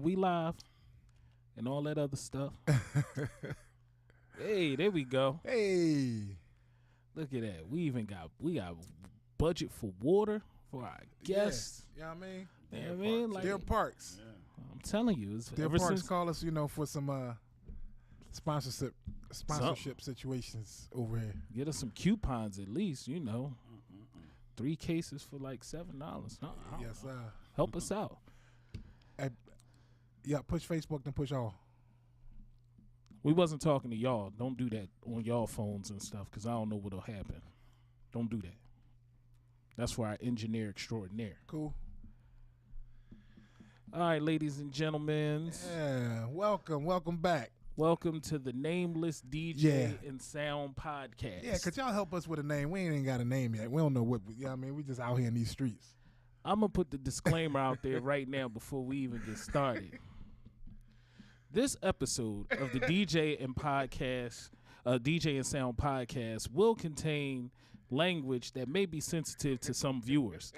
We live and all that other stuff. Hey, there we go. Hey, Look at that. We got budget for water for our guests. yeah, you know what I mean? You know what I mean? Like, Deer Parks. I'm telling you, it's Deer ever Parks since call us, for some sponsorship situations over here. get us some coupons at least, 3 cases for like $7. Yes, sir. Help us out. Yeah, push Facebook, then push all. We wasn't talking to y'all. Don't do that on y'all phones and stuff because I don't know what'll happen. Don't do that. That's for our engineer extraordinaire. Cool. All right, ladies and gentlemen. Yeah, welcome back. Welcome to the Nameless DJ Yeah. and Sound Podcast. Yeah, could y'all help us with a name? We ain't got a name yet. We don't know what, we just out here in these streets. I'm going to put the disclaimer out there right now before we even get started. This episode of the DJ and Sound Podcast will contain language that may be sensitive to some viewers.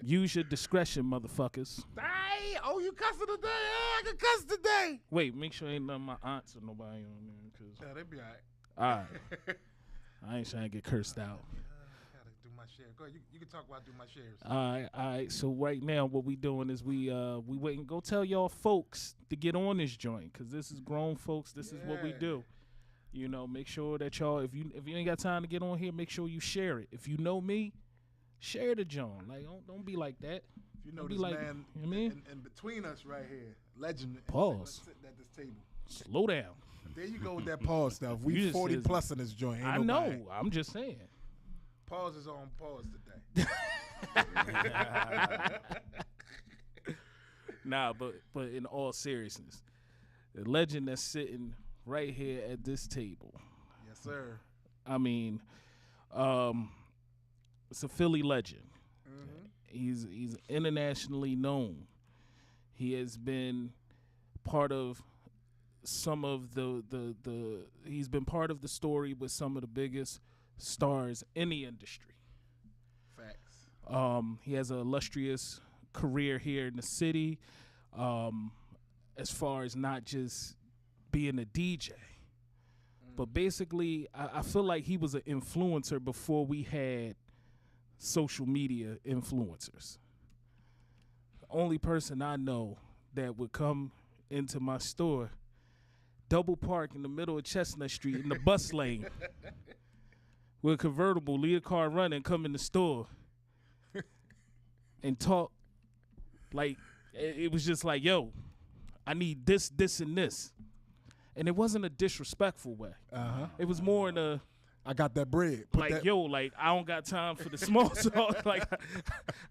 Use your discretion, motherfuckers. Hey, you cussing today? I can cuss today. Wait, make sure ain't none of my aunts or nobody on there. Cause, Yeah, they be all right. all right. I ain't trying to get cursed out. Gotta do my share. Go ahead, you can talk while I do my shares. All right. So right now, what we doing is we waiting. Go tell y'all folks to get on this joint because this is grown folks. This is what we Yeah. do. Make sure that y'all, if you ain't got time to get on here, make sure you share it. If you know me, share the joint. Like don't be like that. If you know Don't be this like, man you know what I mean? in between us right here, legend. Pause. Sitting at this table. Slow down. There you go with that pause stuff. You We just 40 says- plus in this joint. Ain't I nobody. know. I'm just saying. Pause is on pause today. Nah, but in all seriousness, the legend that's sitting right here at this table. Yes, sir. I mean, it's a Philly legend. He's internationally known. He has been part of some of the he's been part of the story with some of the biggest stars in the industry. Facts. He has an illustrious career here in the city, as far as not just being a DJ. But basically, I feel like he was an influencer before we had social media influencers. The only person I know that would come into my store, double park in the middle of Chestnut Street in the bus lane with a convertible, leave a car running, come in the store and talk like it was just like, yo, I need this, this, and this. And it wasn't a disrespectful way. It was more in a I got that bread. Put like, that, yo, like I don't got time for the small talk. Like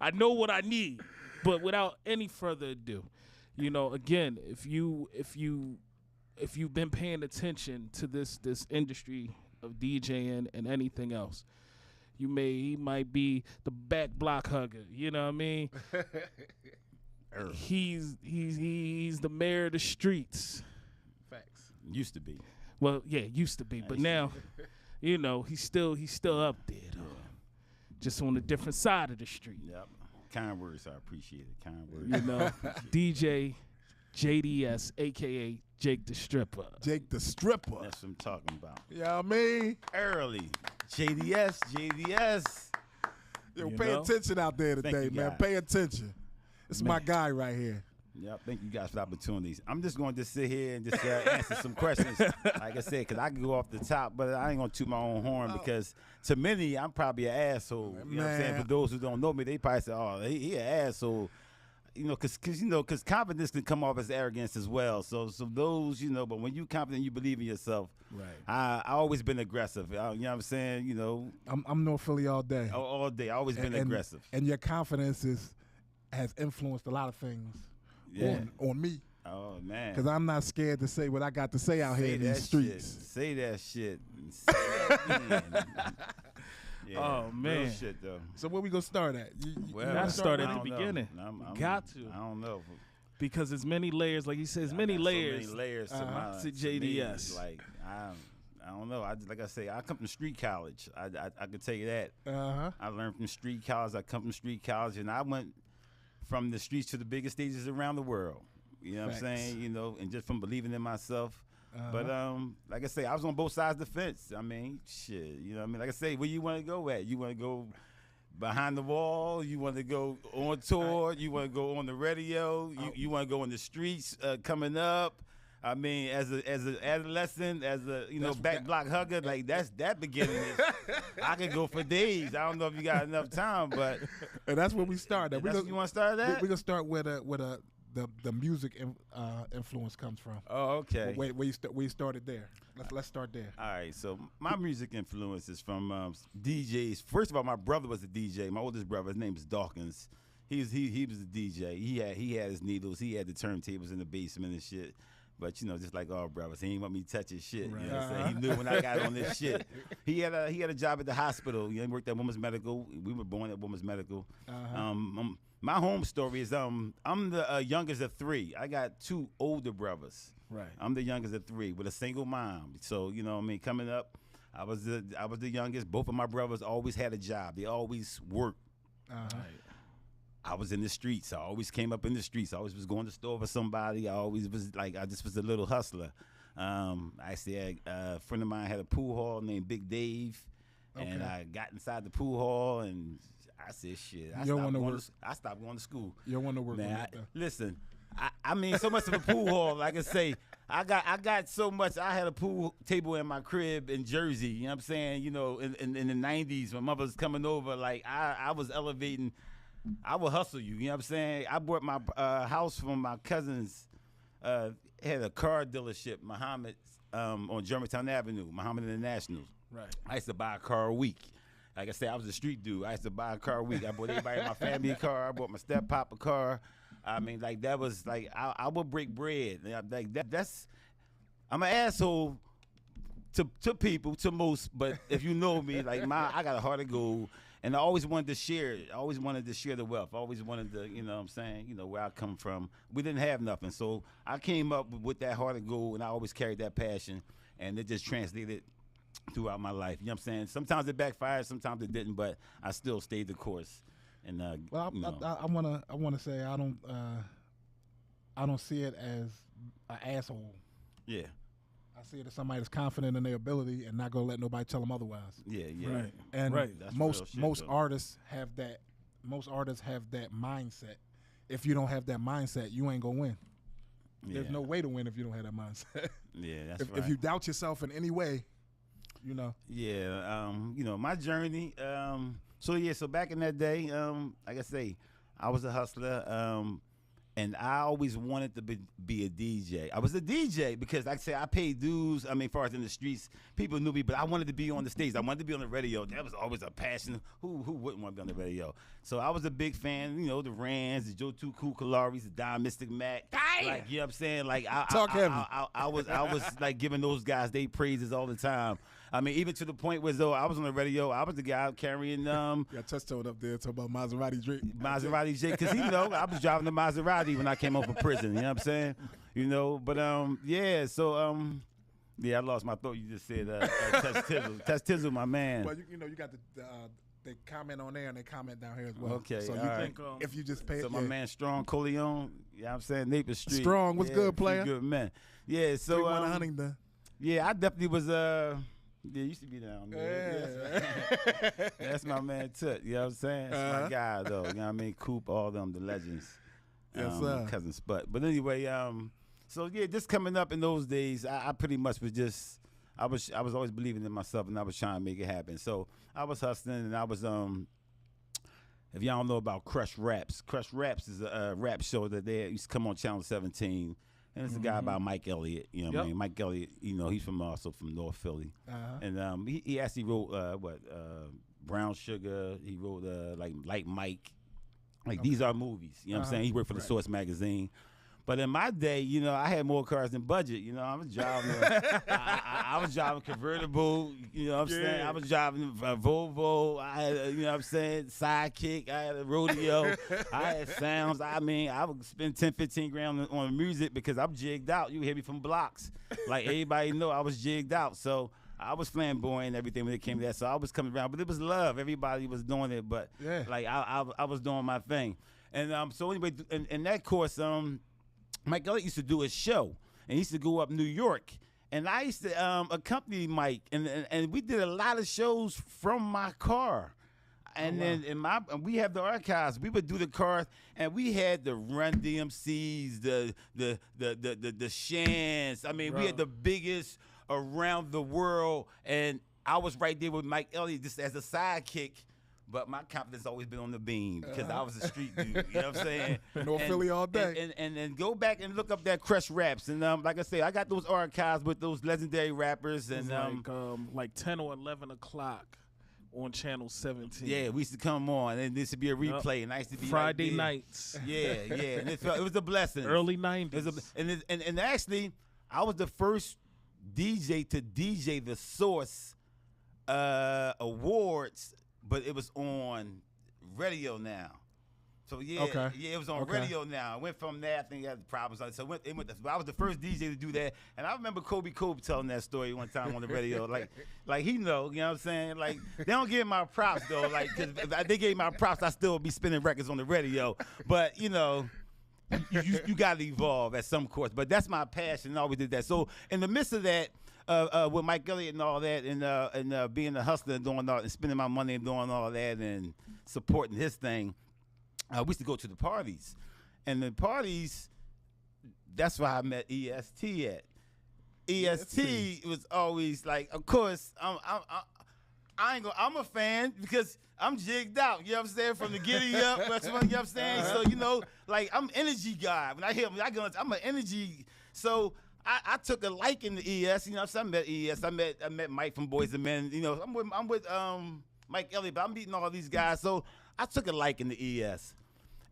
I know what I need, but without any further ado, again, if you've been paying attention to this industry of DJing and anything else, he might be the back block hugger. You know what I mean? He's the mayor of the streets. Facts. Used to be. Well, yeah, used to be, but now, he's still up there, though. Just on a different side of the street. Yep. Kind words, I appreciate it. Kind words. DJ JDS, aka Jake the Stripper. Jake the Stripper. That's what I'm talking about. Yeah, you know what I mean? Early. JDS. Yo, You pay know? attention out there today, you, man. guys. Pay attention. This is my guy right here. Yep. Thank you guys for the opportunities. I'm just going to sit here and just answer some questions, like I said, because I can go off the top, but I ain't going to toot my own horn because to many, I'm probably an asshole. You know what I'm saying? Man. For those who don't know me, they probably say, oh, he an asshole. Because confidence can come off as arrogance as well. So those, but when you confident, you believe in yourself. Right. I always been aggressive. You know what I'm saying? I'm North Philly all day. All day. I always been aggressive. And your confidence has influenced a lot of things Yeah. on me. Oh man. Because I'm not scared to say what I got to say out here in these streets. Say that shit. Say that yeah, Oh, man. Real shit though. So where we gonna start at? Well, gotta start at I the don't know. beginning. I'm- Got to. I don't know. Because there's many layers, like he says, I many got layers. So many layers to my to me. JDS. Like I don't know. Like I say, I come from street college. I can tell you that. Uh-huh. I learned from street college. I come from street college, and I went from the streets to the biggest stages around the world. You know what I'm Facts. saying? You know, and just from believing in myself. Uh-huh. But like I say, I was on both sides of the fence. I mean, shit. You know what I mean? Like I say, where you want to go at? You want to go behind the wall? You want to go on tour? You want to go on the radio? You want to go in the streets coming up? I mean, as an adolescent, as a back block hugger, like that beginning is, I could go for days. I don't know if you got enough time, but And that's where we start. that's where you want to start at? We're gonna start where the music influence comes from. Oh, okay. Where you started there. Let's start there. All right, so my music influence is from DJs. First of all, my brother was a DJ. My oldest brother, his name is Dawkins. He was a DJ. He had his needles. He had the turntables in the basement and shit. But just like all brothers, he ain't want me to touch his shit. You know what I'm saying? He knew when I got on this shit. He had a job at the hospital. He worked at Women's Medical. We were born at Women's Medical. My home story is I'm the youngest of three. I got two older brothers. Right. I'm the youngest of three with a single mom. So coming up, I was the youngest. Both of my brothers always had a job. They always worked. I was in the streets. I always came up in the streets. I always was going to the store for somebody. I always was I just was a little hustler. Actually, a friend of mine had a pool hall named Big Dave, and I got inside the pool hall and I said, shit. I stopped going to school. You don't want to work. Man, listen. I mean, so much of a pool hall. Like I say, I got so much. I had a pool table in my crib in Jersey. You know what I'm saying? In the '90s, when mother was coming over, like I was elevating. I would hustle you. You know what I'm saying? I bought my house from my cousins. Had a car dealership, Muhammad, on Germantown Avenue, Muhammad International. Right. I used to buy a car a week. Like I said, I was a street dude. I used to buy a car a week. I bought everybody in my family a car. I bought my step pop a car. I mean, like that was like I would break bread. Like that's I'm an asshole to people, to most, but if you know me, like I got a heart of gold. And I always wanted to share it. I always wanted to share the wealth. I always wanted to, what I'm saying, where I come from. We didn't have nothing. So I came up with that heart of gold, and I always carried that passion. And it just translated throughout my life. You know what I'm saying? Sometimes it backfired, sometimes it didn't, but I still stayed the course. And well, I wanna say I don't see it as an asshole. Yeah. I see it as somebody that's confident in their ability and not gonna let nobody tell them otherwise. Yeah. Right. And That's most artists have that. Most artists have that mindset. If you don't have that mindset, you ain't gonna win. Yeah. There's no way to win if you don't have that mindset. Yeah, that's right. If you doubt yourself in any way, Yeah, my journey. So back in that day, like I say, I was a hustler. And I always wanted to be a DJ. I was a DJ because, like I say, I paid dues. I mean, as far as in the streets, people knew me, but I wanted to be on the stage. I wanted to be on the radio. That was always a passion. Who wouldn't want to be on the radio? So I was a big fan, the Rands, the Joe Too Cool Kalaris, the Don Mystic Mac. Like, you know what I'm saying? Like, I was like giving those guys they praises all the time. I mean, even to the point where though I was on the radio, I was the guy carrying got touchstone up there talking about Maserati Drake. Maserati Drake, because I was driving the Maserati when I came home from prison. You know what I'm saying? But I lost my thought. You just said Tess Tizzle, my man. Well, you got they comment on there and they comment down here as well. Okay, so you think if you just pay so my man Strong Coleon, you know what I'm saying, Napier Street. Strong, what's good, player? Good man. Yeah, so Huntington. Yeah, I definitely was yeah, used to be down there. Yeah. That's my man Tut, you know what I'm saying? That's my guy though. You know what I mean? Coop, all them, the legends. Yes, sir. Cousin Sput. But anyway, so yeah, just coming up in those days, I pretty much was just I was always believing in myself and I was trying to make it happen. So I was hustling and I was if y'all don't know about Crush Raps is a rap show that they used to come on Channel 17. And it's a guy by Mike Elliott, you know what I mean? Mike Elliott, he's also from North Philly. And he actually wrote Brown Sugar. He wrote like Mike. Like these are movies, you know what I'm saying? He worked for the Source magazine. But in my day, I had more cars than budget. I was driving I was driving convertible, you know what I'm saying? I was driving a Volvo. I had, you know what I'm saying, Sidekick. I had a rodeo. I had sounds. I mean, I would spend 10, 15 grand on music because I'm jigged out. You hear me from blocks. Like everybody know I was jigged out. So I was flamboyant and everything when it came to that. So I was coming around. But it was love. Everybody was doing it. But like I was doing my thing. And so anyway, in that course, Mike Elliott used to do a show, and he used to go up New York. And I used to accompany Mike, and we did a lot of shows from my car. And then we have the archives. We would do the cars, and we had the Run DMCs, the Shans. I mean, we had the biggest around the world, and I was right there with Mike Elliott just as a sidekick. But my confidence always been on the beam because I was a street dude. You know what I'm saying? North Philly all day. And go back and look up that Crush Raps. And like I say, I got those archives with those legendary rappers. And like 10 or 11 o'clock on Channel 17. Yeah, we used to come on, and this would be a replay. And I used to be Friday nights. Yeah, and it was a blessing. Early 90s. And actually, I was the first DJ to DJ the Source Awards, but it was on radio now. So yeah, it was on radio now. I went from there. I think I had problems. So I was the first DJ to do that. And I remember Kobe telling that story one time on the radio. like he know, you know what I'm saying? Like they don't give my props though. Like 'cause if they gave my props, I still would be spinning records on the radio. But you know, you got to evolve at some course. But that's my passion. I always did that. So in the midst of that, with Mike Elliott and all that, and being a hustler and doing all, and spending my money and doing all that, and supporting his thing. We used to go to the parties, and the parties, that's where I met EST at. EST was always like, of course, I'm a fan because I'm jigged out, you know what I'm saying, from the giddy up, you know what I'm saying? So, you know, like, I'm energy guy. When I hear him, I'm an energy, so I took a liking to ES, you know what I'm saying? I met ES, I met Mike from Boys and Men, you know, I'm with Mike Elliott, but I'm meeting all these guys, so I took a liking to ES.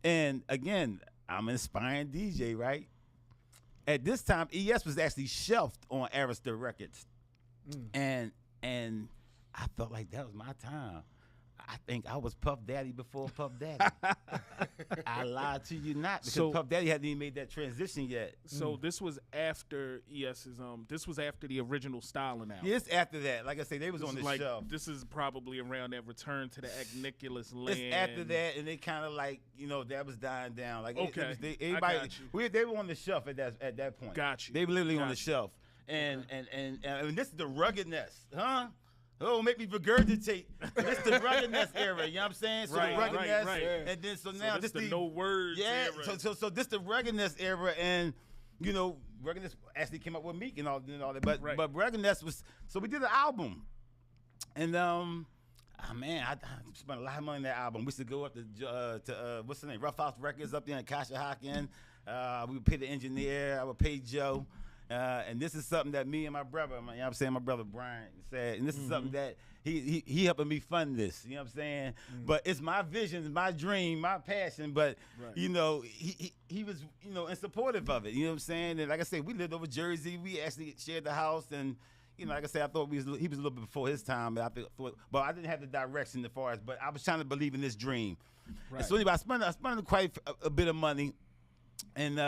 And again, I'm an aspiring DJ, right? At this time, ES was actually shelved on Arista Records. And I felt like that was my time. I think I was Puff Daddy before Puff Daddy. I lied to you not, because Puff Daddy hadn't even made that transition yet. So this was after ES's this was after the original Styling album. Yes, after that. Like I say, they was on the shelf. This is probably around that return to the Agniculus land. It's after that, and they kind of like, you know, that was dying down. Like okay, everybody, they were on the shelf at that point. Got you. They were literally on the shelf. And this is the ruggedness, huh? Oh, make me regurgitate. This the ruggedness era, you know what I'm saying? So the ruggedness, and then so now this the no words era. So this the ruggedness era, and you know, ruggedness actually came up with Meek and all that. But ruggedness was, so we did an album, and man, I spent a lot of money on that album. We used to go up to what's the name, Rough House Records up there in Conshohocken. We would pay the engineer. I would pay Joe. And this is something that me and my brother, you know what I'm saying, my brother Brian said, and this is something that he helping me fund this, you know what I'm saying? But it's my vision, my dream, my passion, but, you know, he was, you know, in supportive of it, you know what I'm saying? And like I said, we lived over Jersey. We actually shared the house, and, you know, like I said, I thought he was a little bit before his time, but I didn't have the direction as far as, but I was trying to believe in this dream. And so anyway, I spent quite a bit of money, and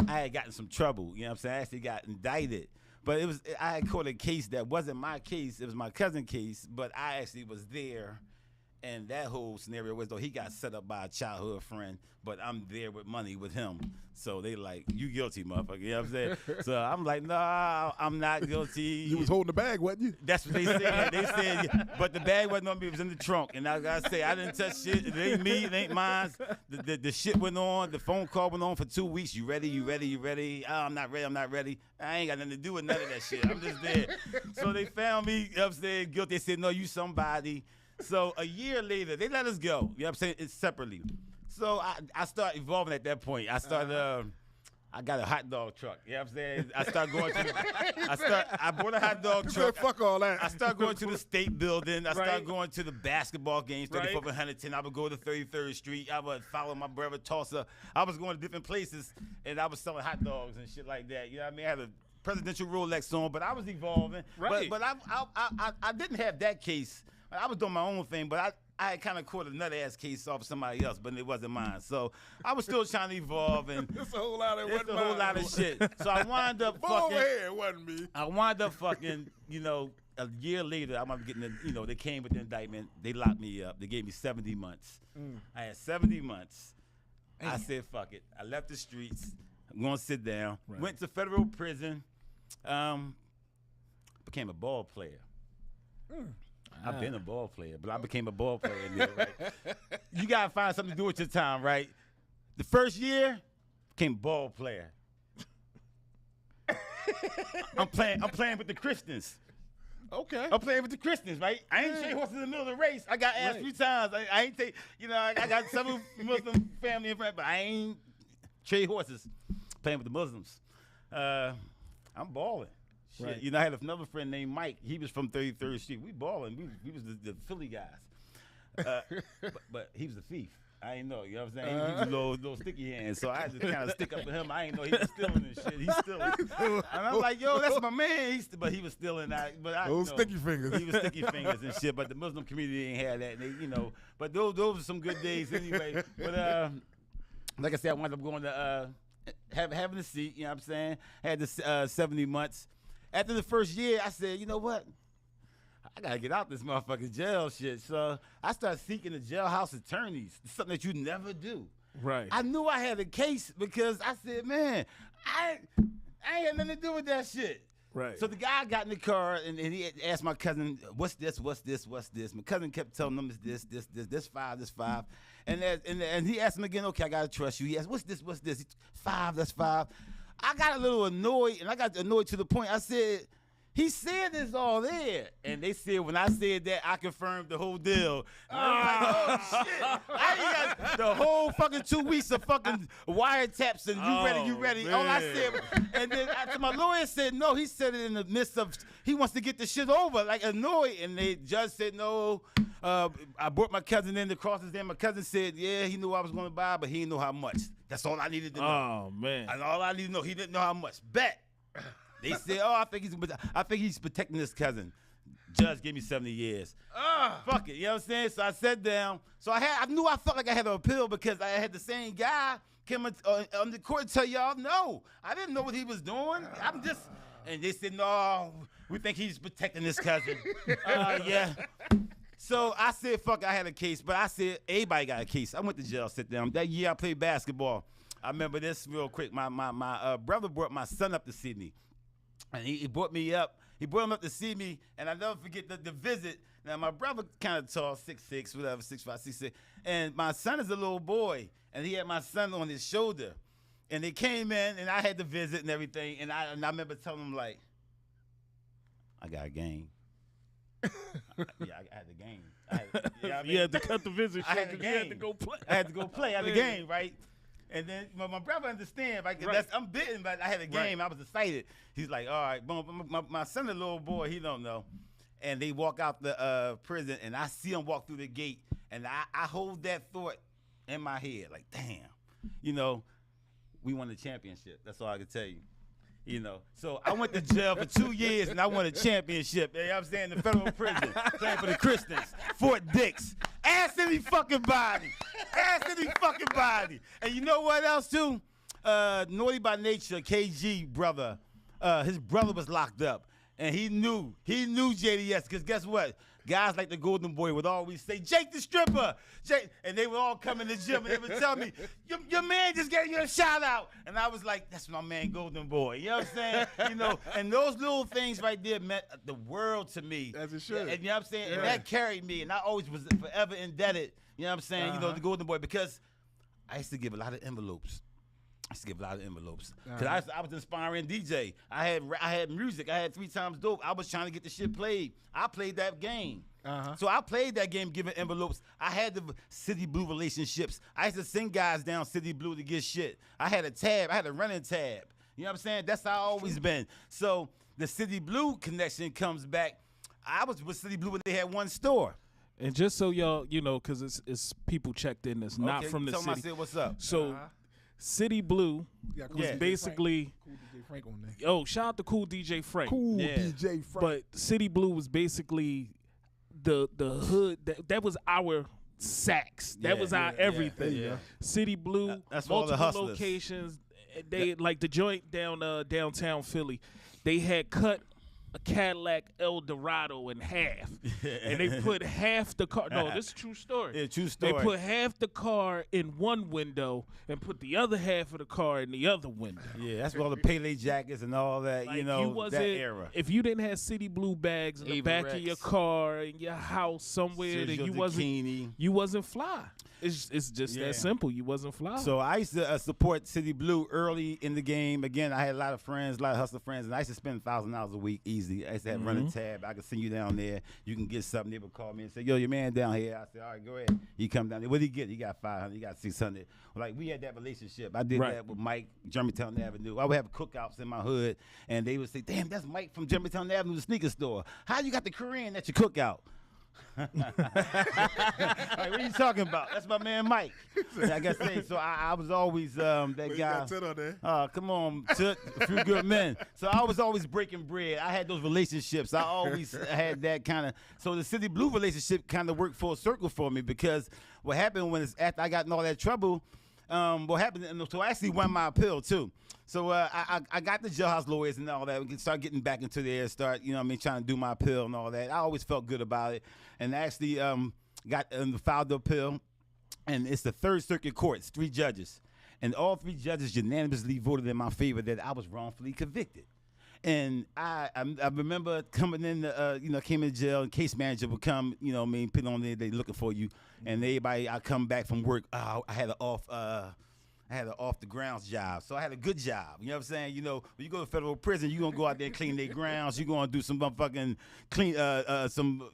I had gotten some trouble, you know what I'm saying? I actually got indicted. But I had caught a case that wasn't my case. It was my cousin's case, but I actually was there. And that whole scenario was, though, he got set up by a childhood friend, but I'm there with money with him. So they like, you guilty, motherfucker. You know what I'm saying? So I'm like, nah, I'm not guilty. You was holding the bag, wasn't you? That's what they said. They said, but the bag wasn't on me. It was in the trunk. And I got to say, I didn't touch shit. It ain't me. It ain't mine. The shit went on. The phone call went on for 2 weeks. You ready? You ready? You ready? Oh, I'm not ready. I'm not ready. I ain't got nothing to do with none of that shit. I'm just there. So they found me, you know what I'm saying, guilty. They said, no, you somebody. So a year later, they let us go. You know what I'm saying? It's separately. So I started evolving at that point. I started, I got a hot dog truck. You know what I'm saying? I started going to I bought a hot dog truck. Fuck all that. I started going to the state building. I started going to the basketball games, 34th and Huntington. I would go to 33rd Street. I would follow my brother Tulsa. I was going to different places, and I was selling hot dogs and shit like that. You know what I mean? I had a presidential Rolex on, but I was evolving. Right. But I didn't have that case. I was doing my own thing, but I had kind of caught another ass case off somebody else, but it wasn't mine. So I was still trying to evolve, and it's a whole lot of shit. So I wind up fucking. Over here, it wasn't me. I wind up fucking, you know, a year later, I remember getting they came with the indictment. They locked me up. They gave me 70 months. I had 70 months. I said, fuck it. I left the streets. I'm going to sit down. Right. Went to federal prison. Became a ball player. I've been a ball player, but I became a ball player in there, right? You got to find something to do with your time, right? The first year, became ball player. I'm playing with the Christians. Okay. I'm playing with the Christians, right? I ain't trade horses in the middle of the race. I got asked 3 times. I ain't take, I got several Muslim family and friends, but I ain't trade horses. Playing with the Muslims. I'm balling. Shit. Right. I had another friend named Mike. He was from 33rd Street. We balling. We was the Philly guys. But he was a thief. I ain't know, you know what I'm saying? He was a little sticky hand, so I had to kind of stick up for him. I ain't know he was stealing and shit. He's stealing. And I'm like, yo, that's my man. But he was stealing. Those sticky fingers. He was sticky fingers and shit, but the Muslim community ain't had that. And they, but those were some good days anyway. But like I said, I wound up going to having a seat, you know what I'm saying? Had the 70 months. After the first year, I said, you know what? I gotta get out this motherfucking jail shit. So I started seeking the jailhouse attorneys, something that you never do. Right. I knew I had a case because I said, man, I ain't had nothing to do with that shit. Right. So the guy got in the car and he asked my cousin, what's this? My cousin kept telling him this 5, this 5. And he asked him again, okay, I gotta trust you. He asked, what's this? 5, that's 5. I got a little annoyed, and I got annoyed to the point I said, he said it's all there. And they said when I said that, I confirmed the whole deal. And I'm like, oh, shit. I ain't got the whole fucking 2 weeks of fucking wiretaps and you ready. Man. All I said, and then after my lawyer said no, he said it in the midst of, he wants to get the shit over, like annoyed. And the judge said no. I brought my cousin in to cross his name. My cousin said, yeah, he knew I was going to buy, but he didn't know how much. That's all I needed to know. Oh, man. And all I needed to know, he didn't know how much. Bet. They said, oh, I think he's protecting his cousin. Judge gave me 70 years. Fuck it, you know what I'm saying? So I sat down. So I knew I felt like I had an appeal because I had the same guy come on the court and tell y'all, no, I didn't know what he was doing. I'm just, and they said, no, we think he's protecting his cousin. Yeah. So I said, fuck, I had a case, but I said, everybody got a case. I went to jail, sit down. That year I played basketball. I remember this real quick. My brother brought my son up to see me. And he brought me up. He brought him up to see me, and I never forget the visit. Now, my brother kind of tall, 6'6", whatever, 6'5", 6'6". And my son is a little boy, and he had my son on his shoulder. And they came in, and I had the visit and everything. And I remember telling him, like, I got a game. I had the game. You had to cut the visit. I had the game. You had to go play. I had to go play. I had the game, right? And then my brother understand, like, Right. I'm bitten, but I had a game. Right. I was excited. He's like, all right, boom. My son, a little boy, he don't know. And they walk out the prison, and I see him walk through the gate, and I hold that thought in my head, like, damn, we won the championship. That's all I can tell you. So I went to jail for 2 years, and I won a championship. You know what I'm saying? The federal prison, playing for the Christians, Fort Dix. Ask any fucking body. Ask any fucking body. And you know what else, too? Naughty by Nature, KG brother, his brother was locked up. And he knew JDS, because guess what? Guys like the Golden Boy would always say, Jake the stripper, Jake. And they would all come in the gym, and they would tell me, your man just gave you a shout out. And I was like, that's my man, Golden Boy. You know what I'm saying? And those little things right there meant the world to me. As it should. And you know what I'm saying? Yeah. And that carried me, and I always was forever indebted, you know what I'm saying, the Golden Boy, because I used to give a lot of envelopes. Because I was inspiring DJ. I had music. I had 3 times dope. I was trying to get the shit played. I played that game. So I played that game giving envelopes. I had the City Blue relationships. I used to send guys down City Blue to get shit. I had a tab. I had a running tab. You know what I'm saying? That's how I always been. So the City Blue connection comes back. I was with City Blue when they had one store. And just so y'all, because it's people checked in that's not from the tell city. Tell them I said what's up. So City Blue Cool was DJ basically Cool DJ Frank on there. Oh, shout out to Cool DJ Frank. Cool Yeah. DJ Frank. But City Blue was basically the hood that was our Saks. That Yeah, was our yeah, everything. yeah. City Blue, That's for all the multiple hustlers. locations. They like the joint downtown Philly. They had cut a Cadillac Eldorado in half, and they put half the car. No, this is a true story. Yeah, true story. They put half the car in one window and put the other half of the car in the other window. Yeah, that's where all the Pele jackets and all that, Like, you know, that era. If you didn't have City Blue bags in the Ava back Rex. of your car in your house somewhere, then Sergio you wasn't fly. It's just Yeah. that simple. You wasn't fly. So I used to support City Blue early in the game. Again, I had a lot of friends, a lot of hustler friends, and I used to spend $1,000 a week easy. I used to have run a tab. I could send you down there. You can get something. They would call me and say, "Yo, your man down here." I said, "All right, go ahead." He come down there. What did he get? He got 500. He got 600. Like, we had that relationship. I did Right. that with Mike, Germantown Avenue. I would have cookouts in my hood, and they would say, "Damn, that's Mike from Germantown Avenue, the sneaker store. How you got the Korean at your cookout?" Like, what are you talking about? That's my man Mike. Like I say, so I was always that You guy. got Ted on there. Come on, Toot, a few good men. So I was always breaking bread. I had those relationships. I always had that kind of. So the City Blue relationship kind of worked full circle for me, because what happened when after I got in all that trouble, what happened? So I actually won my appeal too. So I got the jailhouse lawyers and all that. We can start getting back into there, start, you know what I mean, trying to do my appeal and all that. I always felt good about it. And actually filed the appeal. And it's the Third Circuit Court. It's 3 judges. And all 3 judges unanimously voted in my favor that I was wrongfully convicted. And I remember coming in, came in jail, and case manager would come, you know what I mean, put on there, they looking for you. And everybody, I come back from work, I had an off the grounds job. So I had a good job. You know what I'm saying? You know, when you go to federal prison, you're going to go out there and clean their grounds. You're going to do some motherfucking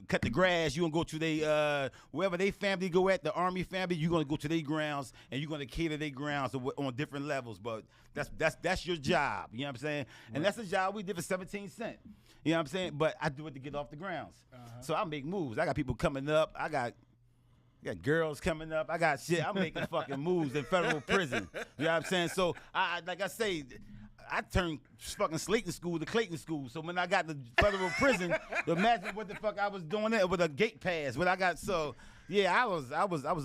cut the grass. You're going to go to they, wherever they family go at, the Army family, you're going to go to their grounds, and you're going to cater their grounds on different levels. But that's your job. You know what I'm saying? And that's a job we did for 17 cents. You know what I'm saying? But I do it to get off the grounds. So I make moves. I got people coming up. I got girls coming up. I got shit. I'm making fucking moves in federal prison. You know what I'm saying? So, I turned fucking Slayton School to Clayton School. So when I got to federal prison, imagine what the fuck I was doing there with a gate pass. When I got I was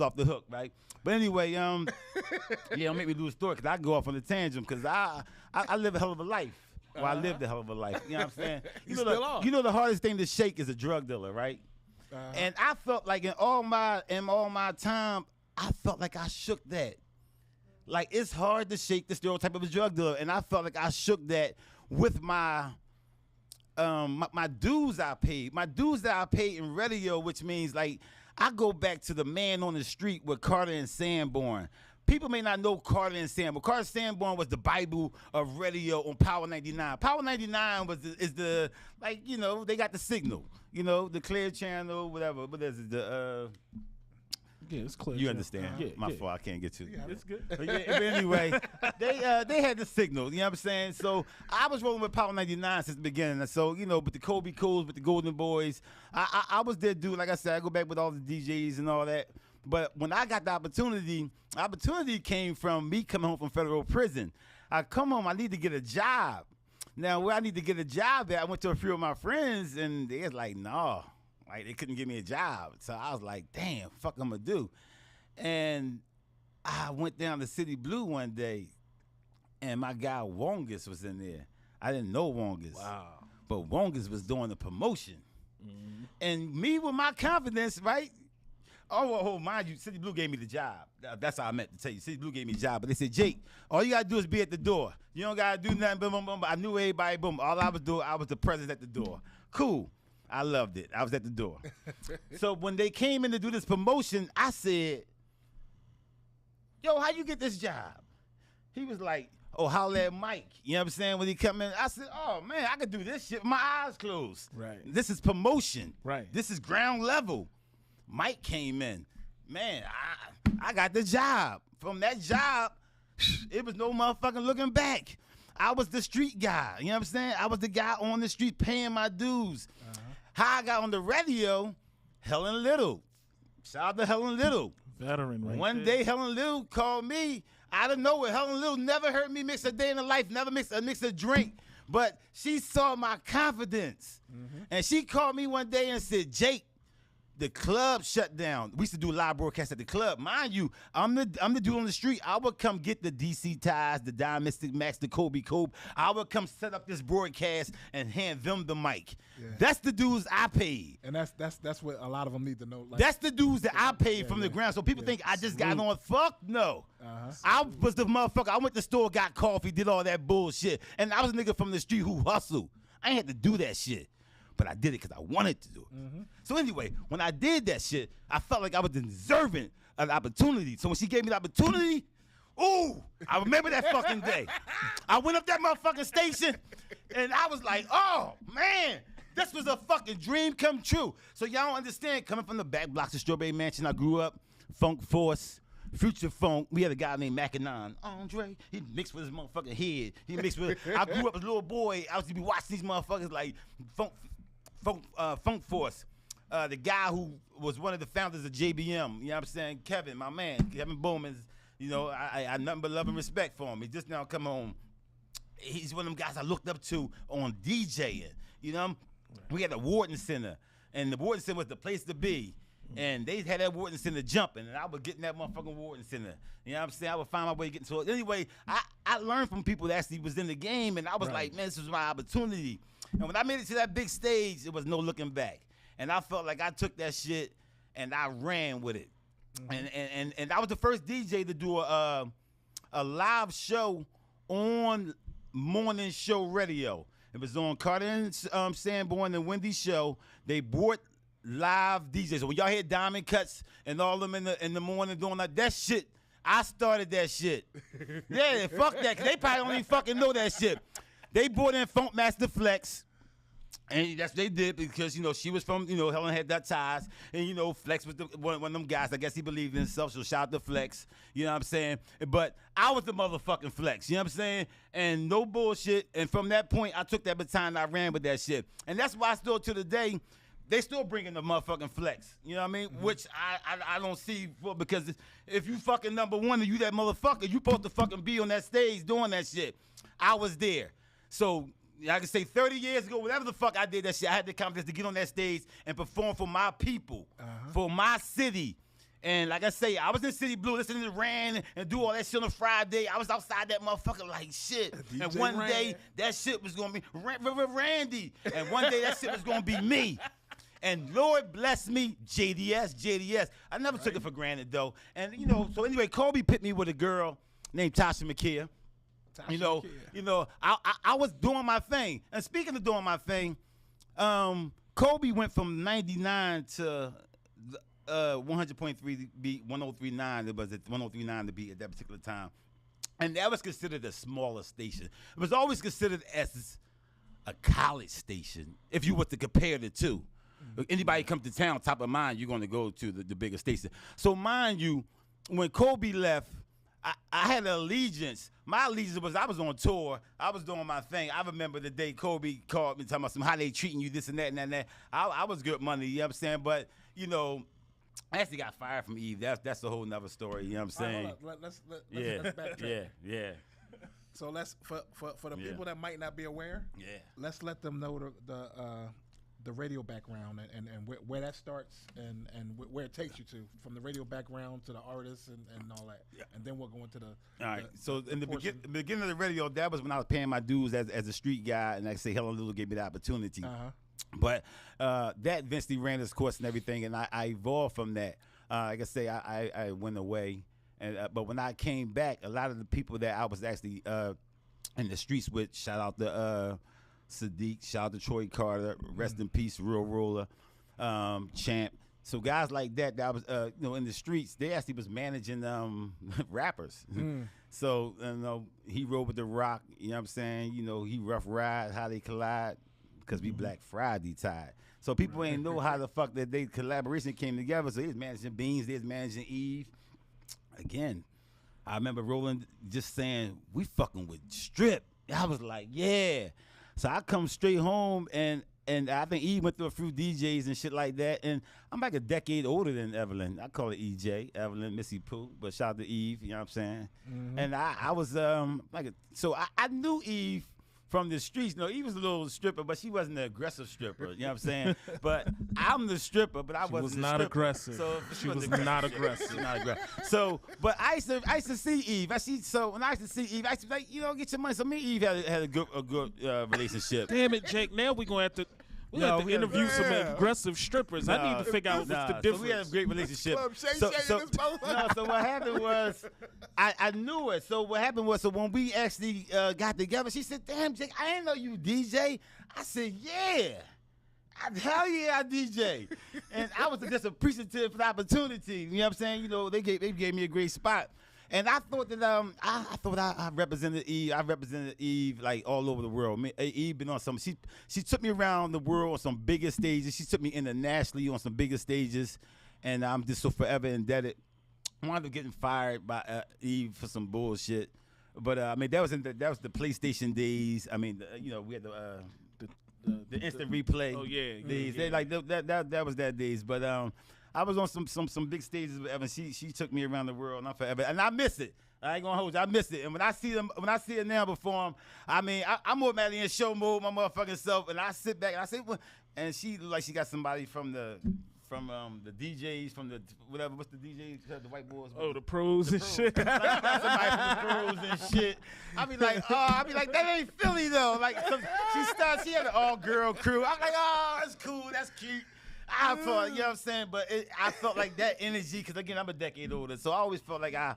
off the hook, right? But anyway, don't make me lose story, because I go off on a tangent, because I live a hell of a life. Well, I lived a hell of a life. You know what I'm saying? You know the hardest thing to shake is a drug dealer, right? And I felt like in all my time, I felt like I shook that. Like, it's hard to shake the stereotype of a drug dealer, and I felt like I shook that with my my dues I paid. My dues that I paid in radio, which means, like, I go back to the Man on the Street with Carter and Sanborn. People may not know Carter and Sanborn. Carter and Sanborn was the Bible of radio on Power 99. Power 99 is the they got the signal, the Clear Channel, whatever. What is it? Yeah, it's clear. You understand? My fault. I can't get to it. It's good. But anyway, they had the signal. You know what I'm saying? So I was rolling with Power 99 since the beginning. So with the Kobe Cools, with the Golden Boys, I was there, dude. Like I said, I go back with all the DJs and all that. But when I got the opportunity came from me coming home from federal prison. I come home, I need to get a job. Now, where I need to get a job at, I went to a few of my friends, and they was like, no. Like, they couldn't give me a job. So I was like, damn, fuck I'm going to do. And I went down to City Blue one day, and my guy Wongus was in there. I didn't know Wongus. Wow. But Wongus was doing the promotion. And me with my confidence, right? Oh, mind you, City Blue gave me the job. That's how I meant to tell you. City Blue gave me the job. But they said, Jake, all you got to do is be at the door. You don't got to do nothing. Boom, boom, boom. I knew everybody. Boom. All I was doing, I was the presence at the door. Cool. I loved it. I was at the door. So when they came in to do this promotion, I said, yo, how you get this job? He was like, oh, holla at Mike. You know what I'm saying? When he come in, I said, oh, man, I could do this shit with my eyes closed. Right. This is promotion. Right. This is ground level. Mike came in. Man, I got the job. From that job, it was no motherfucking looking back. I was the street guy. You know what I'm saying? I was the guy on the street paying my dues. How I got on the radio, Helen Little. Shout out to Helen Little. Veteran, right? One day, Helen Little called me out of nowhere. Helen Little never heard me mix a day in the life, never mix a drink. But she saw my confidence. And she called me one day and said, Jake, the club shut down. We used to do live broadcasts at the club. Mind you, I'm the dude on the street. I would come get the DC Ties, the Mystic Max, the Kobe Cope. I would come set up this broadcast and hand them the mic. Yeah. That's the dudes I paid. And that's what a lot of them need to know. Like, that's the dudes that I paid from the ground. So people think I just got on. Fuck no. I was the motherfucker. I went to the store, got coffee, did all that bullshit. And I was a nigga from the street who hustled. I ain't had to do that shit. But I did it because I wanted to do it. So anyway, when I did that shit, I felt like I was deserving of the opportunity. So when she gave me the opportunity, ooh, I remember that fucking day. I went up that motherfucking station, and I was like, oh, man, this was a fucking dream come true. So y'all don't understand, coming from the back blocks of Strawberry Mansion, I grew up, Funk Force, Future Funk. We had a guy named Mackinac. Andre, he mixed with his motherfucking head. He mixed with, I grew up as a little boy. I used to be watching these motherfuckers like Funk Force, the guy who was one of the founders of JBM, you know what I'm saying? Kevin, my man, Kevin Bowman's, you know, I nothing but love and respect for him. He just now come home. He's one of them guys I looked up to on DJing, you know? We had a Wharton Center, and the Wharton Center was the place to be. And they had that Wharton Center jumping, and I would get in that motherfucking Wharton Center. You know what I'm saying? I would find my way getting to it. Anyway, I learned from people that actually was in the game, and I was like, man, this was my opportunity. And when I made it to that big stage, it was no looking back. And I felt like I took that shit and I ran with it. And I was the first DJ to do a live show on morning show radio. It was on Carter and Sanborn and Wendy's show. They brought live DJs. So when y'all hear Diamond Cuts and all them in the morning doing that shit, I started that shit. Yeah, fuck that, 'cause they probably don't even fucking know that shit. They brought in Funk Master Flex, and that's what they did because, you know, she was from, you know, Helen had that ties, and, you know, Flex was one of them guys. I guess he believed in himself, so shout out to Flex, you know what I'm saying? But I was the motherfucking Flex, you know what I'm saying? And no bullshit, and from that point, I took that baton and I ran with that shit. And that's why I still, to the day, they still bringing the motherfucking Flex, you know what I mean? Which I don't see, because if you fucking number one and you that motherfucker, you supposed to fucking be on that stage doing that shit. I was there. So I can say 30 years ago, whatever the fuck I did that shit, I had the confidence to get on that stage and perform for my people, for my city. And like I say, I was in City Blue listening to Ran and do all that shit on a Friday. I was outside that motherfucker like shit. DJ and one day, that shit was going to be Randy. And one day, that shit was going to be me. And Lord bless me, JDS. I never took it for granted, though. And, you know, so anyway, Kobe put me with a girl named Tasha McKeer. You know, I was doing my thing. And speaking of doing my thing, Kobe went from 99 to 100.3 beat, 1039. It was at 1039 to beat at that particular time. And that was considered a smaller station. It was always considered as a college station, if you were to compare the two. Anybody come to town, top of mind, you're going to go to the bigger station. So mind you, when Kobe left, I had an allegiance. My allegiance was I was on tour. I was doing my thing. I remember the day Kobe called me talking about how they treating you, this and that and that and that. I was good money, you know what I'm saying? But, you know, I actually got fired from Eve. That's a whole nother story, you know what I'm saying? Let's backtrack. Yeah. So let's for the people that might not be aware, let's let them know the radio background and where that starts and where it takes you to, from the radio background to the artists and all that. Yeah. And then we'll go into the... All right. So in the beginning of the radio, that was when I was paying my dues as a street guy, and like I say, Helen Little gave me the opportunity. But that eventually ran its course and everything, and I evolved from that. Like I say, I went away, and but when I came back, a lot of the people that I was actually in the streets with, shout out to Sadiq, shout out to Troy Carter, rest in peace, Real Roller, Champ. So guys like that was, you know, in the streets, they actually was managing rappers. So, you know, he rode with The Rock, you know what I'm saying? You know, he Rough Ride, How They Collide, because we Black Friday tied. So people ain't know how the fuck that they collaboration came together. So he was managing Beans, they was managing Eve. Again, I remember Roland just saying, we fucking with Strip. I was like, yeah. So I come straight home, and I think Eve went through a few DJs and shit like that, and I'm like a decade older than Evelyn. I call her EJ, Evelyn, Missy Pooh, but shout out to Eve, you know what I'm saying? And I was so I knew Eve from the streets. No, he was a little stripper, but she wasn't an aggressive stripper. You know what I'm saying? But I'm the stripper, but I wasn't. Was the not stripper. aggressive. So she was not aggressive. Not aggressive. So, but I used to see Eve. So when I used to see Eve, I used to be like, get your money. So me and Eve had a good relationship. Damn it, Jake. Now we're gonna have to. We have to interview some aggressive strippers. I need to figure out what's the difference. So we had a great relationship. So what happened was, I knew it. So what happened was, so when we actually got together, she said, "Damn, Jake, I didn't know you DJ." I said, "Yeah, hell yeah, I DJ." And I was just appreciative for the opportunity. You know what I'm saying? They gave me a great spot. And I thought that I represented Eve. I represented Eve like all over the world. Eve been on some. She took me around the world on some bigger stages. She took me internationally on some bigger stages, and I'm just so forever indebted. I wound up getting fired by Eve for some bullshit, but that was the PlayStation days. We had the instant replay. Oh yeah, days. Yeah. They like that was that days, but I was on some big stages with Evan. She took me around the world, and I'm forever, and I miss it. I ain't gonna hold you, I miss it. And when I see her now perform, I'm automatically in show mode, my motherfucking self, and I sit back and I say, well, and she look like she got somebody from the DJs, from the whatever, what's the DJs, the white boys? Oh, the pros and shit. Like, somebody from the pros and shit. I be like, that ain't Philly though. Like she had an all-girl crew. I'm like, oh, that's cool, that's cute. I felt, you know what I'm saying? But I felt like that energy, because again, I'm a decade older, so I always felt like I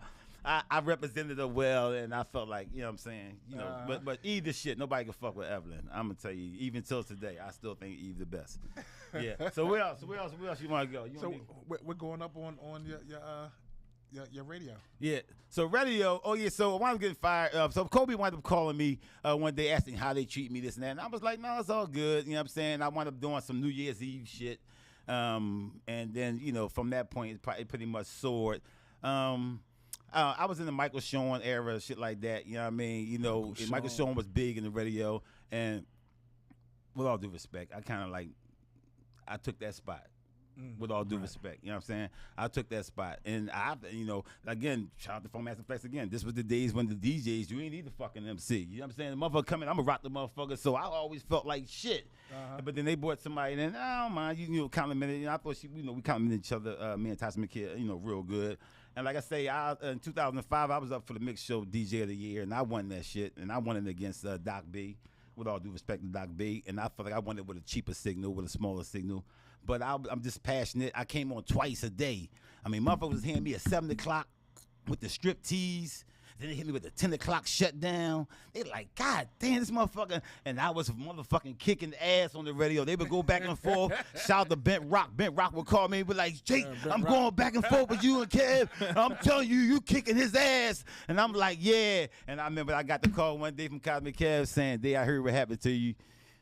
represented her well, and I felt like, you know what I'm saying? But Eve the shit. Nobody can fuck with Evelyn. I'm going to tell you, even till today, I still think Eve the best. Yeah. So where else you want to go? We're going up on your radio. Yeah. So radio. Oh yeah. So when I was getting fired, so Kobe wound up calling me one day, asking how they treat me, this and that. And I was like, no, it's all good. You know what I'm saying? I wound up doing some New Year's Eve shit, and then from that point it pretty much soared. I was in the Michael Sean era, shit like that. You know what I mean? Michael Sean was big in the radio, and with all due respect, I took that spot. With all due respect, you know what I'm saying? I took that spot, and again, shout out to Phone Master Flex again. This was the days when the DJs, you ain't need the fucking MC. You know what I'm saying? The motherfucker coming, I'm gonna rock the motherfucker. So I always felt like shit. But then they brought somebody in, I don't mind, complimented. I thought we complimented each other, me and Tyson McKay, real good. And like I say, in 2005, I was up for the Mix Show DJ of the Year, and I won that shit, and I won it against Doc B. With all due respect to Doc B, and I felt like I won it with a cheaper signal, with a smaller signal. But I'm just passionate. I came on twice a day. Motherfuckers was hitting me at 7 o'clock with the strip tease. Then they hit me with the 10 o'clock shutdown. They like, God damn, this motherfucker. And I was motherfucking kicking ass on the radio. They would go back and forth. Shout out to Bent Rock. Bent Rock would call me and be like, Jake, I'm going back and forth with you and Kev. I'm telling you, you kicking his ass. And I'm like, yeah. And I remember I got the call one day from Cosmic Kev saying, Day, I heard what happened to you.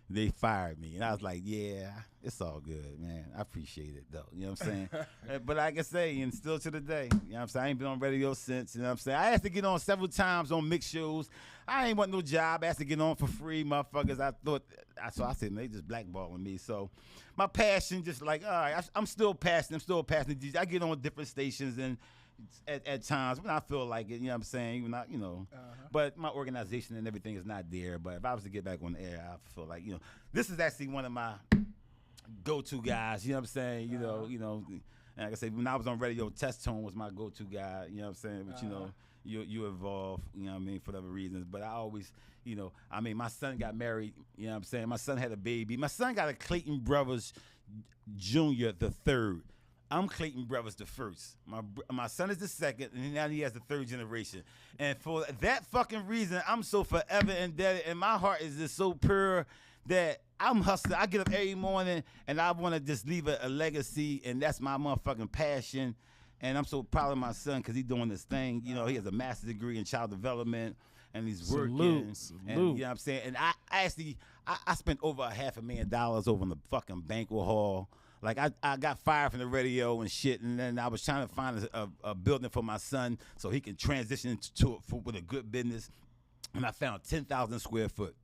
They fired me. And I was like, yeah, it's all good, man. I appreciate it, though. You know what I'm saying? But like I say, and still to the day, you know what I'm saying? I ain't been on radio since, you know what I'm saying? I had to get on several times on mixed shows. I ain't want no job. I had to get on for free, motherfuckers. So I said, they just blackballing me. So my passion, just like, all right, I'm still passionate. I get on different stations and at times when I feel like it, you know what I'm saying? Even not, but my organization and everything is not there. But if I was to get back on the air, I feel like, this is actually one of my go-to guys, you know what I'm saying? And like I said, when I was on radio, Test Tone was my go-to guy, you know what I'm saying? But you evolve, you know what I mean, for whatever reasons. But I always, my son got married, you know what I'm saying? My son had a baby. My son got a Clayton Brothers Jr. the third. I'm Clayton Brothers the first. My son is the second, and now he has the third generation. And for that fucking reason, I'm so forever indebted, and my heart is just so pure that I'm hustling. I get up every morning, and I want to just leave a legacy, and that's my motherfucking passion. And I'm so proud of my son because he's doing this thing. He has a master's degree in child development, and he's working. Salute. And, you know what I'm saying? And I spent over $500,000 over in the fucking banquet hall. Like, I got fired from the radio and shit, and then I was trying to find a building for my son so he can transition with a good business, and I found 10,000 square foot.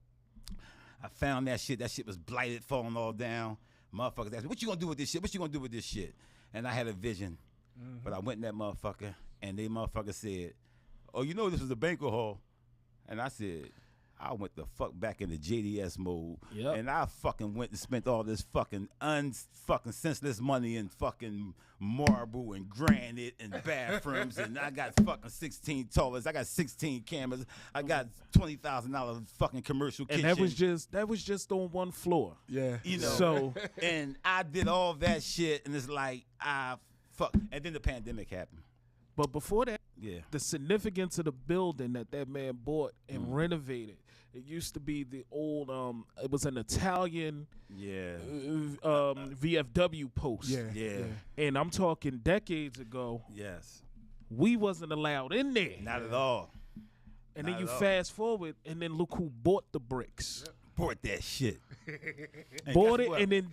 I found that shit. That shit was blighted, falling all down. Motherfuckers asked me, what you gonna do with this shit? What you gonna do with this shit? And I had a vision, but I went in that motherfucker, and they motherfucker said, oh, this was a banquet hall. And I said, I went the fuck back into JDS mode, and I fucking went and spent all this fucking fucking senseless money in fucking marble and granite and bathrooms, and I got fucking 16 toilets, I got 16 cameras, I got $20,000 fucking commercial kitchen. And that was just on one floor. Yeah, you know. So and I did all that shit, and it's like and then the pandemic happened. But before that, the significance of the building that man bought and renovated. It used to be the old, it was an Italian VFW post. Yeah. And I'm talking decades ago. Yes. We wasn't allowed in there. Not at all. And then you fast forward, and then look who bought the bricks. Yep. Bought that shit. Bought it and then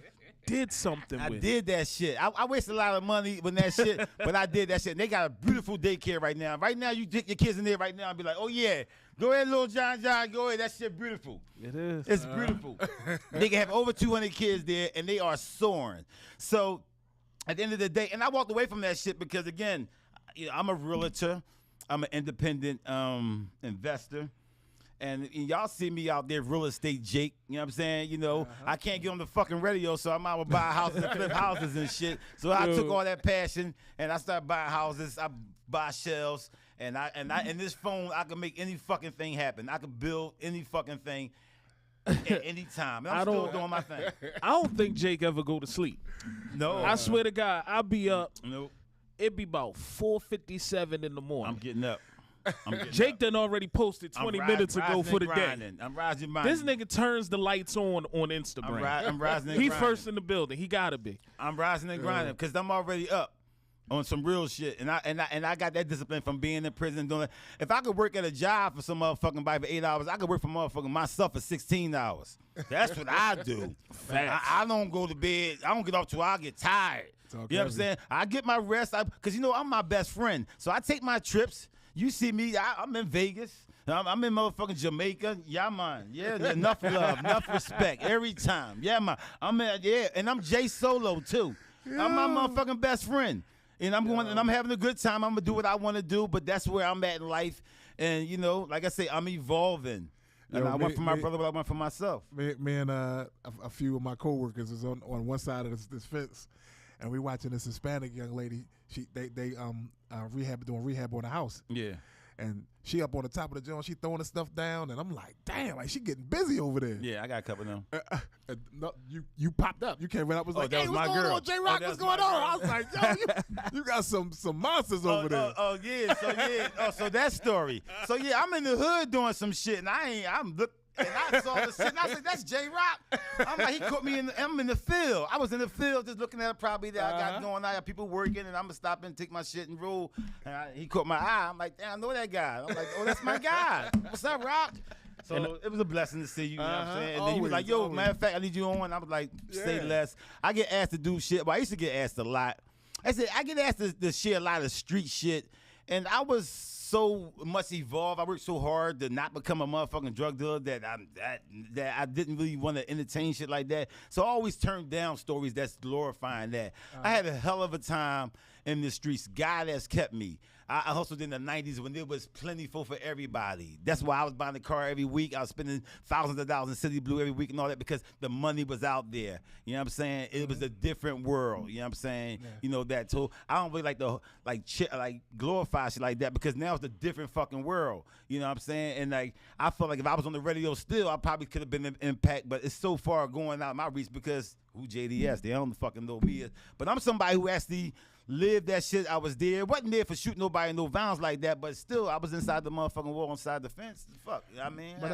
did something with it. I did that shit. I wasted a lot of money with that shit, but I did that shit. And they got a beautiful daycare right now. Right now, you take your kids in there right now and be like, oh, yeah, go ahead, little John, go ahead. That shit beautiful. It is. It's beautiful. They can have over 200 kids there, and they are soaring. So at the end of the day, and I walked away from that shit because, again, I'm a realtor. I'm an independent investor. And y'all see me out there, real estate Jake, you know what I'm saying? You know, I can't get on the fucking radio, so I'm out to buy houses and flip houses and shit. So I took all that passion and I started buying houses. I buy shelves, and in this phone, I can make any fucking thing happen. I can build any fucking thing at any time. And I'm still doing my thing. I don't think Jake ever go to sleep. No. I swear to God, I'll be up. Nope. It'd be about 4:57 in the morning. I'm getting up. Jake done already posted 20 minutes ago for the day. I'm rising. This nigga turns the lights on Instagram. I'm rising and He grinding. first in the building. He gotta be. I'm rising and grinding because I'm already up on some real shit, and I got that discipline from being in prison. Doing if I could work at a job for some motherfucking body for 8 hours, I could work for motherfucking myself for 16 hours. That's what I do. I don't go to bed. I don't get off till I get tired. You know what I'm saying? I get my rest because I'm my best friend, so I take my trips. You see me, I'm in Vegas. I'm in motherfucking Jamaica. Yeah, man. Yeah, enough love, enough respect every time. Yeah, man. And I'm Jay Solo, too. Yeah. I'm my motherfucking best friend. And I'm going and I'm having a good time. I'm going to do what I want to do, but that's where I'm at in life. And, like I say, I'm evolving. And I went for my brother, but I went for myself. Me and a few of my coworkers is on one side of this fence, and we watching this Hispanic young lady. They doing rehab on the house. Yeah. And she up on the top of the joint, she throwing the stuff down, and I'm like, damn, like she getting busy over there. Yeah, I got a couple of them. No, you popped up. You came right up. Was like, that hey, was what's my going girl. on, J-Rock? What's going on? I was like, yo, you got some monsters over there. Oh yeah. So yeah. So that story. So yeah, I'm in the hood doing some shit, and and I saw the shit, and I was like, that's J-Rock. I'm like, he caught me I'm in the field. I was in the field just looking at a property that I got going. I got people working, and I'm going to stop and take my shit and roll. And he caught my eye. I'm like, damn, I know that guy. I'm like, oh, that's my guy. What's up, Rock? So it was a blessing to see you, you know what I'm saying? And then he was like, yo, matter of fact, I need you on. I was like, say less. I get asked to do shit, but I used to get asked a lot. I get asked to share a lot of street shit, and I was so much evolved. I worked so hard to not become a motherfucking drug dealer that I didn't really want to entertain shit like that. So I always turned down stories that's glorifying that. I had a hell of a time in the streets. God has kept me. I hustled in the 90s when there was plentiful for everybody. That's why I was buying a car every week. I was spending thousands of dollars in City Blue every week and all that because the money was out there. You know what I'm saying? It was a different world. You know what I'm saying? Yeah. That too. I don't really like to glorify shit like that because now it's a different fucking world. You know what I'm saying? And I feel like if I was on the radio still, I probably could have been an impact, but it's so far going out of my reach because who JDS? They don't fucking know me. But I'm somebody who actually lived that shit. I was there. Wasn't there for shooting nobody, no violence like that, but still I was inside the motherfucking wall, inside the fence. Fuck. I mean, but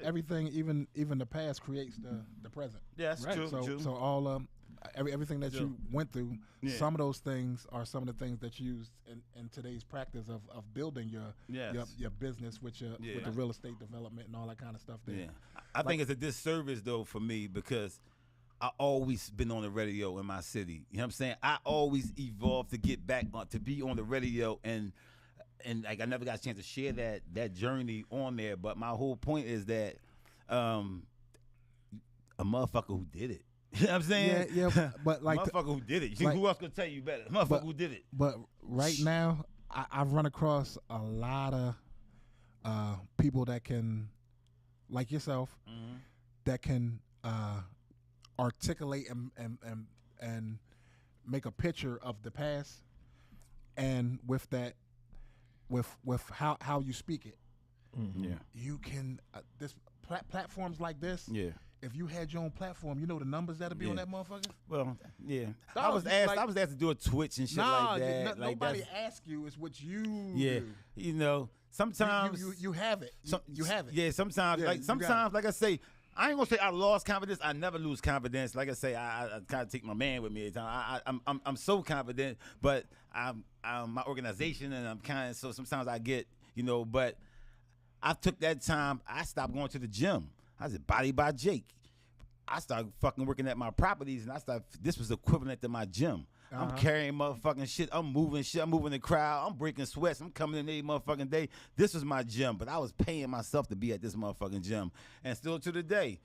everything, even the past creates the present. Yeah, that's true. So all everything that you went through, some of those things are some of the things that you used in today's practice of building your business with the real estate development and all that kind of stuff there. Yeah. I think it's a disservice though for me because I always been on the radio in my city. You know what I'm saying? I always evolved to get back to be on the radio and I never got a chance to share that journey on there. But my whole point is that a motherfucker who did it. You know what I'm saying? Yeah, but like motherfucker who did it. Who else could tell you better? Motherfucker who did it. But right now, I've run across a lot of people that can like yourself that can articulate and make a picture of the past, and with that, with how you speak it, you can this platforms like this. Yeah. If you had your own platform, you know the numbers that'll be on that motherfucker. Well, yeah. I was asked to do a Twitch and shit like that. Nobody asked you. It's what you do. You know, sometimes you have it. You have it. Yeah. Sometimes, like I say, I ain't gonna say I lost confidence. I never lose confidence. Like I say, I kind of take my man with me. I'm so confident, but I'm my organization, and I'm kind of so sometimes I get, you know. But I took that time. I stopped going to the gym. I said, Body by Jake. I started fucking working at my properties, and this was equivalent to my gym. I'm carrying motherfucking shit. I'm moving shit. I'm moving the crowd. I'm breaking sweats. I'm coming in every motherfucking day. This was my gym, but I was paying myself to be at this motherfucking gym. And still to the day,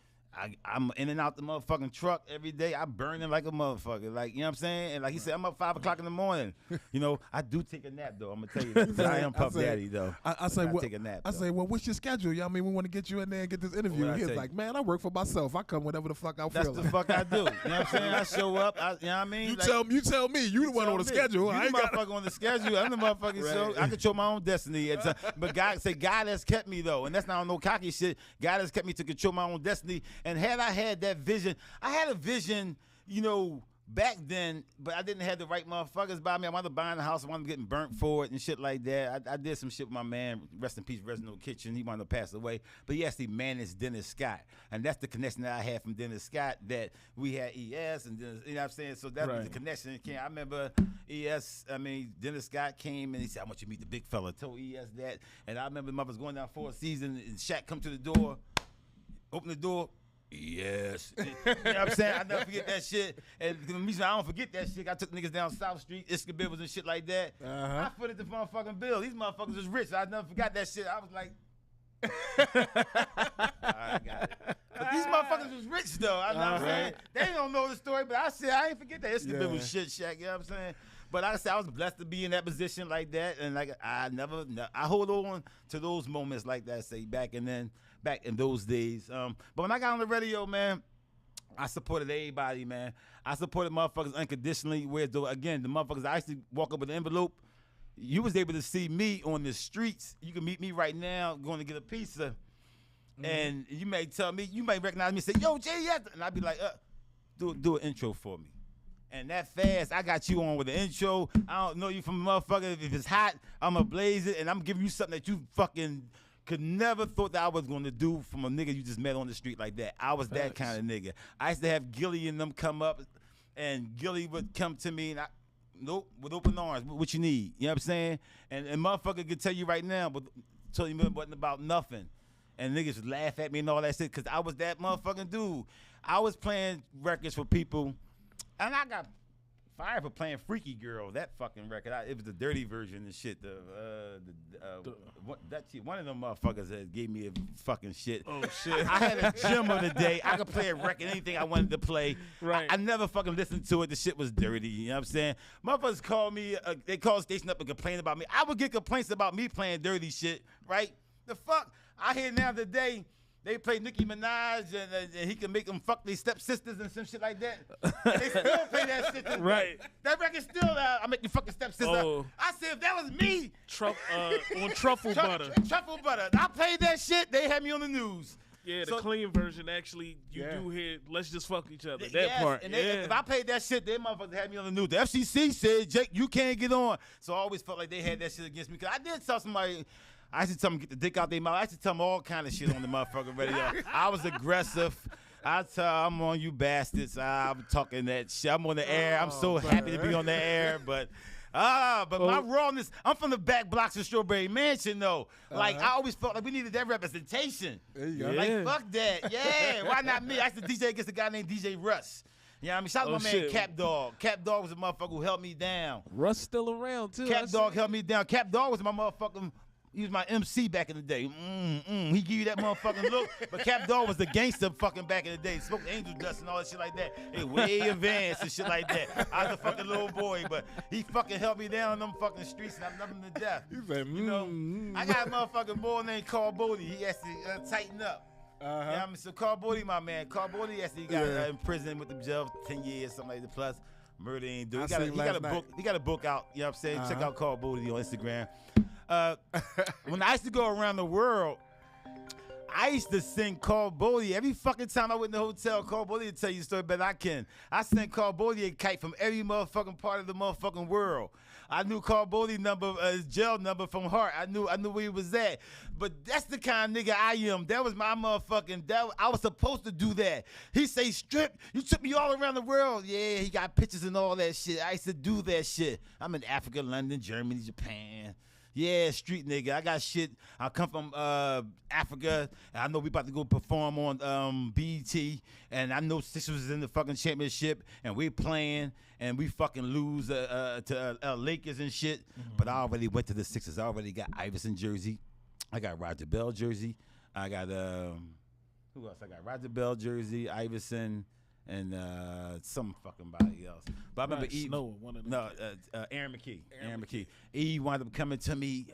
I'm in and out the motherfucking truck every day. I burning like a motherfucker. Like, you know what I'm saying? And like he said, I'm up 5 o'clock in the morning. You know, I do take a nap, though. I'm going to tell you that. I am Puff Daddy, though. I take a nap. I say, well, what's your schedule? You know what I mean? We want to get you in there and get this interview. He's like, man, I work for myself. I come whenever the fuck I feel. That's the fuck I do. You know what I'm saying? I show up. You know what I mean? You tell me. You the one on the schedule. I ain't motherfucker on the schedule. I'm the motherfucking show. I control my own destiny. But God has kept me, though. And that's not no cocky shit. God has kept me to control my own destiny. And had I had that vision. I had a vision, you know, back then, but I didn't have the right motherfuckers by me. I wanted to buy a house. I wanted getting burnt for it and shit like that. I did some shit with my man, rest in peace, Reginald Kitchen. He wanted to pass away. But he actually managed Dennis Scott. And that's the connection that I had from Dennis Scott, that we had ES and Dennis, you know what I'm saying? So that was the connection. I remember Dennis Scott came and he said, I want you to meet the big fella. I told ES that. And I remember the motherfuckers going down 4th season and Shaq come to the door, open the door. Yes. You know what I'm saying? I never forget that shit. And the reason I don't forget that shit, I took niggas down South Street, Iska Bibbles and shit like that. I footed the motherfucking bill. These motherfuckers was rich. I never forgot that shit. I was like, I got it. But these motherfuckers was rich, though. I know what I'm saying? They don't know the story, but I said, I ain't forget that. Iska Bibbles shit, Shaq. You know what I'm saying? But like I said, I was blessed to be in that position like that. And like I hold on to those moments like that, say, back in those days. But when I got on the radio, man, I supported everybody, man. I supported motherfuckers unconditionally. Where, again, the motherfuckers, I used to walk up with an envelope. You was able to see me on the streets. You can meet me right now going to get a pizza. And you may tell me, you may recognize me and say, yo, Jay, and I'd be like, do an intro for me. And that fast, I got you on with the intro. I don't know you from a motherfucker. If it's hot, I'm going to blaze it. And I'm giving you something that you fucking could never thought that I was going to do from a nigga you just met on the street like that. I was that kind of nigga. I used to have Gilly and them come up, and Gilly would come to me, and with open arms, what you need. You know what I'm saying? And motherfucker could tell you right now, but tell you it wasn't about nothing. And niggas would laugh at me and all that shit, because I was that motherfucking dude. I was playing records for people, and I got fired for playing Freaky Girl, that fucking record. It was the dirty version and shit. One of them motherfuckers that gave me a fucking shit. Oh, shit. I had a gym of the day. I could play a record, anything I wanted to play. Right. I never fucking listened to it. The shit was dirty. You know what I'm saying? Motherfuckers call me, they call the station up and complain about me. I would get complaints about me playing dirty shit, right? The fuck? I hear now today, they play Nicki Minaj and he can make them fuck their stepsisters and some shit like that. They still play that shit. Right. That record's still out. I make you fucking stepsister. Oh. I said, if that was me. On Truffle Butter. Truffle Butter. I played that shit. They had me on the news. Yeah, the clean version, actually, you do hear, let's just fuck each other. That part. And if I played that shit, they motherfuckers had me on the news. The FCC said, Jake, you can't get on. So I always felt like they had that shit against me. Because I did tell somebody, I used to tell them get the dick out their mouth. I used to tell them all kind of shit on the motherfucking radio. I was aggressive. I'm on you bastards. I'm talking that shit. I'm on the air. I'm so happy to be on the air. But my rawness, I'm from the back blocks of Strawberry Mansion, though. Like, I always felt like we needed that representation. There you go. Like, fuck that. Yeah, why not me? I used to DJ against a guy named DJ Russ. You know what I mean? Shout out to my man Cap Dog. Cap Dog was a motherfucker who held me down. Russ still around, too. Cap Dog held me down. Cap Dog was my motherfucking... He was my MC back in the day. He give you that motherfucking look. But Cap Dog was the gangster fucking back in the day. Smoked angel dust and all that shit like that. They way advanced and shit like that. I was a fucking little boy, but he fucking held me down on them fucking streets and I loved him to death. You said, I got a motherfucking boy named Carl Bodie. He has to tighten up. Yeah, I mean, so Carl Bodie, my man. Carl Bodie actually got in prison with the jail 10 years, something like that. Plus, murder ain't do. He got a book. He got a book out. You know what I'm saying? Check out Carl Bodie on Instagram. When I used to go around the world, I used to sing Carl Bodie every fucking time I went in the hotel. Carl Bodie would tell you a story better than I can. I sang Carl Bodie a kite from every motherfucking part of the motherfucking world. I knew Carl Bodie number, his jail number from heart. I knew where he was at. But that's the kind of nigga I am. That was my motherfucking. I was supposed to do that. He say, Strip, you took me all around the world. Yeah, he got pictures and all that shit. I used to do that shit. I'm in Africa, London, Germany, Japan. Yeah, street nigga. I got shit. I come from Africa. And I know we about to go perform on BET. And I know Sixers was in the fucking championship. And we playing. And we fucking lose to Lakers and shit. Mm-hmm. But I already went to the Sixers. I already got Iverson jersey. I got Roger Bell jersey. I got, who else? I got Roger Bell jersey, Iverson, and some fucking body else. But I remember Aaron McKee. Aaron McKee. He wound up coming to me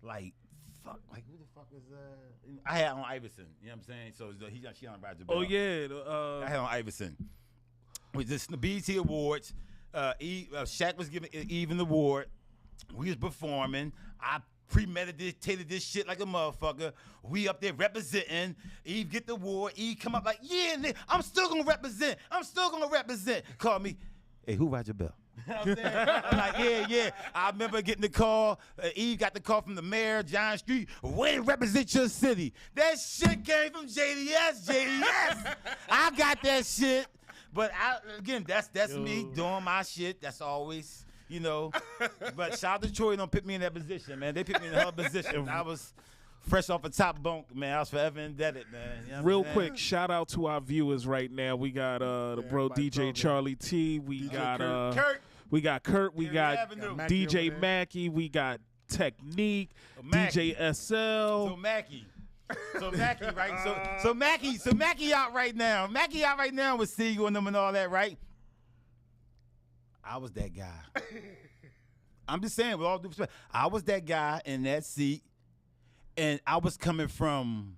like who the fuck is I had on Iverson. You know what I'm saying? So she on Roger Bell. Oh yeah. I had on Iverson. With this the BET Awards, Shaq was giving Eve an award. We was performing. I premeditated this shit like a motherfucker. We up there representing. Eve get the award. Eve come up like, yeah, nigga, I'm still gonna represent. Call me, hey, who Roger Bell? You know what I'm saying? I'm like, yeah. I remember getting the call. Eve got the call from the mayor, John Street. Way to represent your city. That shit came from JDS. I got that shit. But again, that's me doing my shit. That's always, you know. But shout out to Troy, don't put me in that position, man. They put me in her position. I was fresh off a top bunk, man. I was forever indebted, man. You know Real quick, shout out to our viewers right now. We got the bro DJ Charlie T. We got Kurt. We got Kurt. We got Avenue. DJ Mackey. We got Technique. DJ SL. So Mackie, right? So Mackie out right now. Mackie out right now with Siegel and them and all that, right? I was that guy. I'm just saying, with all due respect, I was that guy in that seat, and I was coming from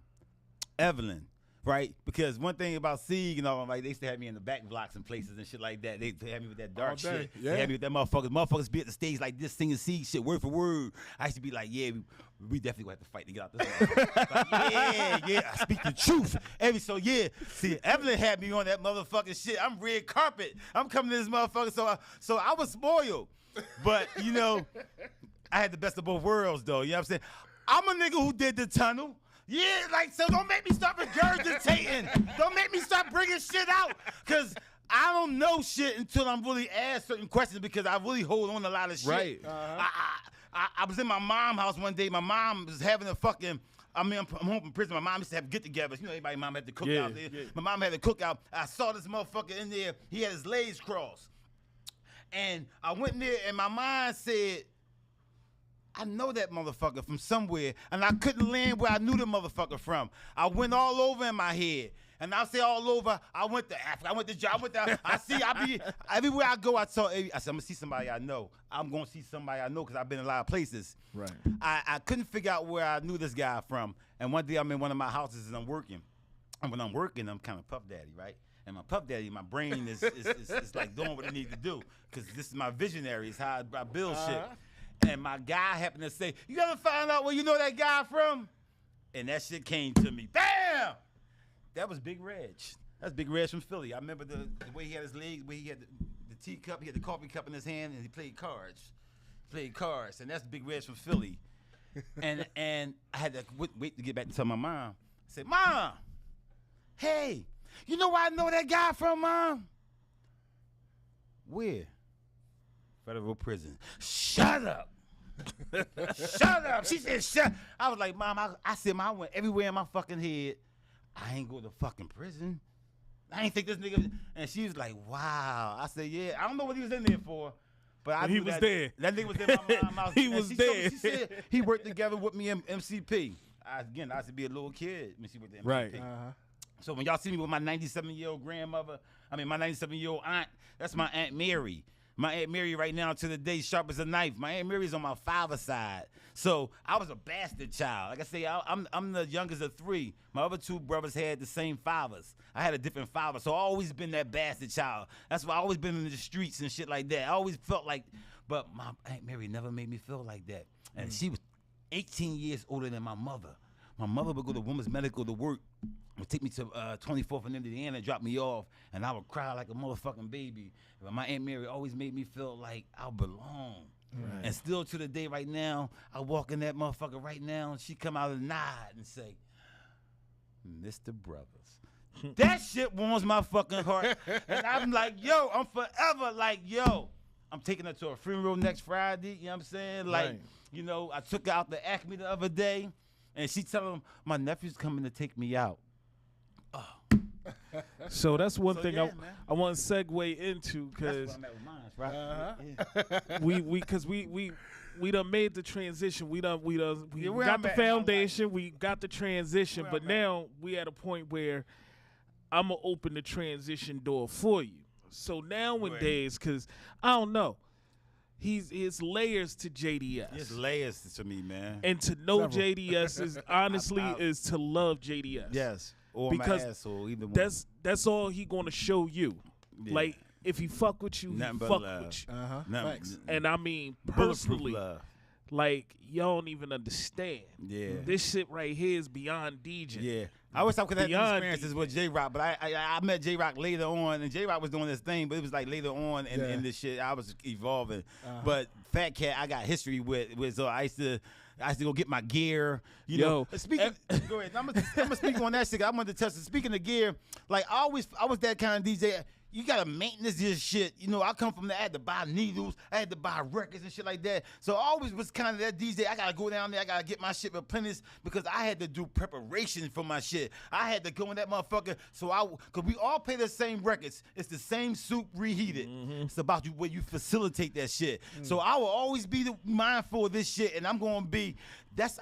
Evelyn, right? Because one thing about Sieg and all, like, they used to have me in the back blocks and places and shit like that. They had me with that dark shit. Yeah. They had me with that motherfuckers. Motherfuckers be at the stage like this singing Sieg shit word for word. I used to be like, yeah, we definitely gonna have to fight to get out this motherfucker. Like, yeah, I speak the truth. See, Evelyn had me on that motherfucking shit. I'm red carpet. I'm coming to this motherfucker. So I was spoiled. But, you know, I had the best of both worlds, though. You know what I'm saying? I'm a nigga who did the tunnel. Yeah, like, so don't make me start regurgitating. Don't make me start bringing shit out. Because I don't know shit until I'm really asked certain questions, because I really hold on to a lot of shit. Right. I was in my mom's house one day. My mom was having a fucking, I'm home from prison. My mom used to have get-togethers. You know, everybody's mom had the cookout there. Yeah. My mom had the cookout. I saw this motherfucker in there. He had his legs crossed. And I went in there, and my mind said, I know that motherfucker from somewhere, and I couldn't land where I knew the motherfucker from. I went all over in my head. And I'll say all over, I went to Africa, I went to everywhere I go, I said, I'm going to see somebody I know. I'm going to see somebody I know because I've been in a lot of places. Right. I couldn't figure out where I knew this guy from. And one day I'm in one of my houses and I'm working. And when I'm working, I'm kind of Puff Daddy, right? And my Puff Daddy, my brain is like doing what it needs to do, because this is my visionary. It's how I build shit. And my guy happened to say, you ever find out where you know that guy from? And that shit came to me. Bam! That was Big Reg. That's Big Reg from Philly. I remember the way he had his legs, where he had the teacup, he had the coffee cup in his hand, and he played cards. And that's Big Reg from Philly. and I had to wait to get back to tell my mom. I said, Mom, hey, you know where I know that guy from, Mom? Where? Federal prison. Shut up. Shut up. She said, shut. I was like, Mom, I said, Mom, I went everywhere in my fucking head. I ain't go to fucking prison. I ain't think this nigga. And she was like, wow. I said, yeah. I don't know what he was in there for, but I he was there. That nigga was in my mom's house. He was there. She said he worked together with me in MCP. I used to be a little kid when she worked at MCP. Right. So when y'all see me with my 97-year-old grandmother, my 97-year-old aunt, that's my Aunt Mary. My Aunt Mary right now to the day sharp as a knife. My Aunt Mary's on my father's side. So I was a bastard child. Like I say, I'm the youngest of 3. My other 2 brothers had the same fathers. I had a different father. So I always been that bastard child. That's why I always been in the streets and shit like that. I always felt like, but my Aunt Mary never made me feel like that. And she was 18 years older than my mother. My mother would go to Women's Medical to work. Would take me to 24th and Indiana, drop me off, and I would cry like a motherfucking baby. But my Aunt Mary always made me feel like I belong. Right. And still to the day right now, I walk in that motherfucker right now, and she come out and nod and say, Mr. Brothers. That shit warms my fucking heart. And I'm like, yo, I'm forever like, yo. I'm taking her to a funeral next Friday, you know what I'm saying? Like, right. You know, I took her out to Acme the other day, and she telling him, my nephew's coming to take me out. Oh. So that's one thing I want to segue into, because we done made the transition. We got the foundation. We got the transition, but now we at a point where I'm gonna open the transition door for you. So nowadays, because I don't know, it's layers to JDS. It's layers to me, man. And to know JDS is honestly is to love JDS. Yes. Or because my asshole, either one. That's all he gonna show you. Yeah. Like, if he fuck with you, nothing he fuck with you. Thanks. And I mean personally, like, y'all don't even understand. Yeah. This shit right here is beyond DJ. Yeah. I wish I could have had experiences with J-Rock, but I met J-Rock later on, and J-Rock was doing this thing, but it was like later on in this shit, I was evolving. But Fat Cat, I got history with so I used to go get my gear. You know. Speaking, go ahead. I'm gonna speak on that shit. I wanted to touch. Speaking of gear, like I was that kind of DJ. You gotta maintenance this shit. You know, I come from I had to buy needles, I had to buy records and shit like that. So I always was kind of that DJ. I gotta go down there, I gotta get my shit replenished because I had to do preparation for my shit. I had to go in that motherfucker. Cause we all play the same records. It's the same soup reheated. Mm-hmm. It's about you where you facilitate that shit. So I will always be mindful of this shit, and I'm gonna be.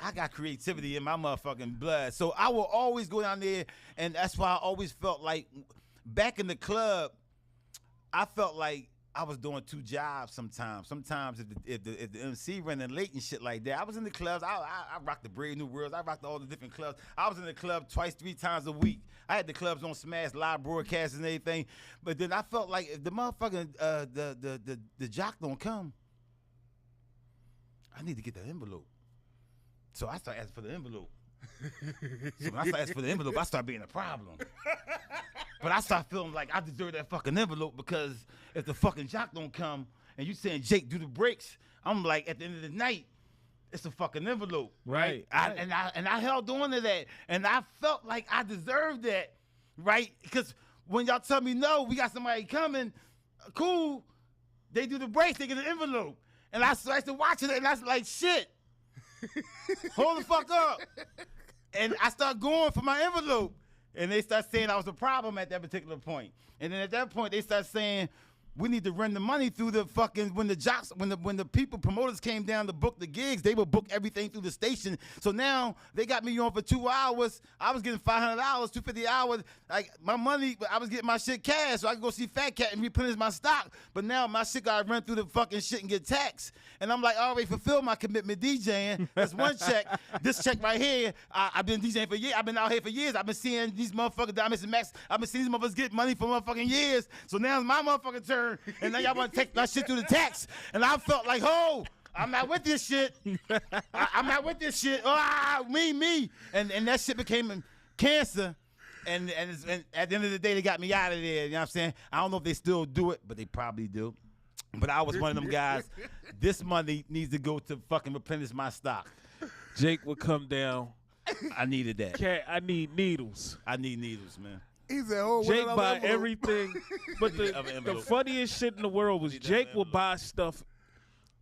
I got creativity in my motherfucking blood. So I will always go down there, and that's why I always felt like back in the club, I felt like I was doing 2 jobs sometimes. Sometimes if the MC running late and shit like that, I was in the clubs. I rocked the Brave New Worlds. I rocked all the different clubs. I was in the club 2-3 times a week. I had the clubs on Smash Live broadcasts and everything. But then I felt like if the motherfucking the jock don't come, I need to get that envelope. So I started asking for the envelope. So when I started asking for the envelope, I started being a problem. But I started feeling like I deserve that fucking envelope because if the fucking jock don't come and you saying, Jake, do the breaks, I'm like, at the end of the night, it's a fucking envelope. Right. And I held on to that. And I felt like I deserved that, right? Because when y'all tell me, no, we got somebody coming, cool, they do the breaks, they get an envelope. And I started watching it, and I was like, shit. Hold the fuck up. And I start going for my envelope. And they start saying I was a problem at that particular point. And then at that point, they start saying, we need to run the money through the fucking, when the people, promoters came down to book the gigs, they would book everything through the station. So now they got me on for 2 hours. I was getting $500, $250 hours. Like my money, I was getting my shit cash so I could go see Fat Cat and replenish my stock. But now my shit got to run through the fucking shit and get taxed. And I'm like, I already fulfilled my commitment DJing. That's one check. This check right here, I've been DJing for years. I've been out here for years. I've been seeing these motherfucking Diamonds and Max. I've been seeing these motherfuckers get money for motherfucking years. So now it's my motherfucking turn. And now y'all want to take my shit through the tax. And I felt like, I'm not with this shit. I'm not with this shit. Me. And that shit became cancer. And at the end of the day, they got me out of there. You know what I'm saying? I don't know if they still do it, but they probably do. But I was one of them guys. This money needs to go to fucking replenish my stock. Jake would come down. I needed that. Cat, I need needles. I need needles, man. He said, Jake buy everything. But the funniest shit in the world was Jake would buy stuff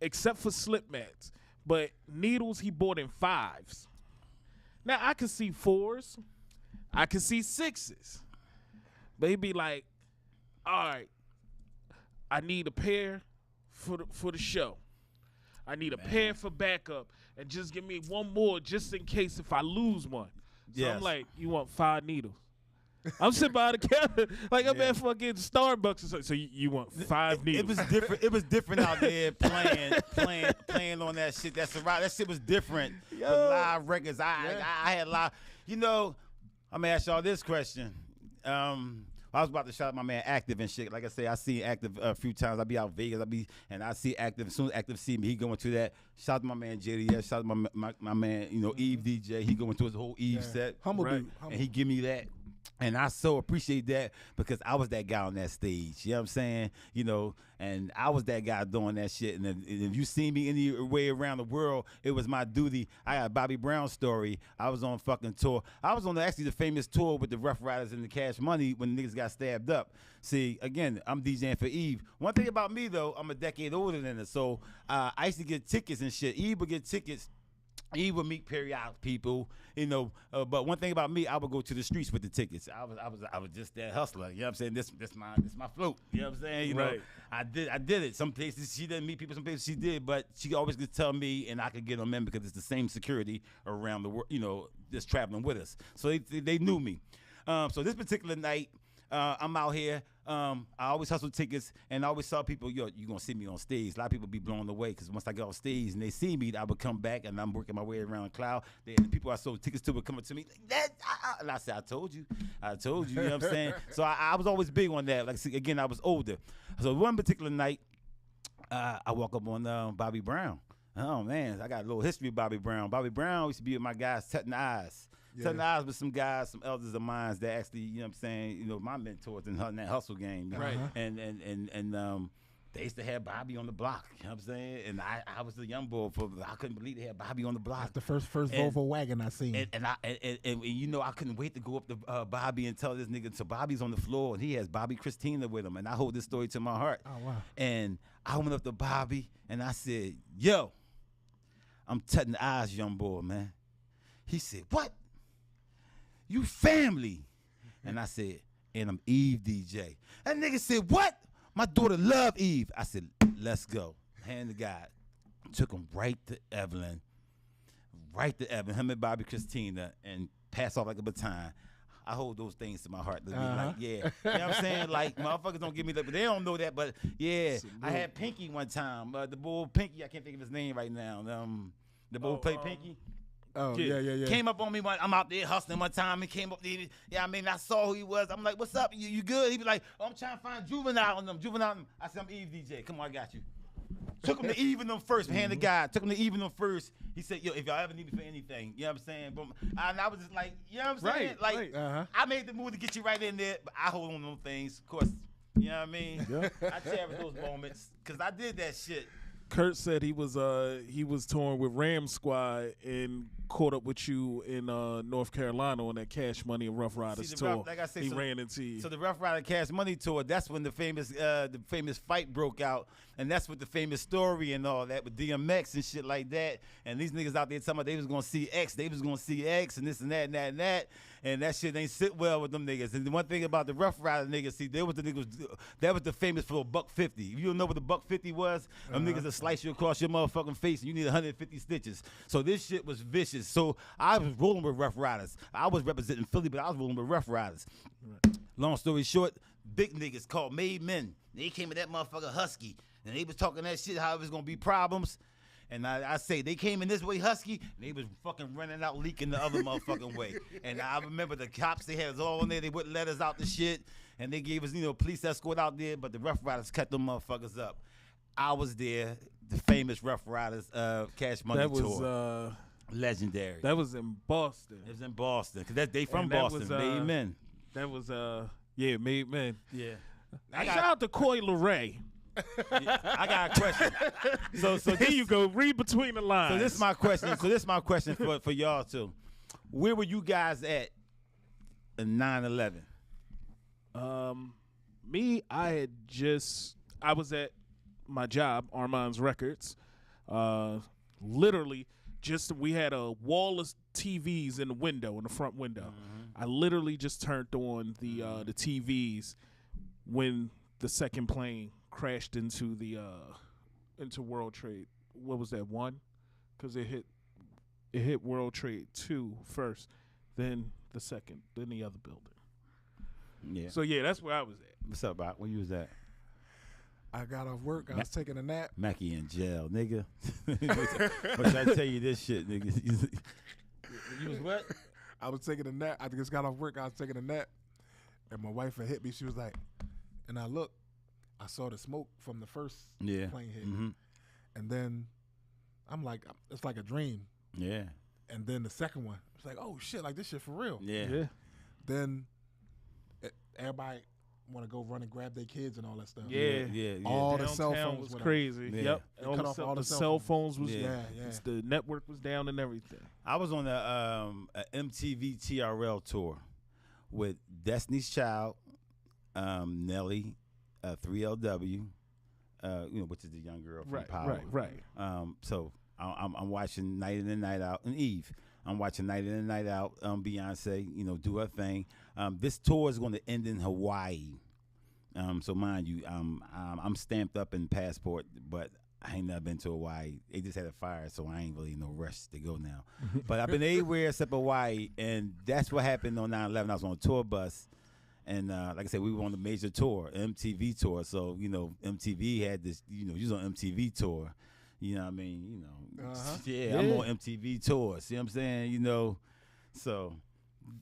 except for slip mats. But needles he bought in 5s. Now I could see 4s. I could see 6s. But he'd be like, all right, I need a pair for the show. I need a pair for backup. And just give me one more just in case if I lose one. So I'm like, you want 5 needles? I'm sitting by the counter like I'm at fucking Starbucks. So you want 5 needles? It was different. It was different out there playing on that shit. That's right. That shit was different. With live records. I had live. You know, I'm gonna ask y'all this question. I was about to shout out my man Active and shit. Like I say, I see Active a few times. I be out Vegas. And I see Active. As soon as Active see me, he going to that. Shout out to my man JDS. Shout out to my man, Eve DJ. He going to his whole Eve set. Humble dude. And he give me that. And I so appreciate that because I was that guy on that stage. You know what I'm saying? And I was that guy doing that shit. And if you see me anywhere around the world, it was my duty. I got a Bobby Brown story. I was on fucking tour. I was on actually the famous tour with the Rough Riders and the Cash Money when niggas got stabbed up. See, again, I'm DJing for Eve. One thing about me, though, I'm a decade older than her. So I used to get tickets and shit. Eve would get tickets. He would meet periodic people, but one thing about me, I would go to the streets with the tickets. I was just that hustler. You know what I'm saying? This my float. You know what I'm saying? Right. I did it. Some places she didn't meet people. Some places she did, but she always could tell me, and I could get them in because it's the same security around the world. Just traveling with us. So they knew me. So this particular night, I'm out here. I always hustle tickets, and I always tell people, you're going to see me on stage. A lot of people be blown away because once I get on stage and they see me, I would come back, and I'm working my way around the crowd. The people I sold tickets to would come up to me like, and I said, I told you. You know what I'm saying? So I was always big on that. Like, see, again, I was older. So one particular night, I walk up on Bobby Brown. Oh, man, I got a little history of Bobby Brown. Bobby Brown used to be with my guys, Tutting Eyes. Tutting Eyes with some guys, some elders of mine that actually, you know what I'm saying, my mentors in that hustle game. Right. And they used to have Bobby on the block, you know what I'm saying? And I was the young boy, I couldn't believe they had Bobby on the block. That's the first Volvo wagon I seen. And I couldn't wait to go up to Bobby and tell this nigga, so Bobby's on the floor, and he has Bobby Christina with him, and I hold this story to my heart. Oh, wow. And I went up to Bobby, and I said, yo, I'm Tutting Eyes, young boy, man. He said, what? You family. And I said, and I'm Eve DJ. That nigga said, what? My daughter love Eve. I said, let's go. Hand to God. Took him right to Evelyn. Him and Bobby Christina, and pass off like a baton. I hold those things to my heart. To be like, yeah. You know what I'm saying? Like, motherfuckers don't give me that, but they don't know that. But, yeah, I had Pinky one time. The bull Pinky, I can't think of his name right now. The bull played Pinky. Oh, yeah. Came up on me I'm out there hustling one time. He came up there. Yeah, I mean, I saw who he was. I'm like, what's up? You good? He be like, oh, I'm trying to find Juvenile on them. I said, I'm Eve DJ. Come on, I got you. Took him to Eve and them first. Hand to God. Took him to Eve and them first. He said, yo, if y'all ever need me for anything, you know what I'm saying? Boom. And I was just like, you know what I'm saying? Right. I made the move to get you right in there, but I hold on to them things. Of course, you know what I mean? Yeah. I cherish those moments because I did that shit. Kurt said he was touring with Ram Squad and caught up with you in North Carolina on that Cash Money and Rough Riders tour. Like I say, he ran into you. So the Rough Rider Cash Money tour, that's when the famous fight broke out, and that's what the famous story and all that with DMX and shit like that. And these niggas out there talking about they was gonna see X, and this and that and that and that. And that shit ain't sit well with them niggas. And the one thing about the Rough Rider niggas, see, that was the famous for $150. If you don't know what the $150 was, them niggas will slice you across your motherfucking face and you need 150 stitches. So this shit was vicious. So I was rolling with Rough Riders. I was representing Philly, but I was rolling with Rough Riders. Right. Long story short, big niggas called Made Men. They came with that motherfucker Husky. And they was talking that shit, how it was gonna be problems. And I say, they came in this way husky, and they was fucking running out, leaking the other motherfucking way. And I remember the cops, they had us all in there, they wouldn't let us out the shit. And they gave us, police escort out there, but the Rough Riders cut them motherfuckers up. I was there, the famous Rough Riders Cash Money tour. That was legendary. That was in Boston. It was in Boston, because they from Boston, Made Men. That was, Made Men. Yeah. Shout out to Coy LeRae. I got a question. So here you go. Read between the lines. So this is my question. For y'all too. Where were you guys at in 9/11? Me, I was at my job, Armand's Records. Literally, we had a wall of TVs in the front window. Mm-hmm. I literally just turned on the TVs when the second plane crashed into World Trade. What was that, 1? Because it hit World Trade 2 first, then the second, then the other building. Yeah. So yeah, that's where I was at. What's up, Bob? Where you was at? I got off work. I was taking a nap. Mackie in jail, nigga. What should I tell you this shit, nigga? You was what? I was taking a nap. I just got off work. I was taking a nap, and my wife had hit me. She was like, and I looked. I saw the smoke from the first plane hit, and then I'm like, it's like a dream. Yeah. And then the second one, it's like, oh shit, like this shit for real. Yeah. Then everybody want to go run and grab their kids and all that stuff. Yeah. All Downtown the cell phones was crazy. Yeah. Yep. They cut off all the cell phones was the network was down and everything. I was on a MTV TRL tour with Destiny's Child, Nelly, 3LW, which is the young girl from Power. Right. So I'm watching Night In and Night Out, and Eve. I'm watching Night In and Night Out. Beyonce, do her thing. This tour is going to end in Hawaii. So mind you, I'm stamped up in passport, but I ain't never been to Hawaii. They just had a fire, so I ain't really no rush to go now. But I've been everywhere except Hawaii, and that's what happened on 9/11. I was on a tour bus, and like I said, we were on the major tour, MTV tour. So MTV had this. You was on MTV tour. You know what I mean? I'm on MTV tour. See what I'm saying? So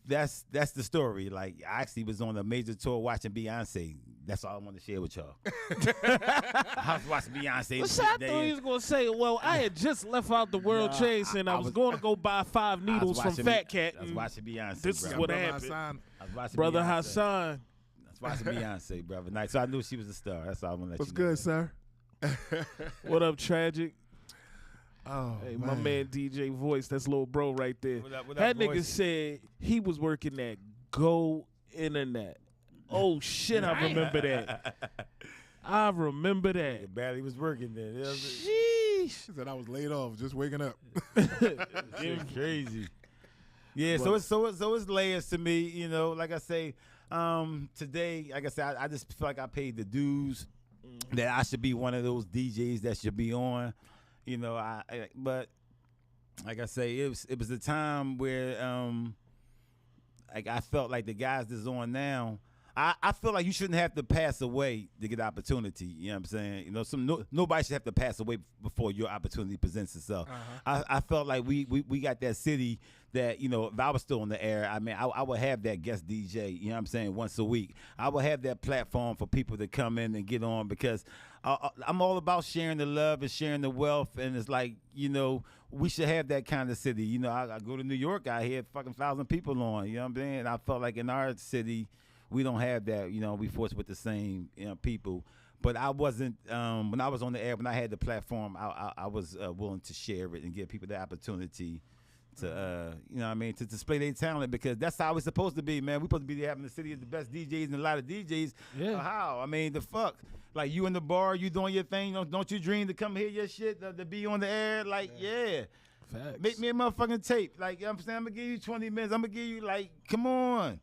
that's the story. Like, I actually was on a major tour watching Beyonce. That's all I want to share with y'all. I was watching Beyonce. Well, I thought he was going to say, well, I had just left out the World Trade Center. I was going to go buy 5 needles from Fat Cat. I was watching Beyonce. This is what happened. I was watching Brother Beyonce. Hassan. I was watching Beyonce, brother. Nice. So I knew she was a star. That's all I want to let What's you know. good, sir? What up, Tragic? Oh, hey, my man DJ Voice, that's little bro right there. What up, that nigga Voice? said he was working at Go Internet. Oh shit, I remember that. I remember that. He barely was working there. Sheesh. He said I was laid off, just waking up. It's crazy. Yeah, so it's layers to me. Like I say, today, like I said, I just feel like I paid the dues. That I should be one of those DJs that should be on. But like I say, it was a time where I felt like the guys that's on now, I feel like you shouldn't have to pass away to get opportunity. You know what I'm saying? Nobody should have to pass away before your opportunity presents itself. I felt like we got that city that, if I was still on the air, I mean, I would have that guest DJ, you know what I'm saying, once a week. I would have that platform for people to come in and get on, because I'm all about sharing the love and sharing the wealth, and it's like, we should have that kind of city. I go to New York, I hear fucking 1,000 people on, you know what I'm saying? And I felt like in our city, we don't have that, we force with the same people. But I wasn't, when I was on the air, when I had the platform, I was willing to share it and give people the opportunity to, to display their talent, because that's how it's supposed to be, man. We're supposed to be having the city of the best DJs and a lot of DJs. Yeah. How? I mean, the fuck? Like, you in the bar, you doing your thing, don't you dream to come hear your shit, to be on the air? Like, yeah. Facts. Make me a motherfucking tape. Like, I'm saying, I'm going to give you 20 minutes. I'm going to give you, like, come on.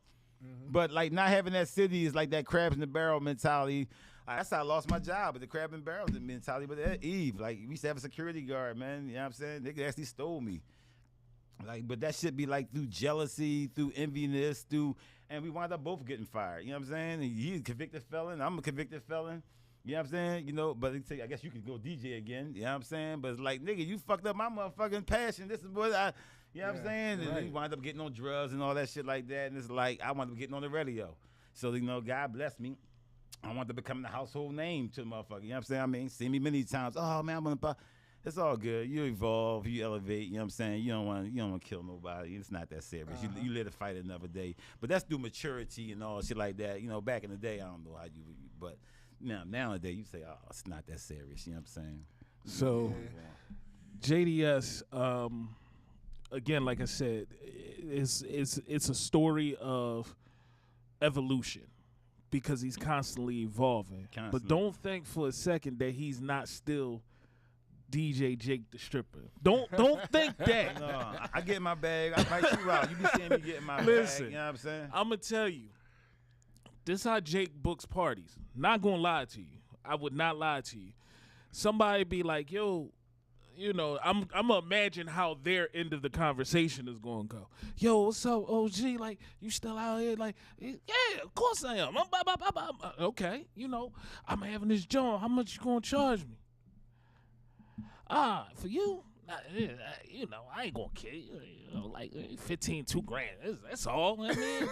But, like, not having that city is like that crabs in the barrel mentality. That's how I lost my job, with the crab and barrel mentality. But that Eve, like, we used to have a security guard, man. You know what I'm saying? They actually stole me. Like, but that should be like through jealousy, through enviness, and we wound up both getting fired. You know what I'm saying? And he's a convicted felon. I'm a convicted felon. You know what I'm saying? But they say, I guess you could go DJ again. You know what I'm saying? But it's like, nigga, you fucked up my motherfucking passion. This is what you know what I'm saying? And he wound up getting on drugs and all that shit like that. And it's like, I wound up getting on the radio. So, God bless me. I want to become the household name to the motherfucker. You know what I'm saying? I mean, see me many times. Oh, man, I'm going to... It's all good. You evolve, you elevate. You know what I'm saying? You don't want to kill nobody. It's not that serious. You live to fight another day. But that's through maturity and all shit like that. Back in the day, I don't know how you, but nowadays you say, oh, it's not that serious. You know what I'm saying? So, JDS, again, like I said, it's a story of evolution, because he's constantly evolving. But don't think for a second that he's not still DJ Jake the Stripper. Don't think that. No, I get my bag. I might you out. You be seeing me getting my Listen, bag. You know what I'm saying? I'm going to tell you, this how Jake books parties. Not going to lie to you. I would not lie to you. Somebody be like, yo, I'm gonna imagine how their end of the conversation is going to go. Yo, what's up, OG? Like, you still out here? Like, yeah, of course I am. Okay, I'm having this joint. How much you gonna charge me? For you, I ain't gonna kill you. Like 15, $2,000. That's all. I mean,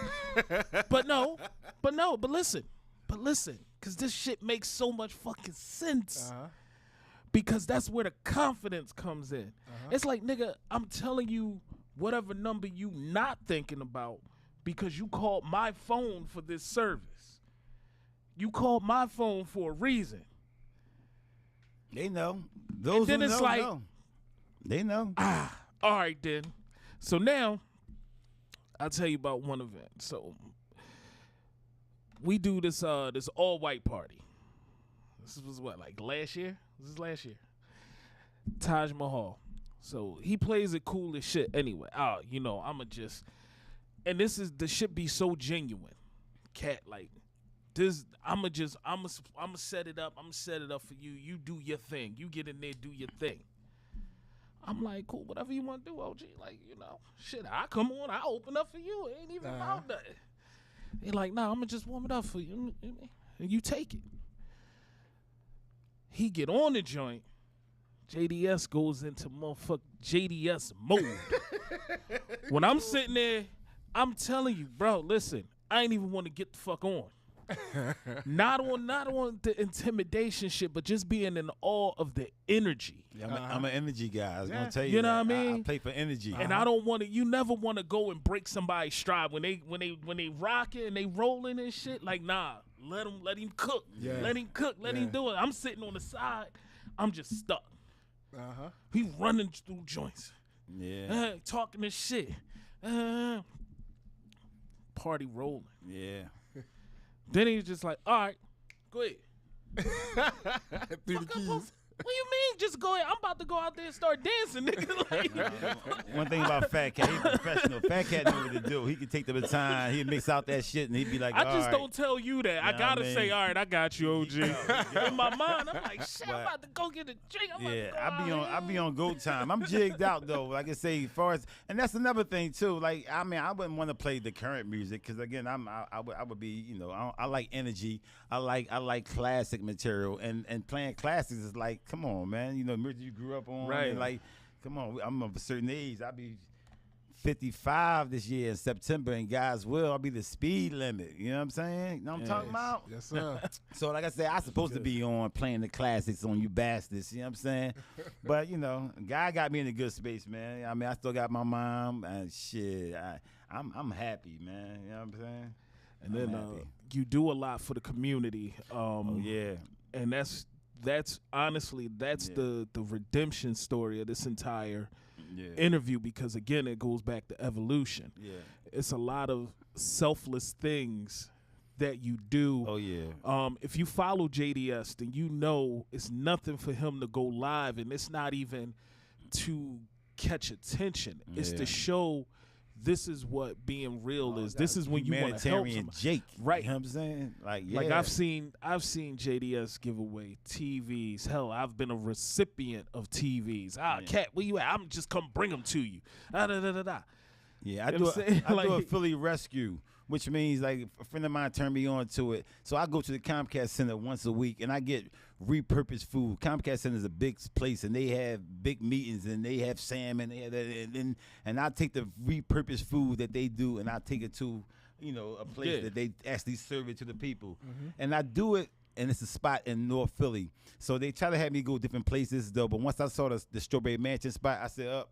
but listen, because this shit makes so much fucking sense. Because that's where the confidence comes in. It's like, nigga, I'm telling you whatever number you not thinking about because you called my phone for this service. You called my phone for a reason. They know. Those and then who it's know, like, know. They know. All right then. So now, I'll tell you about one event. So we do this all white party. This was what, like last year? This is last year. Taj Mahal. So he plays it cool as shit anyway. I'ma just, and this is, the shit be so genuine. Cat, like, this, I'ma set it up. I'ma set it up for you. You do your thing. You get in there, do your thing. I'm like, cool, whatever you want to do, OG. Like, shit, I come on, I open up for you. It ain't even about nothing. They like, nah, I'm going to just warm it up for you. And you take it. He get on the joint. JDS goes into motherfucking JDS mode. When I'm sitting there, I'm telling you, bro, listen, I ain't even want to get the fuck on. not on the intimidation shit, but just being in awe of the energy. Yeah, I'm an energy guy. I was gonna tell you. You know what I mean? I play for energy, and I don't want to. You never want to go and break somebody's stride when they rocking and they rolling and shit. Like, nah, let him cook. Yeah. Let him cook. Let him do it. I'm sitting on the side. I'm just stuck. He running through joints. Yeah. Talking this shit. Party rolling. Yeah. Then he's just like, all right, go ahead. Through the keys. What do you mean? Just go ahead. I'm about to go out there and start dancing, nigga. Like, one thing about Fat Cat, he's professional. Fat Cat know what to do. He can take the baton. He'd mix out that shit, and he'd be like, I just don't tell you that. You I gotta say, all right, I got you, OG. In my mind, I'm like, shit, But, I'm about to go get a drink. I be on go time. I'm jigged out though. Like I say, as far as, and that's another thing too. Like, I mean, I wouldn't want to play the current music because again, I would be, I like energy. I like classic material, and playing classics is like, come on, man. Music you grew up on, right? And like, come on, I'm of a certain age. I'll be 55 this year in September, and God's will, I'll be the speed limit. You know what I'm saying? You know what I'm talking about? Yes, sir. So, like I said, I'm supposed to be on playing the classics on you bastards. You know what I'm saying? But, God got me in a good space, man. I mean, I still got my mom, and shit, I'm happy, man. You know what I'm saying? And then you do a lot for the community. Yeah. And that's honestly, the redemption story of this entire interview, because again, it goes back to evolution. Yeah. It's a lot of selfless things that you do. Oh yeah. If you follow JDS, then it's nothing for him to go live, and it's not even to catch attention. It's to show this is what being real is. This is when you want to help somebody. Jake, right? You know what I'm saying? Like I've seen JDS give away TVs. Hell, I've been a recipient of TVs. Cat, where you at? I'm just come bring them to you. Yeah, I do a Philly rescue, which means like a friend of mine turned me on to it. So I go to the Comcast Center once a week, and I get repurposed food. Comcast Center is a big place, and they have big meetings, and they have salmon, and I take the repurposed food that they do, and I take it to a place that they actually serve it to the people, and I do it. And it's a spot in North Philly. So they try to have me go different places, though. But once I saw the Strawberry Mansion spot, I said,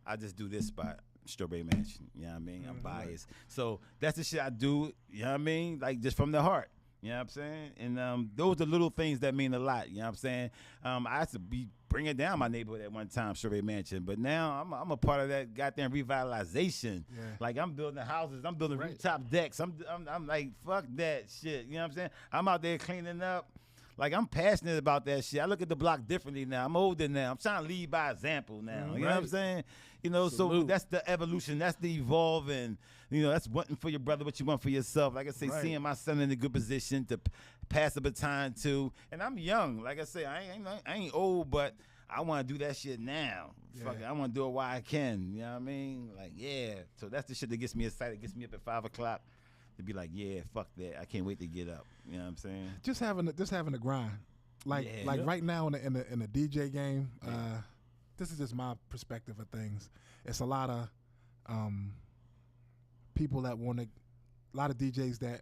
I just do this spot. Strawberry Mansion. You know what I mean? I'm biased. So that's the shit I do, you know what I mean? Like just from the heart. You know what I'm saying? And those are little things that mean a lot. You know what I'm saying? I used to be bringing down my neighborhood at one time, Strawberry Mansion. But now I'm a part of that goddamn revitalization. Yeah. Like I'm building houses. I'm building rooftop decks. I'm like, fuck that shit. You know what I'm saying? I'm out there cleaning up. Like, I'm passionate about that shit. I look at the block differently now. I'm older now. I'm trying to lead by example now. You know what I'm saying? So that's the evolution. That's the evolving. That's wanting for your brother what you want for yourself. Like I say, seeing my son in a good position to pass the baton to. And I'm young. Like I say, I ain't old, but I want to do that shit now. Yeah. Fuck it, I want to do it while I can. You know what I mean? Like, yeah. So that's the shit that gets me excited. Gets me up at 5 o'clock to be like, yeah, fuck that. I can't wait to get up. You know what I'm saying? Just having a grind. Like right now in the DJ game, this is just my perspective of things. It's a lot of people that want to, a lot of DJs that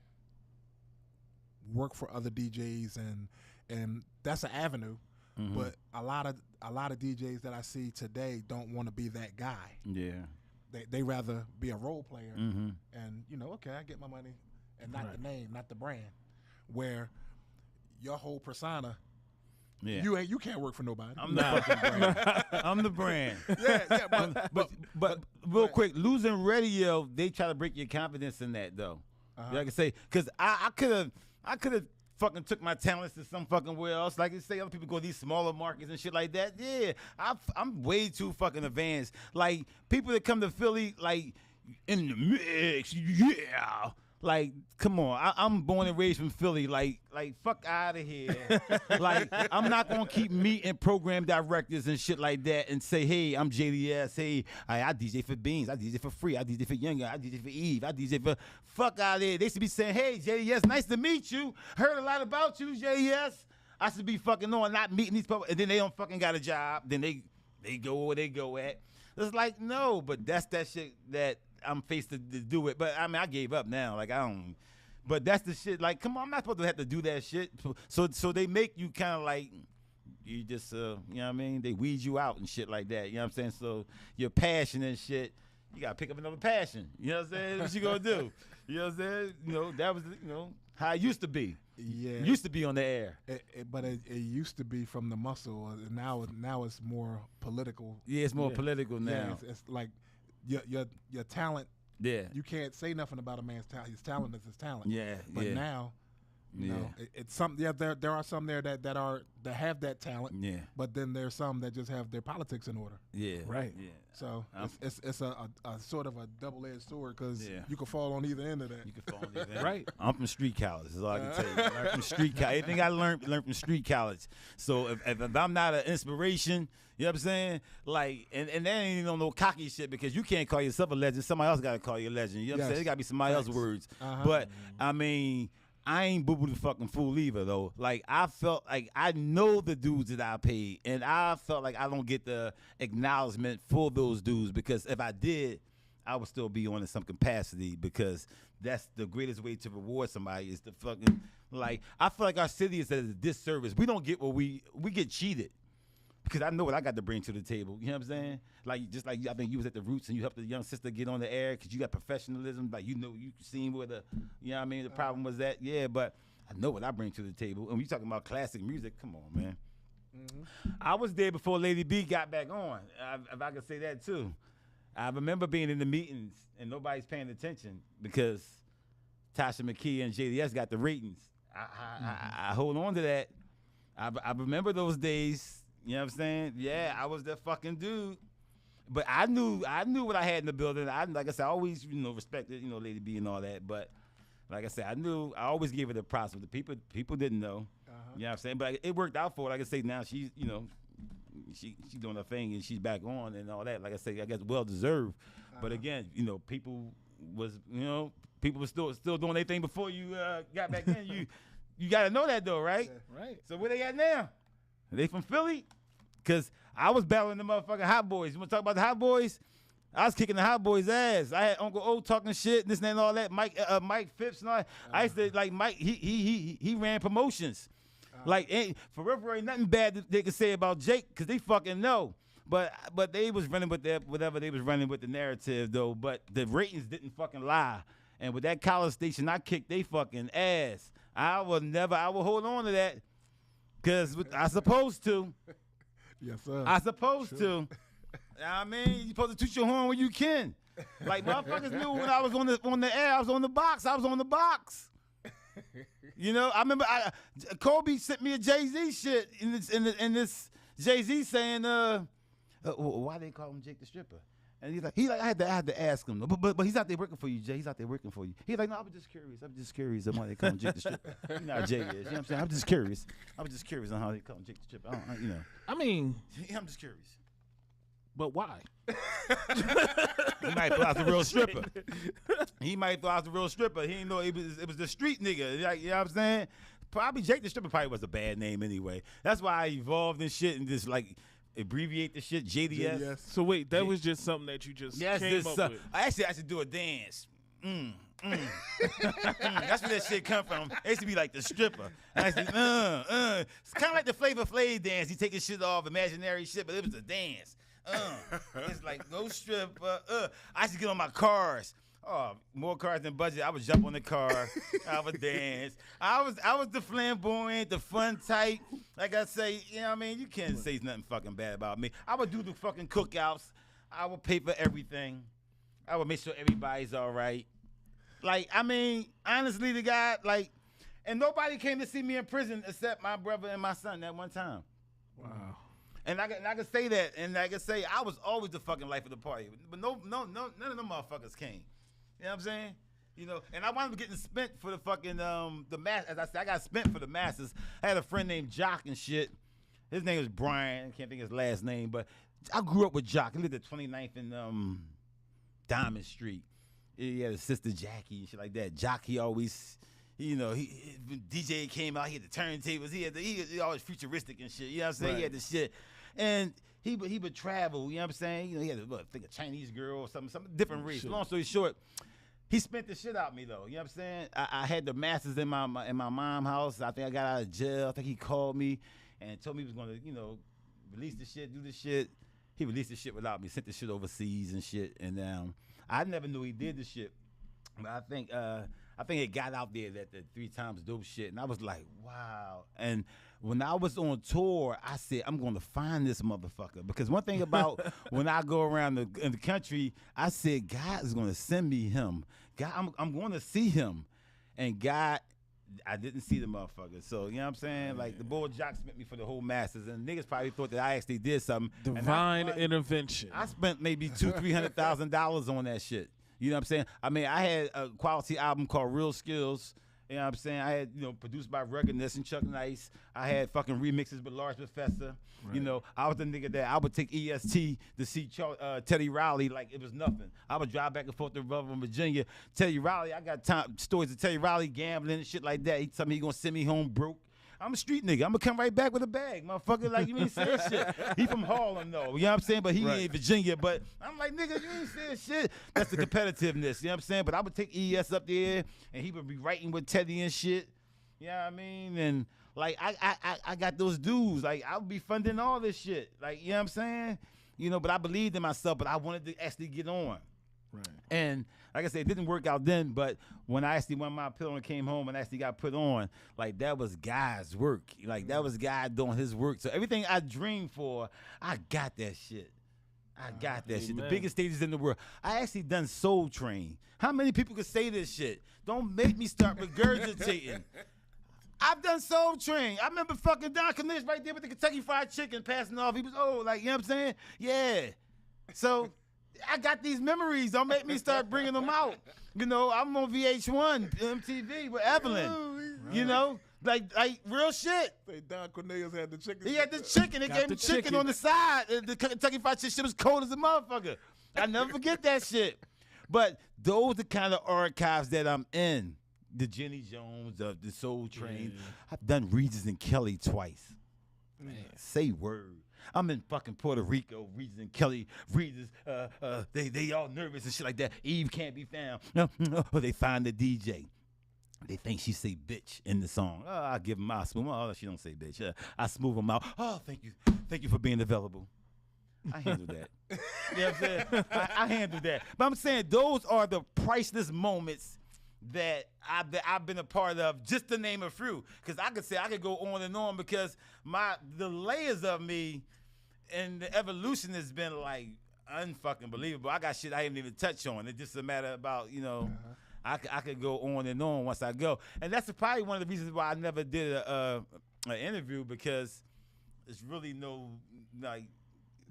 work for other DJs, and that's an avenue. Mm-hmm. But a lot of DJs that I see today don't want to be that guy. Yeah, they rather be a role player, mm-hmm. and okay, I get my money, and not the name, not the brand. Where your whole persona. Yeah. You can't work for nobody. I'm the fucking brand. I'm the brand. Yeah, but real quick, losing radio, they try to break your confidence in that though. Uh-huh. Like I say, because I could have fucking took my talents to some fucking where else. Like you say, other people go to these smaller markets and shit like that. Yeah, I'm way too fucking advanced. Like people that come to Philly, like in the mix, yeah. Like, come on, I'm born and raised from Philly. Like, fuck out of here. Like, I'm not gonna keep meeting program directors and shit like that and say, hey, I'm JDS. Hey, I DJ for Beans. I DJ for Free. I DJ for Younger. I DJ for Eve. I DJ for fuck out of here. They should be saying, hey, JDS, nice to meet you. Heard a lot about you, JDS. I should be fucking on, not meeting these people. And then they don't fucking got a job. Then they go where they go at. It's like, no, but that's that shit that I'm faced to do it, but I mean I gave up now. Like I don't, but that's the shit. Like come on, I'm not supposed to have to do that shit. So they make you kind of like you just you know what I mean? They weed you out and shit like that. You know what I'm saying? So your passion and shit, you gotta pick up another passion. You know what I'm saying? What you gonna do? You know what I'm saying? That was how it used to be. Yeah, it used to be on the air. But it used to be from the muscle. Now it's more political. Yeah, it's more political now. Yeah, it's like. Your talent, yeah. You can't say nothing about a man's talent. His talent is his talent. Yeah, but now, you know, it's some. Yeah, there are some there that have that talent. Yeah, but then there's some that just have their politics in order. Yeah, right. Yeah. So it's a sort of a double-edged sword because you can fall on either end of that. You can fall on either end. Right. I'm from street college. That's all I can tell you. I learned from street college. Everything I learned from street college. So if I'm not an inspiration, you know what I'm saying? Like, and that ain't even no cocky shit because you can't call yourself a legend. Somebody else got to call you a legend. You know what I'm saying? It got to be somebody else's words. Uh-huh. But, I mean, I ain't boo-boo the fucking fool either, though. Like, I felt like I know the dudes that I paid, and I felt like I don't get the acknowledgement for those dudes because if I did, I would still be on in some capacity because that's the greatest way to reward somebody is to fucking, like, I feel like our city is at a disservice. We don't get what we get cheated. Because I know what I got to bring to the table. You know what I'm saying? Like, just like I think you was at the Roots and you helped the young sister get on the air because you got professionalism. Like, you seen where the, you know what I mean, the problem was at. Yeah, but I know what I bring to the table. And when you talking about classic music, come on, man. Mm-hmm. I was there before Lady B got back on, if I could say that too. I remember being in the meetings and nobody's paying attention because Tasha McKee and JDS got the ratings. I hold on to that. I remember those days. You know what I'm saying? Yeah, I was that fucking dude. But I knew what I had in the building. Like I said, I always, respected, Lady B and all that. But like I said, I always gave her the props. But the people didn't know. Uh-huh. You know what I'm saying? But it worked out for her. Like I say, now she's, she's doing her thing and she's back on and all that. Like I say, I guess well deserved. Uh-huh. But again, people were still doing their thing before you got back in. You got to know that though, right? Yeah, right. So where they at now? Are they from Philly? Because I was battling the motherfucking Hot Boys. You want to talk about the Hot Boys? I was kicking the Hot Boys' ass. I had Uncle O talking shit, this and all that. Mike Phipps and all that. I used to, like, Mike, he ran promotions. Like, forever ain't nothing bad that they could say about Jake because they fucking know. But they was running with whatever they was running with the narrative, though. But the ratings didn't fucking lie. And with that college station, I kicked they fucking ass. I will hold on to that. Because I supposed to. Yes, sir. I supposed to. I mean, you supposed to toot your horn when you can. Like, motherfuckers knew when I was on the air, I was on the box. I remember Kobe sent me a Jay-Z shit in this Jay-Z saying, why they call him Jake the Stripper? And he's like, I had to ask him, but he's out there working for you, Jay. He's out there working for you. He's like, no, I'm just curious on how they come Jake the Stripper. You know how Jay is. You know what I'm saying? I'm just curious on how they come Jake the Stripper. I mean, I'm just curious. But why? He might thought I was the real stripper. He might thought I was the real stripper. He didn't know it was the street nigga. Like, you know what I'm saying? Probably Jake the Stripper probably was a bad name anyway. That's why I evolved and shit and just like abbreviate the shit JDS. So wait, that was just something that you just came up with. I should do a dance. That's where that shit come from. It used to be like the stripper. I used to, It's kind of like the Flavor Flav dance. He take his shit off, imaginary shit, but it was a dance. It's like no stripper. I used to get on my cars. Oh, more cars than budget. I would jump on the car. I would dance. I was the flamboyant, the fun type. Like I say, you know what I mean? You can't say nothing fucking bad about me. I would do the fucking cookouts. I would pay for everything. I would make sure everybody's all right. Like, I mean, honestly, the guy, like, and nobody came to see me in prison except my brother and my son that one time. Wow. And I can say that, and I can say I was always the fucking life of the party. But no, none of them motherfuckers came. You know what I'm saying? You know, and I wound up getting spent for the fucking the mass. As I said, I got spent for the masses. I had a friend named Jock and shit. His name was Brian. I can't think of his last name, but I grew up with Jock. He lived at 29th and Diamond Street. He had a sister Jackie and shit like that. Jock, he always, you know, when DJ came out, he had the turntables. He always futuristic and shit. You know what I'm saying? Right. He had the shit, and he would travel. You know what I'm saying? You know, he had I think a Chinese girl or some different race. Long story short, he spent the shit out me though. You know what I'm saying? I had the masters in my mom house. I think I got out of jail. I think he called me and told me he was gonna, you know, release the shit, do the shit. He released the shit without me. Sent the shit overseas and shit. And I never knew he did the shit. But I think it got out there that the 3 times dope shit. And I was like, wow. And when I was on tour, I said, I'm going to find this motherfucker. Because one thing about when I go around in the country, I said, God is going to send me him. God, I'm going to see him. And God, I didn't see the motherfucker. So, you know what I'm saying? Like, the boy Jock spent me for the whole masters. And niggas probably thought that I actually did something. Divine intervention. I spent maybe $200,000-$300,000 on that shit. You know what I'm saying? I mean, I had a quality album called Real Skills. You know what I'm saying? I had, you know, produced by Ruggedness and Chuck Nice. I had fucking remixes with Large Professor. Right. You know, I was the nigga that I would take EST to see Teddy Riley like it was nothing. I would drive back and forth to Rutherford, Virginia. Teddy Riley, I got stories of Teddy Riley gambling and shit like that. He told me he gonna send me home broke. I'm a street nigga. I'm gonna come right back with a bag, motherfucker. Like, you ain't saying shit. He from Harlem, though. You know what I'm saying? But he ain't Virginia. But I'm like, nigga, you ain't saying shit. That's the competitiveness. You know what I'm saying? But I would take ES up there, and he would be writing with Teddy and shit. You know what I mean? And, like, I got those dudes. Like, I would be funding all this shit. Like, you know what I'm saying? You know, but I believed in myself, but I wanted to actually get on. Right. And like I said, it didn't work out then, but when I actually won my appeal and came home and actually got put on, like, that was God's work. Like, that was God doing his work. So everything I dreamed for, I got that shit. I got that shit. The biggest stages in the world. I actually done Soul Train. How many people could say this shit? Don't make me start regurgitating. I've done Soul Train. I remember fucking Don Cornelius right there with the Kentucky Fried Chicken passing off. He was old, like, you know what I'm saying? Yeah. So I got these memories. Don't make me start bringing them out. You know, I'm on VH1, MTV with Evelyn. Right. You know, like real shit. Don Cornelius had the chicken. He had the chicken. They gave him chicken on the side. The Kentucky Fried Chicken shit was cold as a motherfucker. I never forget that shit. But those are the kind of archives that I'm in. The Jenny Jones, the Soul Train. Yeah. I've done Regis and Kelly twice. Man, say word. I'm in fucking Puerto Rico, Regis and Kelly, Regis, they all nervous and shit like that. Eve can't be found. They find the DJ. They think she say bitch in the song. Oh, I give them my smooth. Oh, she don't say bitch. I smooth them out. Oh, thank you for being available. I handle that. You know what I'm saying? I handle that. But I'm saying those are the priceless moments that I've been a part of, just to name a few. Because I could go on and on, because the layers of me and the evolution has been like unfucking believable. I got shit I didn't even touch on. It's just a matter about, you know, I could go on and on once I go. And that's probably one of the reasons why I never did an interview, because it's really no, like,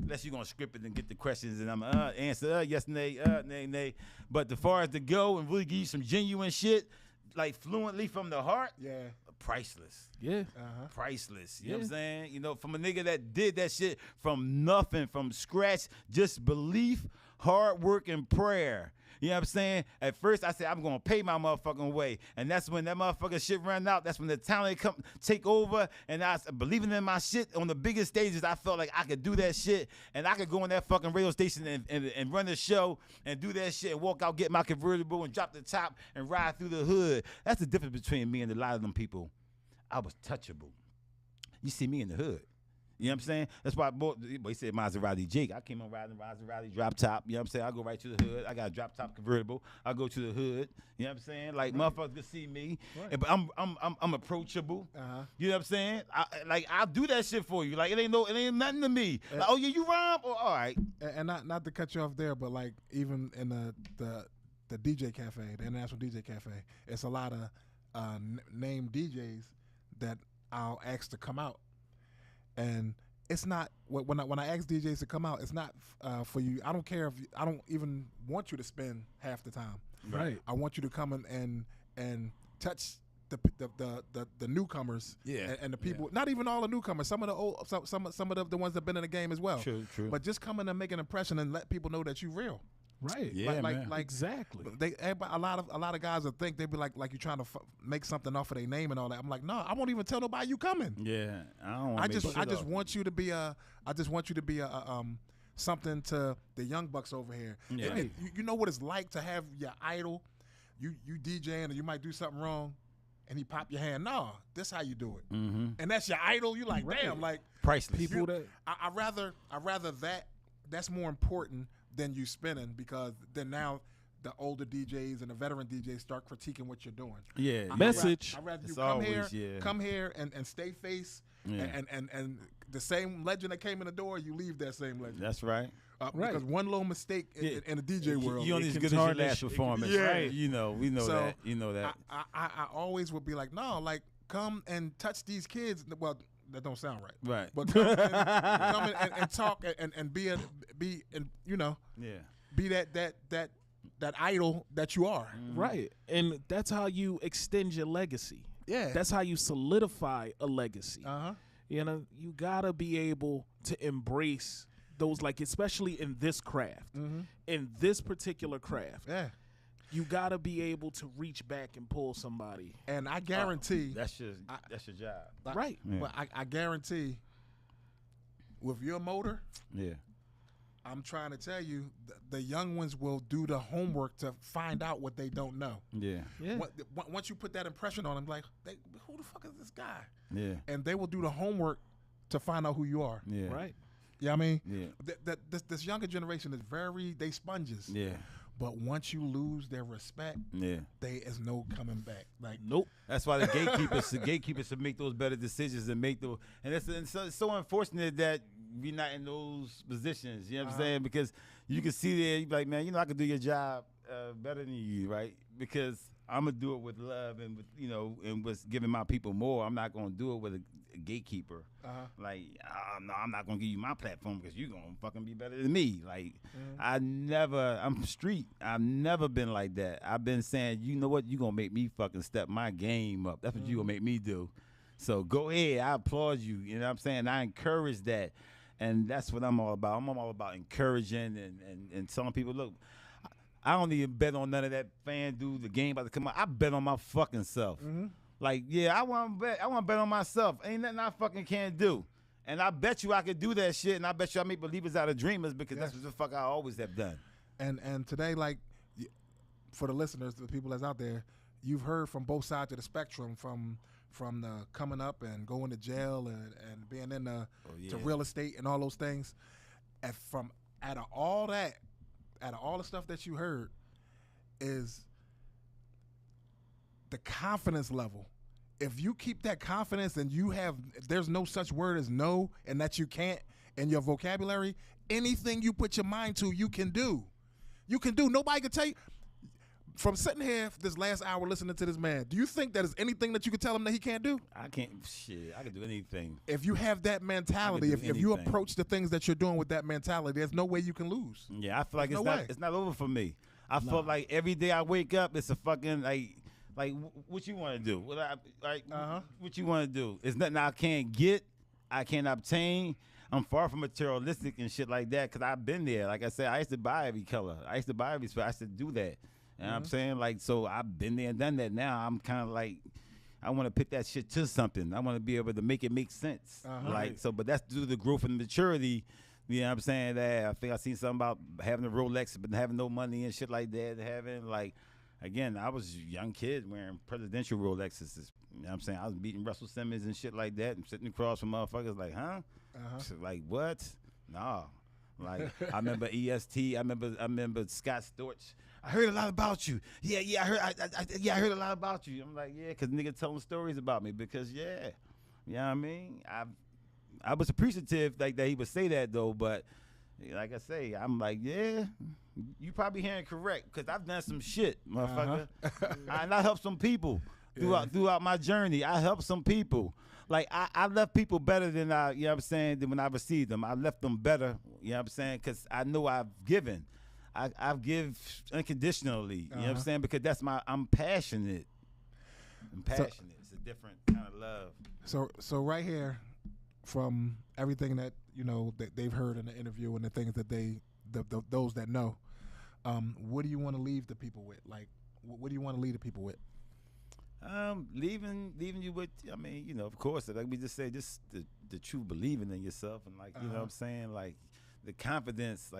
unless you're gonna script it and get the questions and I'm answer yes, nay, nay. But as far as to go and really give you some genuine shit, like fluently from the heart, priceless. Yeah. Priceless. You know what I'm saying? You know, from a nigga that did that shit from nothing, from scratch, just belief, hard work, and prayer. You know what I'm saying? At first, I said, I'm going to pay my motherfucking way. And that's when that motherfucking shit ran out. That's when the talent come take over. And I was believing in my shit on the biggest stages. I felt like I could do that shit. And I could go on that fucking radio station and run the show and do that shit and walk out, get my convertible and drop the top and ride through the hood. That's the difference between me and a lot of them people. I was touchable. You see me in the hood. You know what I'm saying? That's why he said Maserati Jake. I came on riding Maserati drop top. You know what I'm saying? I go right to the hood. I got a drop top convertible. I go to the hood. You know what I'm saying? Like motherfuckers can see me, but I'm approachable. You know what I'm saying? I'll do that shit for you. Like it ain't nothing to me. Like, oh yeah, you rhyme? Oh, all right. And not to cut you off there, but like even in the DJ Cafe, the International DJ Cafe, it's a lot of named DJs that I'll ask to come out. And it's not when I ask DJs to come out, it's not for you. I don't care if I don't even want you to spend half the time. Right. I want you to come and touch the newcomers. Yeah. And the people. Not even all the newcomers. Some of the old. Some of the ones that've been in the game as well. True. But just come in and make an impression and let people know that you real. Right. Yeah, like exactly. A lot of guys will think they'd be like you're trying to make something off of their name and all that. I'm like, no, I won't even tell nobody you coming. Yeah, I don't. I just want you to be a something to the young bucks over here. Yeah. You know what it's like to have your idol, you DJing and you might do something wrong, and he pop your hand. No, this how you do it. Mm-hmm. And that's your idol. You like, damn, like priceless. People I rather that's more important than you spinning, because then now the older DJs and the veteran DJs start critiquing what you're doing. Yeah. Message. I'd rather you it's come here and stay face and the same legend that came in the door, you leave that same legend. That's right. Right. Because one little mistake in the DJ world. You only as good as your last performance. Right. You know, we know So, that. You know that. I always would be like, no, like come and touch these kids. Well, that don't sound right. Right. But come and talk and be you know. Yeah. Be that idol that you are. Right. And that's how you extend your legacy. Yeah. That's how you solidify a legacy. Uh-huh. You know, you gotta be able to embrace those, like, especially in this craft, in this particular craft. Yeah. You gotta be able to reach back and pull somebody. And I guarantee that's your job. Right. Yeah. But I guarantee with your motor, Yeah. I'm trying to tell you, the young ones will do the homework to find out what they don't know. Yeah. Yeah. Once you put that impression on them, like, who the fuck is this guy? Yeah. And they will do the homework to find out who you are. Yeah. Right. You know what I mean? Yeah. This younger generation is they sponges. Yeah. But once you lose their respect, Yeah. is no coming back. Like, Nope. That's why the gatekeepers should make those better decisions and make those. And it's so unfortunate that we're not in those positions. You know what I'm saying? Because you can see there, you be like, man, you know, I could do your job better than you, right? Because I'm gonna do it with love and with, you know, and what's giving my people more. I'm not gonna do it with a gatekeeper. Like, no, I'm not gonna give you my platform because you're gonna fucking be better than me. Like, I'm street. I've never been like that. I've been saying, you know what, you gonna make me fucking step my game up. That's what you gonna make me do. So go ahead. I applaud you. You know what I'm saying? I encourage that. And that's what I'm all about. I'm all about encouraging and telling people, look, I don't even bet on none of that fan dude, the game about to come out. I bet on my fucking self. Like, yeah, I want to bet on myself. Ain't nothing I fucking can't do. And I bet you I could do that shit, and I bet you I make believers out of dreamers because that's what the fuck I always have done. And today, like, for the listeners, the people that's out there, you've heard from both sides of the spectrum, from the coming up and going to jail and being in the to real estate and all those things. Out of all the stuff that you heard, is the confidence level. If you keep that confidence and there's no such word as no and that you can't in your vocabulary, anything you put your mind to, you can do. You can do. Nobody can tell you. from sitting here this last hour listening to this man, do you think that is anything that you could tell him that he can't do? I can't. Shit, I can do anything. If you have that mentality, if you approach the things that you're doing with that mentality, there's no way you can lose. Yeah, I feel like it's not over for me. I feel like every day I wake up, it's a fucking like what you want to do? What you want to do? It's nothing I can't get, I can't obtain. I'm far from materialistic and shit like that because I've been there. Like I said, I used to buy every color. I used to buy every spot. I used to do that. You know what I'm saying? Like, so I've been there and done that. Now I'm kind of like, I want to put that shit to something. I want to be able to make it make sense. Like, so, but that's due to the growth and maturity. You know what I'm saying? That I think I seen something about having a Rolex but having no money and shit like that. Having like, again, I was a young kid wearing presidential Rolexes. You know what I'm saying? I was beating Russell Simmons and shit like that and sitting across from motherfuckers like, huh? Like, what? Nah. Like, I remember EST. I remember Scott Storch. I heard a lot about you. Yeah, I heard a lot about you. I'm like, yeah, because nigga telling stories about me because, yeah. You know what I mean? I was appreciative like that he would say that, though, but like I say, I'm like, yeah, you probably hearing correct because I've done some shit, motherfucker. And I helped some people throughout my journey. I helped some people. Like, I left people better than you know what I'm saying, than when I received them. I left them better, you know what I'm saying, because I know I've given. I've give unconditionally, you know what I'm saying, because I'm passionate. I'm passionate. It's a different kind of love. So right here, from everything that, you know, that they've heard in the interview and the things that those that know, what do you want to leave the people with? Like, what do you want to leave the people with? Leaving you with, I mean, you know, of course, like we just say, just the true believing in yourself and like, you know what I'm saying? Like the confidence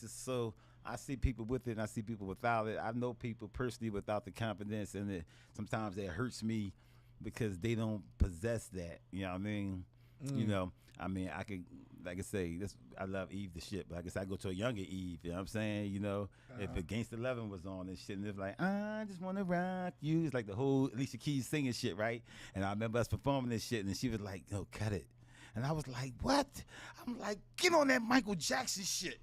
is so, I see people with it and I see people without it. I know people personally without the confidence and sometimes it hurts me because they don't possess that, you know what I mean? You know, I mean, I could, like I say, I love Eve the shit, but I guess I go to a younger Eve, you know what I'm saying? You know, if Against 11 was on and shit, and it's like, I just want to rock you. It's like the whole Alicia Keys singing shit, right? And I remember us performing this shit, and she was like, no, cut it. And I was like, what? I'm like, get on that Michael Jackson shit.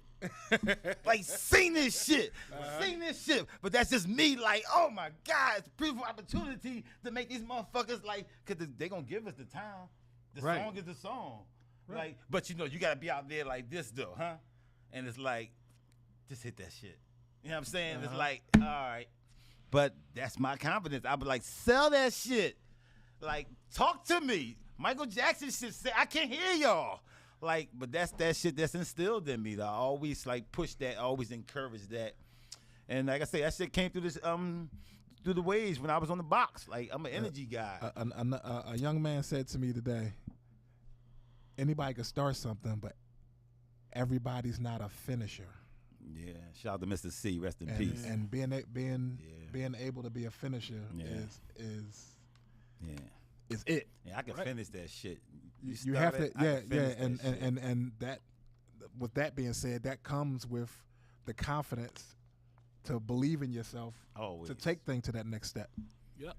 Like, sing this shit. Sing this shit. But that's just me, like, oh my God, it's a beautiful opportunity to make these motherfuckers, like, because they going to give us the time. The song is the song. Right. Like, but you know, you gotta be out there like this though, huh? And it's like, just hit that shit. You know what I'm saying? It's like, all right. But that's my confidence. I be like, sell that shit. Like, talk to me. Michael Jackson shit say, I can't hear y'all. Like, but that's that shit that's instilled in me though. I always like push that, always encourage that. And like I say, that shit came through this through the waves when I was on the box. Like, I'm an energy guy. A young man said to me today, anybody can start something, but everybody's not a finisher. Yeah, shout out to Mr. C, rest in peace. And being able to be a finisher is it. Yeah, I can finish that shit. You have to, and that, with that being said, that comes with the confidence to believe in yourself, always. To take things to that next step. Yep.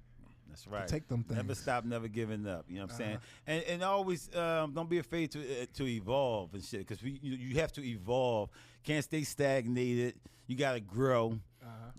That's right. To take them things. Never stop, never giving up. You know what I'm saying? And always don't be afraid to evolve and shit, because you have to evolve. Can't stay stagnated. You got to grow.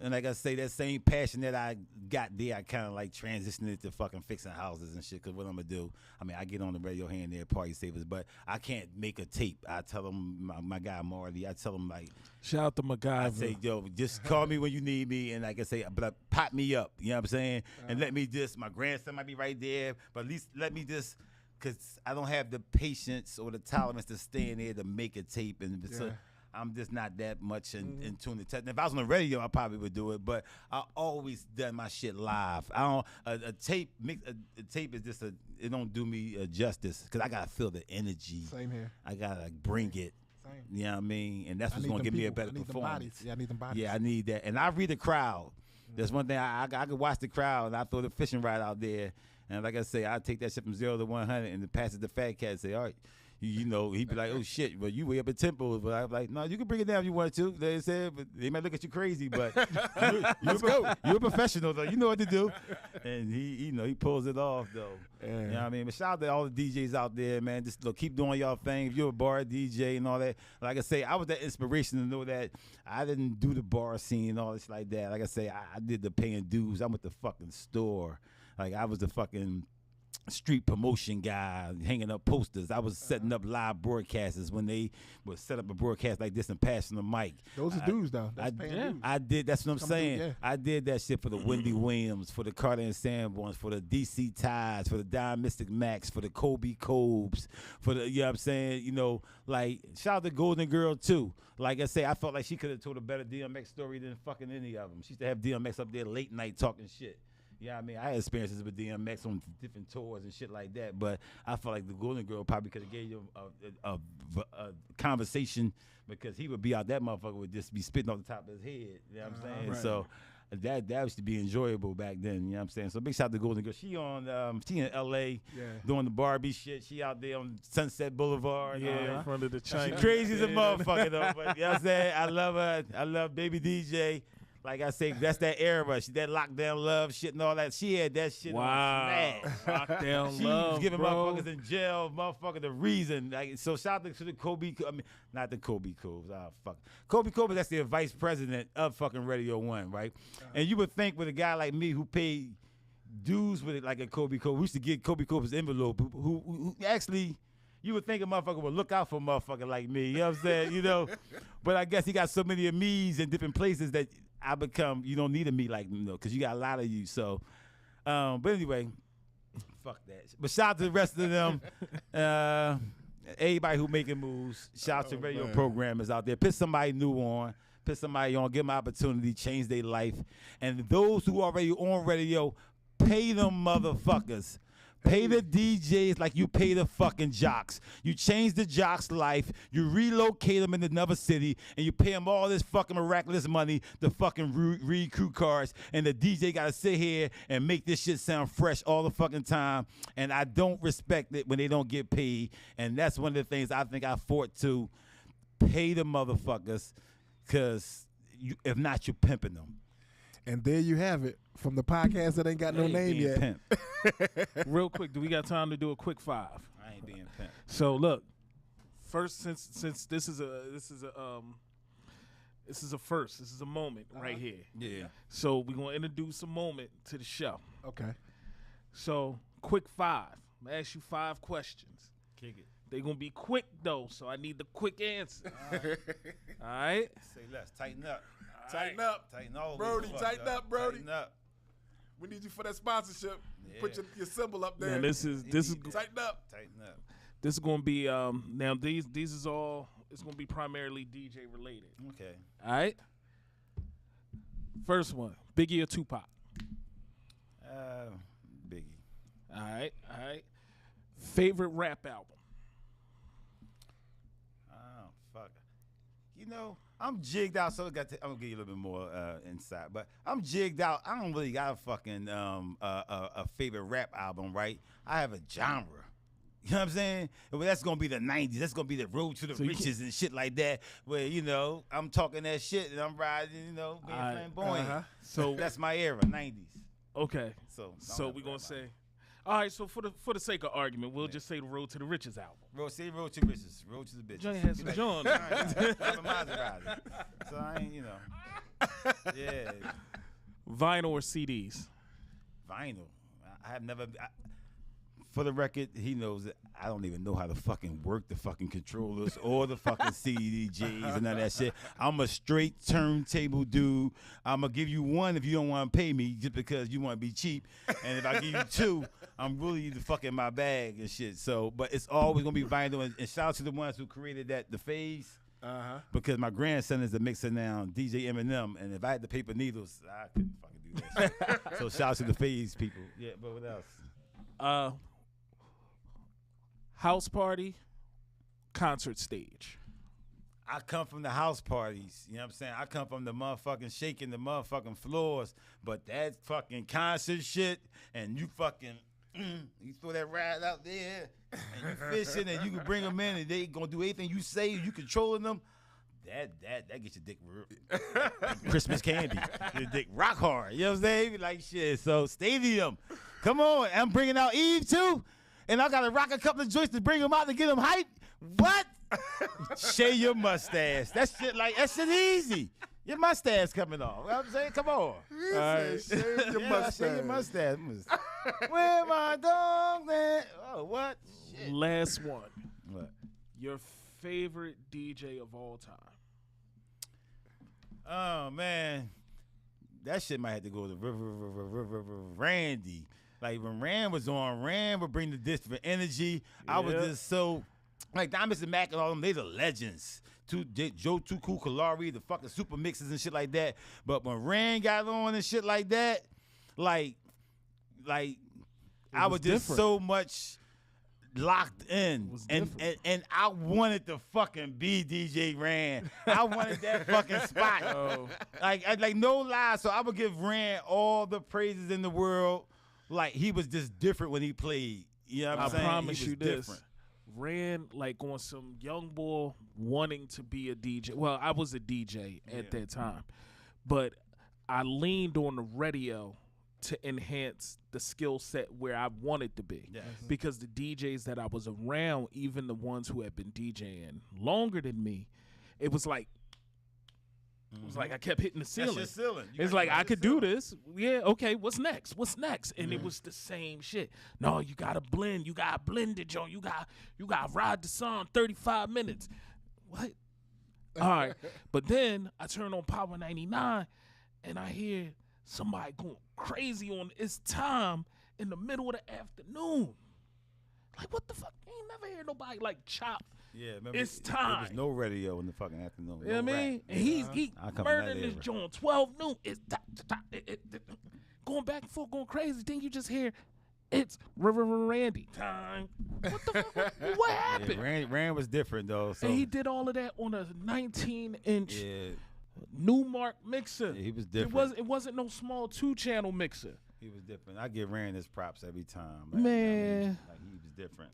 And like I say, that same passion that I got there, I kind of like transitioned it to fucking fixing houses and shit. Because what I'm going to do, I mean, I get on the radio here and there, Party Savers, but I can't make a tape. I tell them, my guy Marley, I tell him like, shout out to MacGyver. I say, yo, just call me when you need me. And like I say, but pop me up. You know what I'm saying? And let me just, my grandson might be right there, but at least let me just, because I don't have the patience or the tolerance to stay in there to make a tape. And so I'm just not that much in tune to. If I was on the radio, I probably would do it, but I always done my shit live. I don't a tape is just it don't do me justice because I gotta feel the energy. Same here. I gotta bring it. Same. You know what I mean? And that's what's gonna give me a better performance. I need them bodies. Yeah, I need that, and I read the crowd. There's one thing I could watch the crowd, and I throw the fishing rod out there, and like I say, I take that shit from 0 to 100, and pass it to Fat Cat and say, all right. You know, he'd be like, oh shit, but you way up at tempo. But I'm like, no, you can bring it down if you want to. They said, but they might look at you crazy, but you're a professional though. You know what to do. And he pulls it off though. Yeah. You know what I mean? But shout out to all the DJs out there, man. Just look, keep doing y'all thing. If you're a bar DJ and all that, like I say, I was that inspiration to know that I didn't do the bar scene and all this like that. Like I say, I did the paying dues. I'm at the fucking store. Like I was the fucking street promotion guy, hanging up posters. I was setting up live broadcasters when they would set up a broadcast like this and passing the mic. Those are dudes, though. I did. That's what I'm saying. I did that shit for the Wendy Williams, for the Carter and Sanborns, for the DC Tides, for the Don Mystic Max, for the Kobe Cobes, for the, you know what I'm saying? You know, like, shout out to Golden Girl, too. Like I say, I felt like she could have told a better DMX story than fucking any of them. She used to have DMX up there late night talking shit. Yeah, I mean, I had experiences with DMX on different tours and shit like that, but I felt like the Golden Girl probably could have gave you a conversation, because he would be out, that motherfucker would just be spitting off the top of his head. You know what I'm saying? Right. So that used to be enjoyable back then. You know what I'm saying? So big shout out to Golden Girl. She in L.A. doing the Barbie shit. She out there on Sunset Boulevard. In front of the China. She crazy as a motherfucker though. But you know what I'm saying? I love her. I love Baby DJ. Like I say, that's that era, that lockdown love shit and all that. She had that shit on smash. Lockdown she love, was giving bro. motherfuckers in jail, the reason. Like, so shout out to the Kobe, not the Kobe Cobes. Fuck. Kobe Cobes, that's the vice president of fucking Radio 1, right? And you would think with a guy like me who paid dues with it like a Kobe Cobes, we used to get Kobe Cobes' envelope, who actually, you would think a motherfucker would look out for a motherfucker like me. You know what I'm saying? You know? But I guess he got so many of me's in different places that I become, you don't need a me like me, though, because you got a lot of you. So, but anyway, fuck that. But shout out to the rest of them. Everybody who making moves. Shout out to radio programmers out there. Put somebody new on. Put somebody on. Give them an opportunity. Change their life. And those who already on radio, pay them motherfuckers. Pay the DJs like you pay the fucking jocks. You change the jock's life, you relocate them in another city, and you pay them all this fucking miraculous money to fucking read crew cards, and the DJ got to sit here and make this shit sound fresh all the fucking time, and I don't respect it when they don't get paid, and that's one of the things I think I fought to. Pay the motherfuckers, because if not, you're pimping them. And there you have it, from the podcast that ain't got no name yet. Pimp. Real quick, do we got time to do a quick 5? I ain't being pimp. So look, first, since this is a first, this is a moment right here. Yeah. So we're gonna introduce a moment to the show. Okay. So quick 5. I'm gonna ask you 5 questions. Kick it. They're gonna be quick though, so I need the quick answers. All right. Say less. Tighten up. Tighten up. Tighten all Brody, tighten up, Brody. Tighten up. We need you for that sponsorship. Yeah. Put your symbol up there. Now this is tighten up. Tighten up. This is gonna be now these is all, it's gonna be primarily DJ related. Okay. All right. First one, Biggie or Tupac? Biggie. All right. Favorite rap album? Oh fuck. You know, I'm jigged out, so I'm gonna give you a little bit more insight. But I'm jigged out. I don't really got a fucking a favorite rap album, right? I have a genre. You know what I'm saying? Well, that's gonna be the '90s. That's gonna be the Road to the Riches and shit like that. Where I'm talking that shit and I'm riding, being flamboyant. So that's my era, '90s. Okay. So we're gonna say. All right, so for the sake of argument, we'll just say the Road to the Riches album. Road to Riches. Road to the Bitches. Johnny has some John. I have a Maserati. So I ain't, Yeah. Vinyl or CDs? Vinyl. I have never... for the record, he knows that I don't even know how to fucking work the fucking controllers or the fucking CDJs and none of that shit. I'm a straight turntable dude. I'm going to give you one if you don't want to pay me just because you want to be cheap. And if I give you 2, I'm really the fucking my bag and shit. So, but it's always going to be vinyl. And shout out to the ones who created the phase. Because my grandson is a mixer now, DJ Eminem. And if I had the paper needles, I couldn't fucking do that shit. So shout out to the phase people. Yeah, but what else? House party, concert stage. I come from the house parties. You know what I'm saying? I come from the motherfucking shaking the motherfucking floors. But that fucking concert shit and you fucking You throw that ride out there, and you fishing, and you can bring them in, and they gonna do anything you say. You controlling them. That gets your dick Christmas candy. Your dick rock hard. You know what I'm saying? Like shit. So Stadium, come on. I'm bringing out Eve too, and I gotta rock a couple of joints to bring them out to get them hype. What? Shave your mustache. That shit easy. Your mustache coming off. You know what I'm saying? Come on. All right. Shave your mustache. Shave your mustache. Where my dog at? Oh, what? Shit. Last one. What? Your favorite DJ of all time. Oh man, that shit might have to go to Randy. Like when Rand was on, Rand would bring the different energy. I was just so like Diamonds and Mac and all them. They the legends. Joe Too Cool Kalari, the fucking super mixes and shit like that. But when Rand got on and shit like that, like I was just so much locked in, and I wanted to fucking be DJ Rand. I wanted that fucking spot. Oh. Like no lie. So I would give Rand all the praises in the world. Like he was just different when he played. You know what I'm saying? I promise you this. Different. Ran like on some young boy wanting to be a DJ. Well, I was a DJ at that time, but I leaned on the radio to enhance the skill set where I wanted to be. Yes. Because the DJs that I was around, even the ones who had been DJing longer than me, it was like I kept hitting the ceiling. That's your ceiling. It's like I could do this. Yeah, okay, what's next? What's next? And it was the same shit. No, you gotta blend. You gotta blend it, Joe. You gotta ride the song 35 minutes. What? All right. But then I turn on Power 99 and I hear somebody going crazy on It's Time in the middle of the afternoon. Like, what the fuck? I ain't never hear nobody like chop. Yeah, remember, It's time. There was no radio in the fucking afternoon. You know what I mean? And he murdering this joint 12 noon. It's going back and forth, going crazy. Then you just hear, it's Randy time. What the fuck? What happened? Yeah, Rand was different though. So. And he did all of that on a 19-inch Newmark mixer. Yeah, he was different. It wasn't no small 2-channel mixer. He was different. I give Rand his props every time. Man. Like he was different.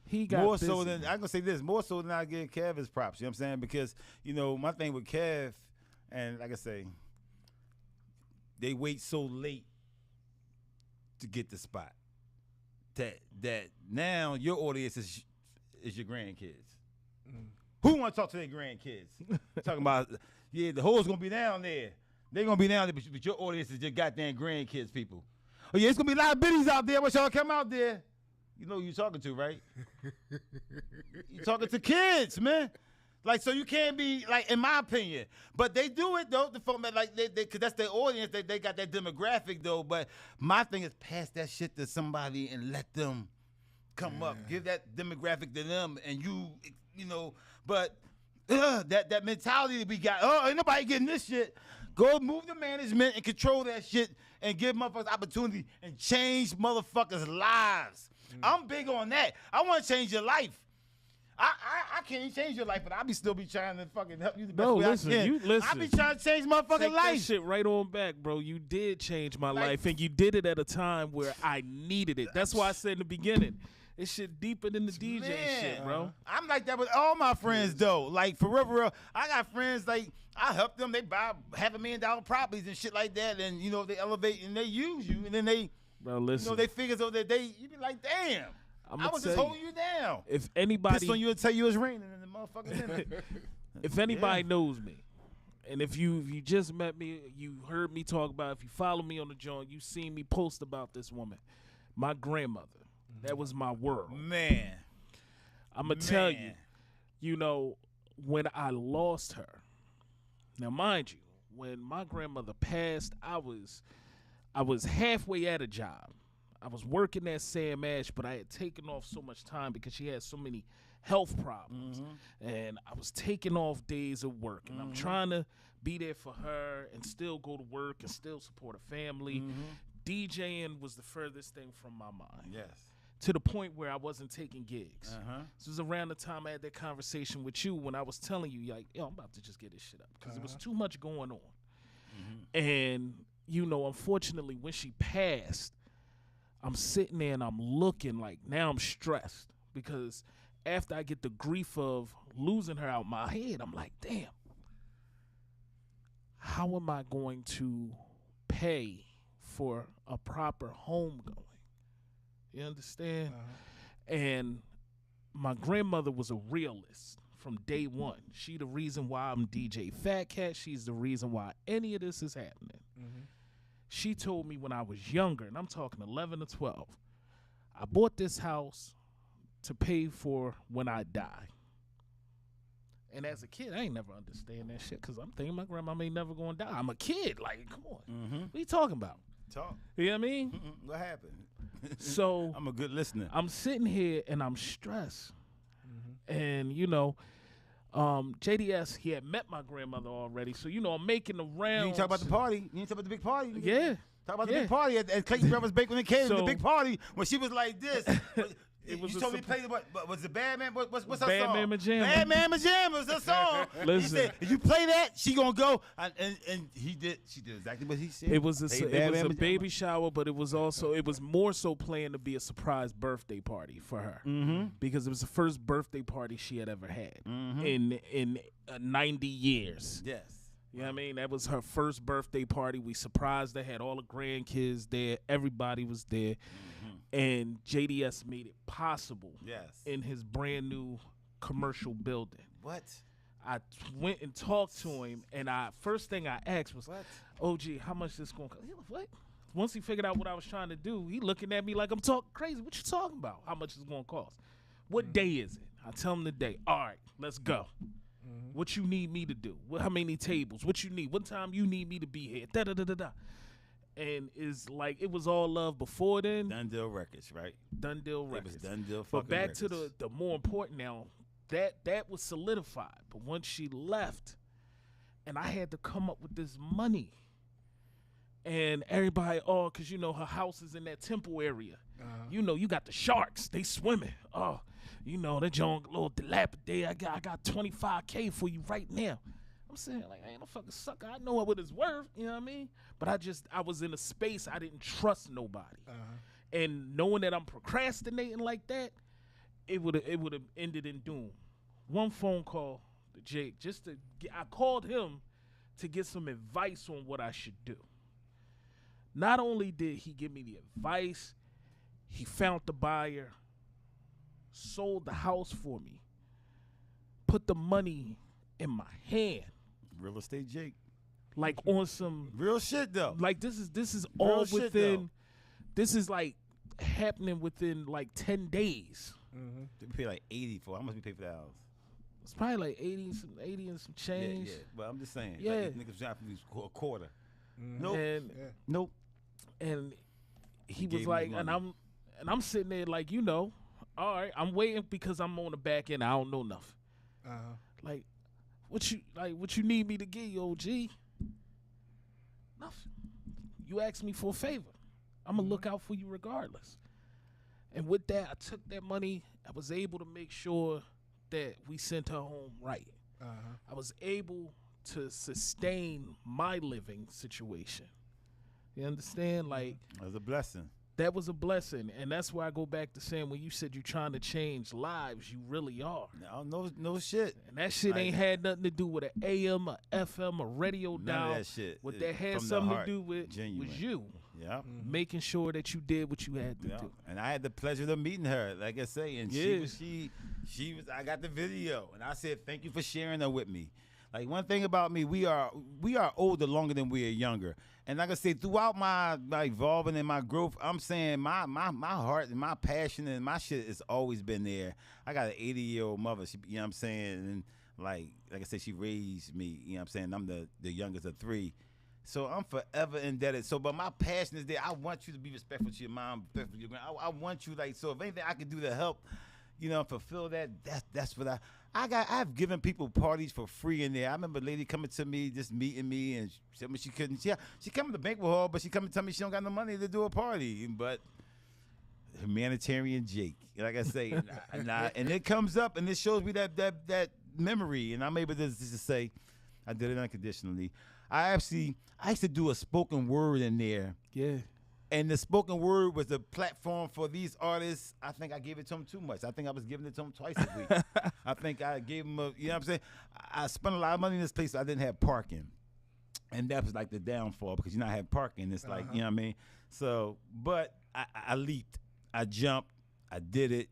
He got more busy. so than I'm gonna say this, more so than I give Kev his props. You know what I'm saying? Because, you know, my thing with Kev, and like I say, they wait so late to get the spot. That now your audience is your grandkids. Who wanna talk to their grandkids? Talking about, the hoes gonna be down there. They gonna be down there, but your audience is your goddamn grandkids, people. Oh yeah, it's gonna be a lot of biddies out there. What y'all come out there? You know who you're talking to, right? You're talking to kids, man. Like, so you can't be, like, in my opinion. But they do it, though, the format, like, because that's their audience. They got that demographic, though. But my thing is pass that shit to somebody and let them come up. Give that demographic to them, and you know. But that mentality that we got, ain't nobody getting this shit. Go move the management and control that shit and give motherfuckers opportunity and change motherfuckers' lives. I'm big on that. I want to change your life. I can't change your life, but I still be trying to fucking help you the best way I can. I be trying to change motherfucking life. That shit right on back, bro. You did change my life, and you did it at a time where I needed it. That's why I said in the beginning, it's shit deeper than the DJ shit, bro. I'm like that with all my friends, though. Like, for real, I got friends, like, I help them. They buy $500,000 properties and shit like that, and, you know, they elevate and they use you, and then they... Bro, listen. You know, they figure so that you be like, damn, I was just holding you down. If anybody piss on you and tell you it's raining and the motherfuckers if anybody knows me, and if you just met me, you heard me talk about, if you follow me on the joint, you seen me post about this woman, my grandmother. That was my world. Man. I'm going to tell you, you know, when I lost her, now mind you, when my grandmother passed, I was halfway at a job. I was working at Sam Ash, but I had taken off so much time because she had so many health problems. And I was taking off days of work. And I'm trying to be there for her and still go to work and still support a family. DJing was the furthest thing from my mind. Yes. To the point where I wasn't taking gigs. This was around the time I had that conversation with you when I was telling you, like, yo, I'm about to just get this shit up because there was too much going on. And, you know, unfortunately, when she passed, I'm sitting there and I'm looking like now I'm stressed because after I get the grief of losing her out my head, I'm like, damn, how am I going to pay for a proper homegoing? You understand? And my grandmother was a realist from day one. She the reason why I'm DJ Fat Cat. She's the reason why any of this is happening. She told me when I was younger, and I'm talking 11 or 12, I bought this house to pay for when I die. And as a kid, I ain't never understand that shit because I'm thinking my grandma ain't never gonna die. I'm a kid. Like, come on. What are you talking about? Talk. You know what I mean? What happened? So I'm a good listener. I'm sitting here and I'm stressed. And, you know, JDS, he had met my grandmother already. So, you know, I'm making the rounds. You ain't talk about the party. You ain't talk about the big party. Yeah. Talk about the big party at Clayton Brothers Bakery and Catering. So, the big party when she was like this. It was you told me to play what was the Bad Man? What's her Bad song? Mama Jamma. Bad Mama Jamma was her song. Listen. He said, if you play that, she gonna go. And he did. She did exactly what he said. It was a baby shower, but it was more so planned to be a surprise birthday party for her because it was the first birthday party she had ever had in 90 years. Yes. You know what I mean? That was her first birthday party. We surprised her, had all the grandkids there. Everybody was there. And JDS made it possible in his brand new commercial building. What? I went and talked to him, and first thing I asked was, what? OG, how much this going to cost? What? Once he figured out what I was trying to do, he looking at me like I'm talking crazy. What you talking about? How much it's going to cost? What day is it? I tell him the day. All right, let's go. What you need me to do? How many tables? What you need? What time you need me to be here? Da-da-da-da-da. And it's like it was all love before then. Done Deal Records, right? Done Deal Records. It was Done Deal fucking But back records. to the more important now, that was solidified. But once she left, and I had to come up with this money. And everybody, because you know her house is in that Temple area. You know, you got the sharks, they swimming. Oh, you know, that joint little dilapidated. I got $25K for you right now. I'm saying, like, I ain't no fucking sucker. I know what it's worth, you know what I mean? But I was in a space I didn't trust nobody. And knowing that I'm procrastinating like that, it would have ended in doom. One phone call to Jake, I called him to get some advice on what I should do. Not only did he give me the advice, he found the buyer, sold the house for me, put the money in my hand. Real estate Jake. Like on some real shit though. Like this is all within. This is like happening within like 10 days. They pay like 80 for. How much we pay for the house? It's probably like 80 and some change. Yeah. Well, I'm just saying. Yeah. Like, niggas dropping a quarter. Nope. Nope. And he was like, and I'm sitting there like, you know, all right, I'm waiting because I'm on the back end. I don't know nothing. Like, what you need me to give you, OG? Nothing. You asked me for a favor. I'm gonna look out for you regardless. And with that, I took that money. I was able to make sure that we sent her home right. I was able to sustain my living situation. You understand? Like, it was a blessing. That was a blessing, and that's why I go back to saying when you said you're trying to change lives, you really are. No shit. And that shit ain't had nothing to do with an AM, a FM, a radio dial. None of that shit. What that had something to do with was you. Yeah. Making sure that you did what you had to do. And I had the pleasure of meeting her, like I say, and she was. I got the video, and I said thank you for sharing her with me. Like, one thing about me, we are older longer than we are younger. And like I say, throughout my evolving and my growth, I'm saying my heart and my passion and my shit has always been there. I got an 80-year-old mother, you know what I'm saying? And like I said, she raised me, you know what I'm saying? I'm the youngest of 3. So I'm forever indebted. So, but my passion is there. I want you to be respectful to your mom, respectful to your grand. I want you, like, so if anything I can do to help, you know, fulfill that's what I've given people parties for free in there. I remember a lady coming to me, just meeting me, and she said she couldn't. She come to the banquet hall, but she come and tell me she don't got no money to do a party. But humanitarian Jake, like I say, and it comes up and it shows me that memory, and I'm able to just say I did it unconditionally. I used to do a spoken word in there. Yeah. And the spoken word was the platform for these artists. I think I gave it to them too much. I think I was giving it to them twice a week. I think I gave them you know what I'm saying? I spent a lot of money in this place. So I didn't have parking. And that was like the downfall because you not have parking. It's like, you know what I mean? So, but I leaped. I jumped. I did it.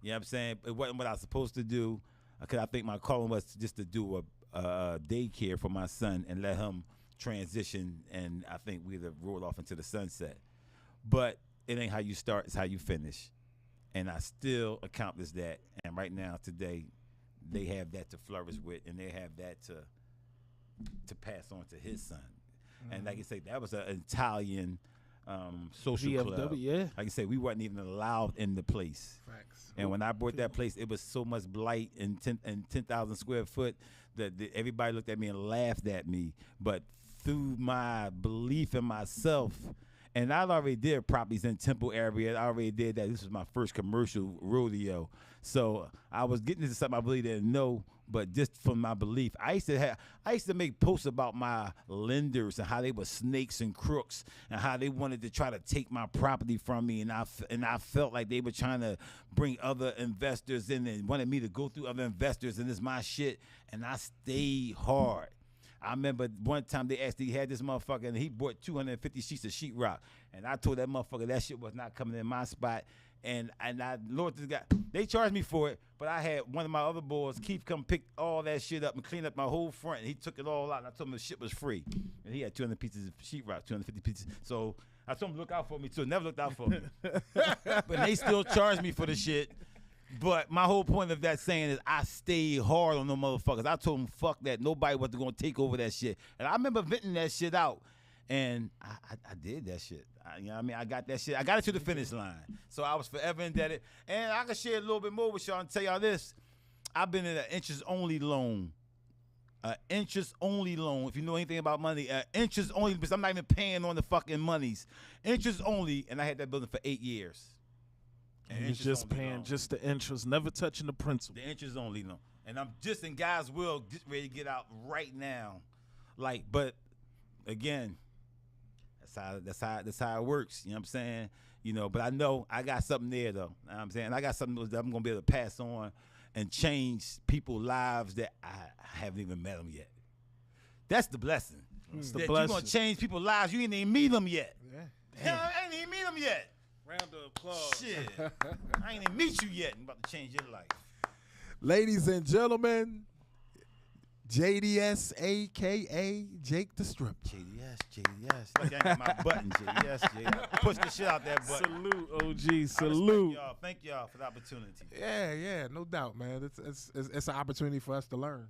You know what I'm saying? It wasn't what I was supposed to do because I think my calling was just to do a daycare for my son and let him transition. And I think we'd have rolled off into the sunset. But it ain't how you start, it's how you finish. And I still accomplished that. And right now, today, they have that to flourish with, and they have that to pass on to his son. And like I say, that was an Italian social VFW, club. yeah. Like I say, we weren't even allowed in the place. Facts. And when I bought that place, it was so much blight and 10,000 square foot that everybody looked at me and laughed at me. But through my belief in myself, and I already did properties in Temple area. I already did that. This was my first commercial rodeo. So I was getting into something I really didn't know, but just from my belief. I used to make posts about my lenders and how they were snakes and crooks and how they wanted to try to take my property from me. And I felt like they were trying to bring other investors in and wanted me to go through other investors, and it's my shit. And I stayed hard. I remember one time they had this motherfucker, and he bought 250 sheets of sheetrock. And I told that motherfucker that shit was not coming in my spot. And I, Lord, this guy, they charged me for it, but I had one of my other boys, Keith, come pick all that shit up and clean up my whole front. And he took it all out, and I told him the shit was free. And he had 200 pieces of sheetrock, 250 pieces. So I told him to look out for me, too. Never looked out for me. But they still charged me for the shit. But my whole point of that saying is I stayed hard on them motherfuckers. I told them, fuck that. Nobody was going to take over that shit. And I remember venting that shit out. And I did that shit. You know what I mean? I got that shit. I got it to the finish line. So I was forever indebted. And I can share a little bit more with y'all and tell y'all this. I've been in an interest-only loan. An interest-only loan. If you know anything about money, interest-only, because I'm not even paying on the fucking monies. Interest-only, and I had that building for 8 years. And you're just paying just the interest, never touching the principal. The interest only, no. And I'm just in God's will, just ready to get out right now. Like, but again, that's how it works. You know what I'm saying? You know, but I know I got something there though. You know what I'm saying? I got something that I'm gonna be able to pass on and change people's lives that I haven't even met them yet. That's the blessing. It's the that blessing. you're gonna change people's lives. You ain't even meet them yet. Yeah. Hell, I ain't even meet them yet. Round of applause. Shit. I ain't even meet you yet. I'm about to change your life. Ladies and gentlemen, JDS, a.k.a. Jake the Stripper. JDS. Like I ain't got my button, JDS. Push the shit out that button. Salute, OG. Salute. Thank y'all for the opportunity. Yeah, no doubt, man. It's an opportunity for us to learn.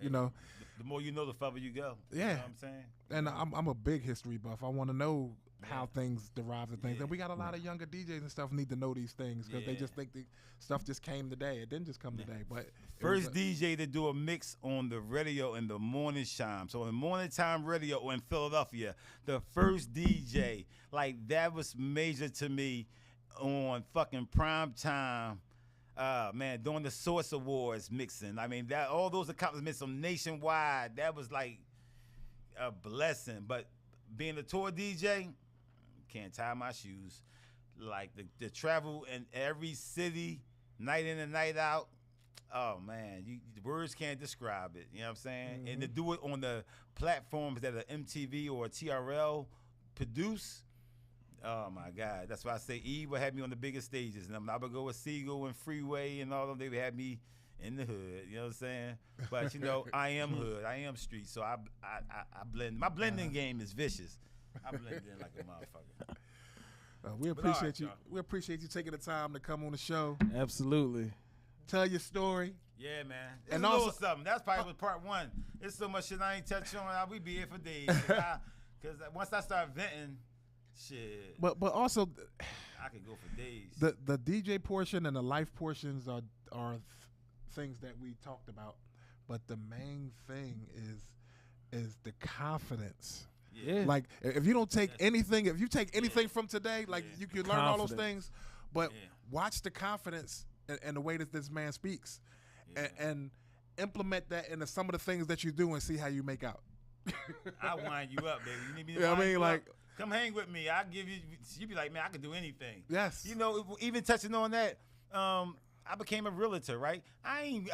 You know, the more you know, the further you go. Yeah. You know what I'm saying? And I'm a big history buff. I want to know how things derive to things. And we got a lot of younger DJs and stuff need to know these things because they just think the stuff just came today. It didn't just come today. But first DJ to do a mix on the radio in the morning time. So in morning time radio in Philadelphia, the first DJ, like that was major to me on fucking prime time. Man, doing the Source Awards mixing. I mean, that all those accomplishments from nationwide, that was like a blessing. But being a tour DJ, can't tie my shoes. Like the travel in every city, night in and night out. Oh man, the words can't describe it. You know what I'm saying? Mm-hmm. And to do it on the platforms that are MTV or TRL produce. Oh my God, that's why I say Eve would have me on the biggest stages, and I would go with Siegel and Freeway and all of them. They would have me in the hood. You know what I'm saying? But you know, I am hood, I am street, so I blend. My blending game is vicious. I blend in like a motherfucker. We appreciate you. We appreciate you taking the time to come on the show. Absolutely. Tell your story. Yeah, man. And and also also something. That's probably was part one. There's so much shit I ain't touched on. We be here for days. Because once I start venting, shit. But also, I could go for days. The DJ portion and the life portions are things that we talked about. But the main thing is the confidence. Yeah. Like if you don't take anything, if you take anything from today, like you can learn all those things. But watch the confidence and the way that this man speaks, and implement that into some of the things that you do and see how you make out. I wind you up, baby. You need me to Yeah, I mean, like Come hang with me. I'll give you. You be like, man, I can do anything. Yes. You know, even touching on that, I became a realtor, right? I ain't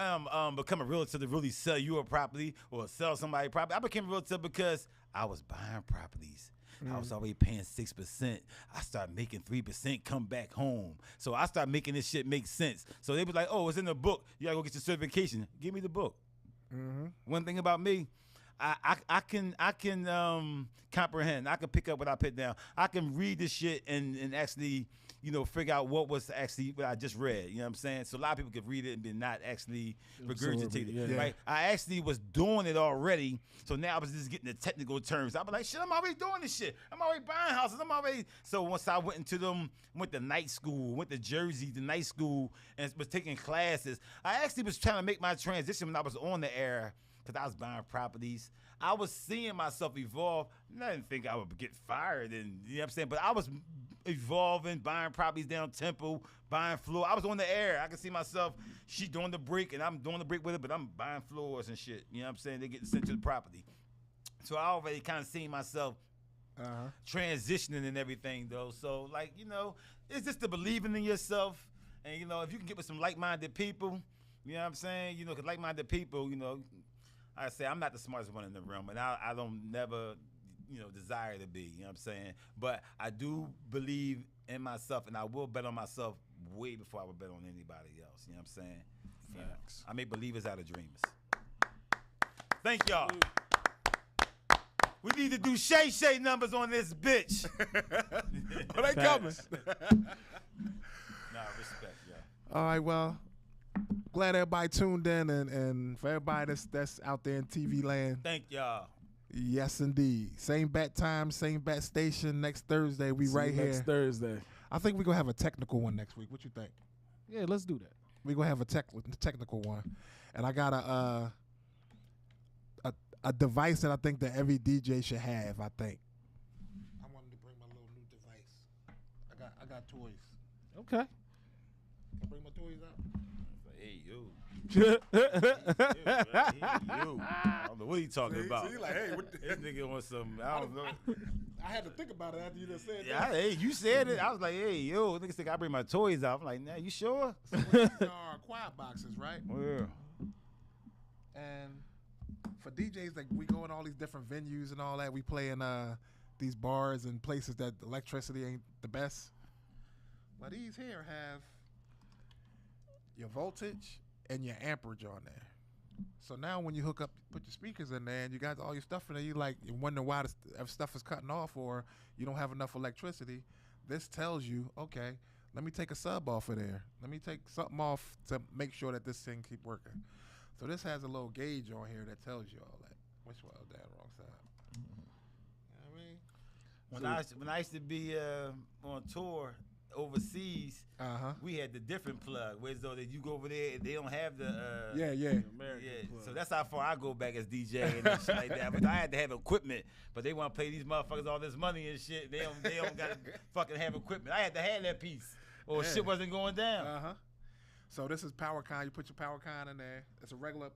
become a realtor to really sell you a property or sell somebody property. I became a realtor because I was buying properties. I was already paying 6%. I started making 3% come back home. So I started making this shit make sense. So they was like, oh, it's in the book. You gotta go get your certification. Give me the book. One thing about me, I can comprehend. I can pick up what I put down. I can read this shit and actually, you know, figure out what I just read. You know what I'm saying? So a lot of people could read it and be not actually regurgitate it. Right? I actually was doing it already. So now I was just getting the technical terms. I was like, shit, I'm already doing this shit. I'm already buying houses. So once I went to night school, went to Jersey to night school and was taking classes, I actually was trying to make my transition when I was on the air. Because I was buying properties. I was seeing myself evolve. I didn't think I would get fired, and you know what I'm saying? But I was evolving, buying properties down Temple, buying floor. I was on the air. I could see myself, she doing the brick, and I'm doing the brick with it, but I'm buying floors and shit. You know what I'm saying? They getting sent to the property. So I already kind of seen myself transitioning and everything, though. So, like, you know, it's just the believing in yourself. And, you know, if you can get with some like-minded people, you know what I'm saying? You know, because like-minded people, you know, I say I'm not the smartest one in the room, and I don't never, you know, desire to be. You know what I'm saying? But I do believe in myself, and I will bet on myself way before I would bet on anybody else. You know what I'm saying? Facts. I make believers out of dreamers. Thank y'all. We need to do Shay numbers on this bitch. Oh, they coming. Nah, respect, y'all. All right, well. Glad everybody tuned in, and for everybody that's out there in TV land. Thank y'all. Yes, indeed. Same bat time, same bat station. Next Thursday, we right here. Next Thursday. I think we're going to have a technical one next week. What you think? Yeah, let's do that. We're going to have a technical one. And I got a device that I think that every DJ should have, I think. I wanted to bring my little new device. I got toys. Okay. Can I bring my toys out? Hey, you. Hey, you. I don't know what he talking about. See, like, hey, what this nigga wants some, I don't know. I had to think about it after you just said that. Hey, you said it. I was like, hey, yo, niggas think I bring my toys out. I'm like, nah, you sure? So these are quiet boxes, right? Yeah. And for DJs, like, we go in all these different venues and all that. We play in these bars and places that electricity ain't the best. Well, these here have your voltage and your amperage on there. So now when you hook up, put your speakers in there and you got all your stuff in there, you wonder why if stuff is cutting off or you don't have enough electricity. This tells you, okay, let me take a sub off of there. Let me take something off to make sure that this thing keep working. So this has a little gauge on here that tells you all that. Which one? That wrong side. You know what I mean? When I used to be on tour overseas, we had the different plug. Whereas though that you go over there, they don't have the American plug. So that's how far I go back as DJ and shit like that. But I had to have equipment. But they want to pay these motherfuckers all this money and shit. They don't got to fucking have equipment. I had to have that piece, or shit wasn't going down. So this is PowerCon. You put your PowerCon in there. It's a regular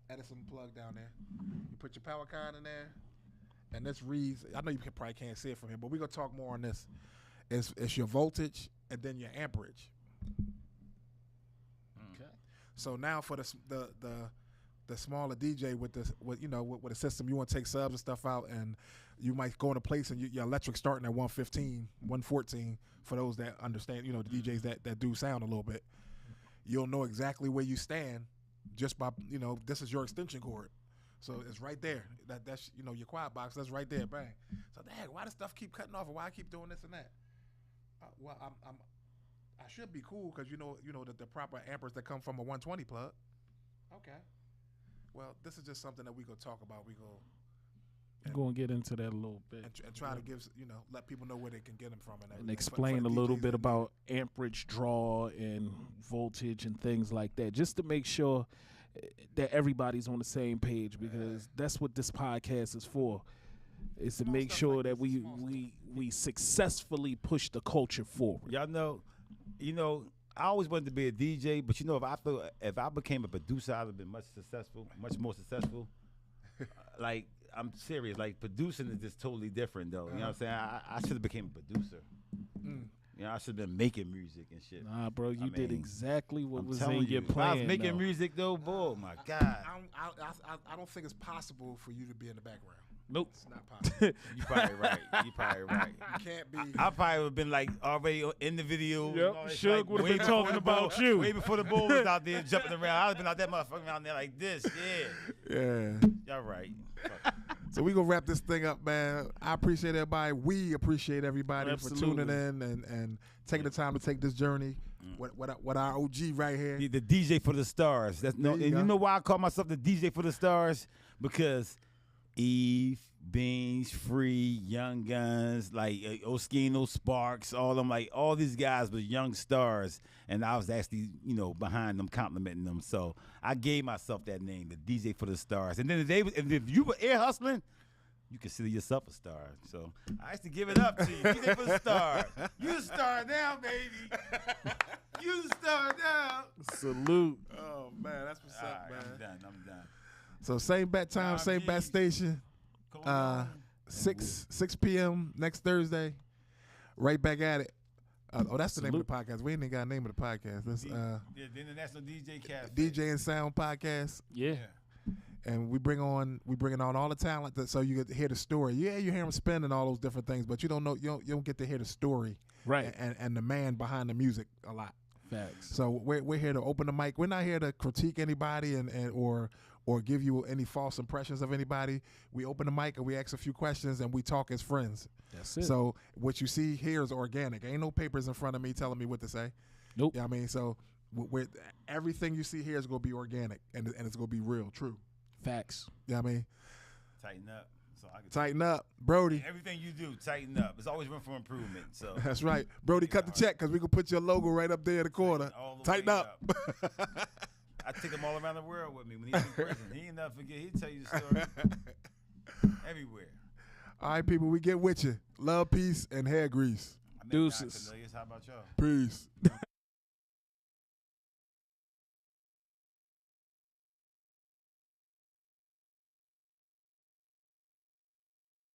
Edison plug down there. You put your PowerCon in there, and this reads. I know you probably can't see it from here, but we're gonna talk more on this. It's your voltage and then your amperage. Okay. So now for the smaller DJ with a system, you want to take subs and stuff out, and you might go in a place and your electric starting at 115, 114. For those that understand, the DJs that do sound a little bit, you'll know exactly where you stand just by this is your extension cord. So it's right there. That's your quiet box. That's right there. Bang. So dang, why does stuff keep cutting off, and why I keep doing this and that? Well, I should be cool because the proper amperes that come from a 120 plug. Okay. Well, this is just something that we go talk about. We go. I'm going to get into that a little bit and try to give let people know where they can get them from and explain a little bit about amperage draw and voltage and things like that, just to make sure that everybody's on the same page, because that's what this podcast is for. Is to make sure that we successfully push the culture forward. Y'all know, I always wanted to be a DJ, but if I became a producer, I'd have been much more successful. Like I'm serious. Like producing is just totally different, though. You know what I'm saying? I should have became a producer. You know, I should have been making music and shit. Nah, bro, you did exactly what was in your If plan. I was making music, though, boy, oh my God. I don't think it's possible for you to be in the background. Nope. It's not possible. You probably right. You can't be. I probably would have been like already in the video. Yep. Suge would have been talking about you. Way before the bull was out there jumping around. I would have been out that motherfucker out there like this. Yeah. Y'all right. So we gonna wrap this thing up, man. I appreciate everybody. We appreciate everybody for tuning in and taking the time to take this journey. What our OG right here. The DJ for the stars. You know why I call myself the DJ for the stars? Because Eve, Beans, Free, Young Guns, like Oskino, Sparks, all them, like all these guys were young stars, and I was actually, behind them, complimenting them. So I gave myself that name, the DJ for the stars. And then if you were air hustling, you consider yourself a star. So I used to give it up to you, DJ for the star. You a star now, baby. You a star now. Salute. Oh man, that's what's up, man. I'm done. So same bat time, same bat station. 6 p.m. next Thursday. Right back at it. That's the name of the podcast. We ain't even got a name of the podcast. That's the International DJ Cafe. DJ and Sound Podcast. Yeah. And we bringing on all the talent so you get to hear the story. Yeah, you hear them spinning all those different things, but you don't know you don't get to hear the story. Right. And the man behind the music a lot. Facts. So we're here to open the mic. We're not here to critique anybody or give you any false impressions of anybody. We open the mic and we ask a few questions and we talk as friends. That's it. So what you see here is organic. Ain't no papers in front of me telling me what to say. Nope. You know what I mean? So everything you see here is going to be organic and it's going to be real, true. Facts. You know what I mean? Tighten up. So I can tighten up. Brody. Everything you do, tighten up. There's always room for improvement. So that's right. Brody, cut the check because we can put your logo right up there in the corner. Tighten up. I take him all around the world with me when he's in prison. He ain't never forget. He'll tell you the story. Everywhere. All right, people, we get with you. Love, peace, and hair grease. Deuces. How about y'all? Peace.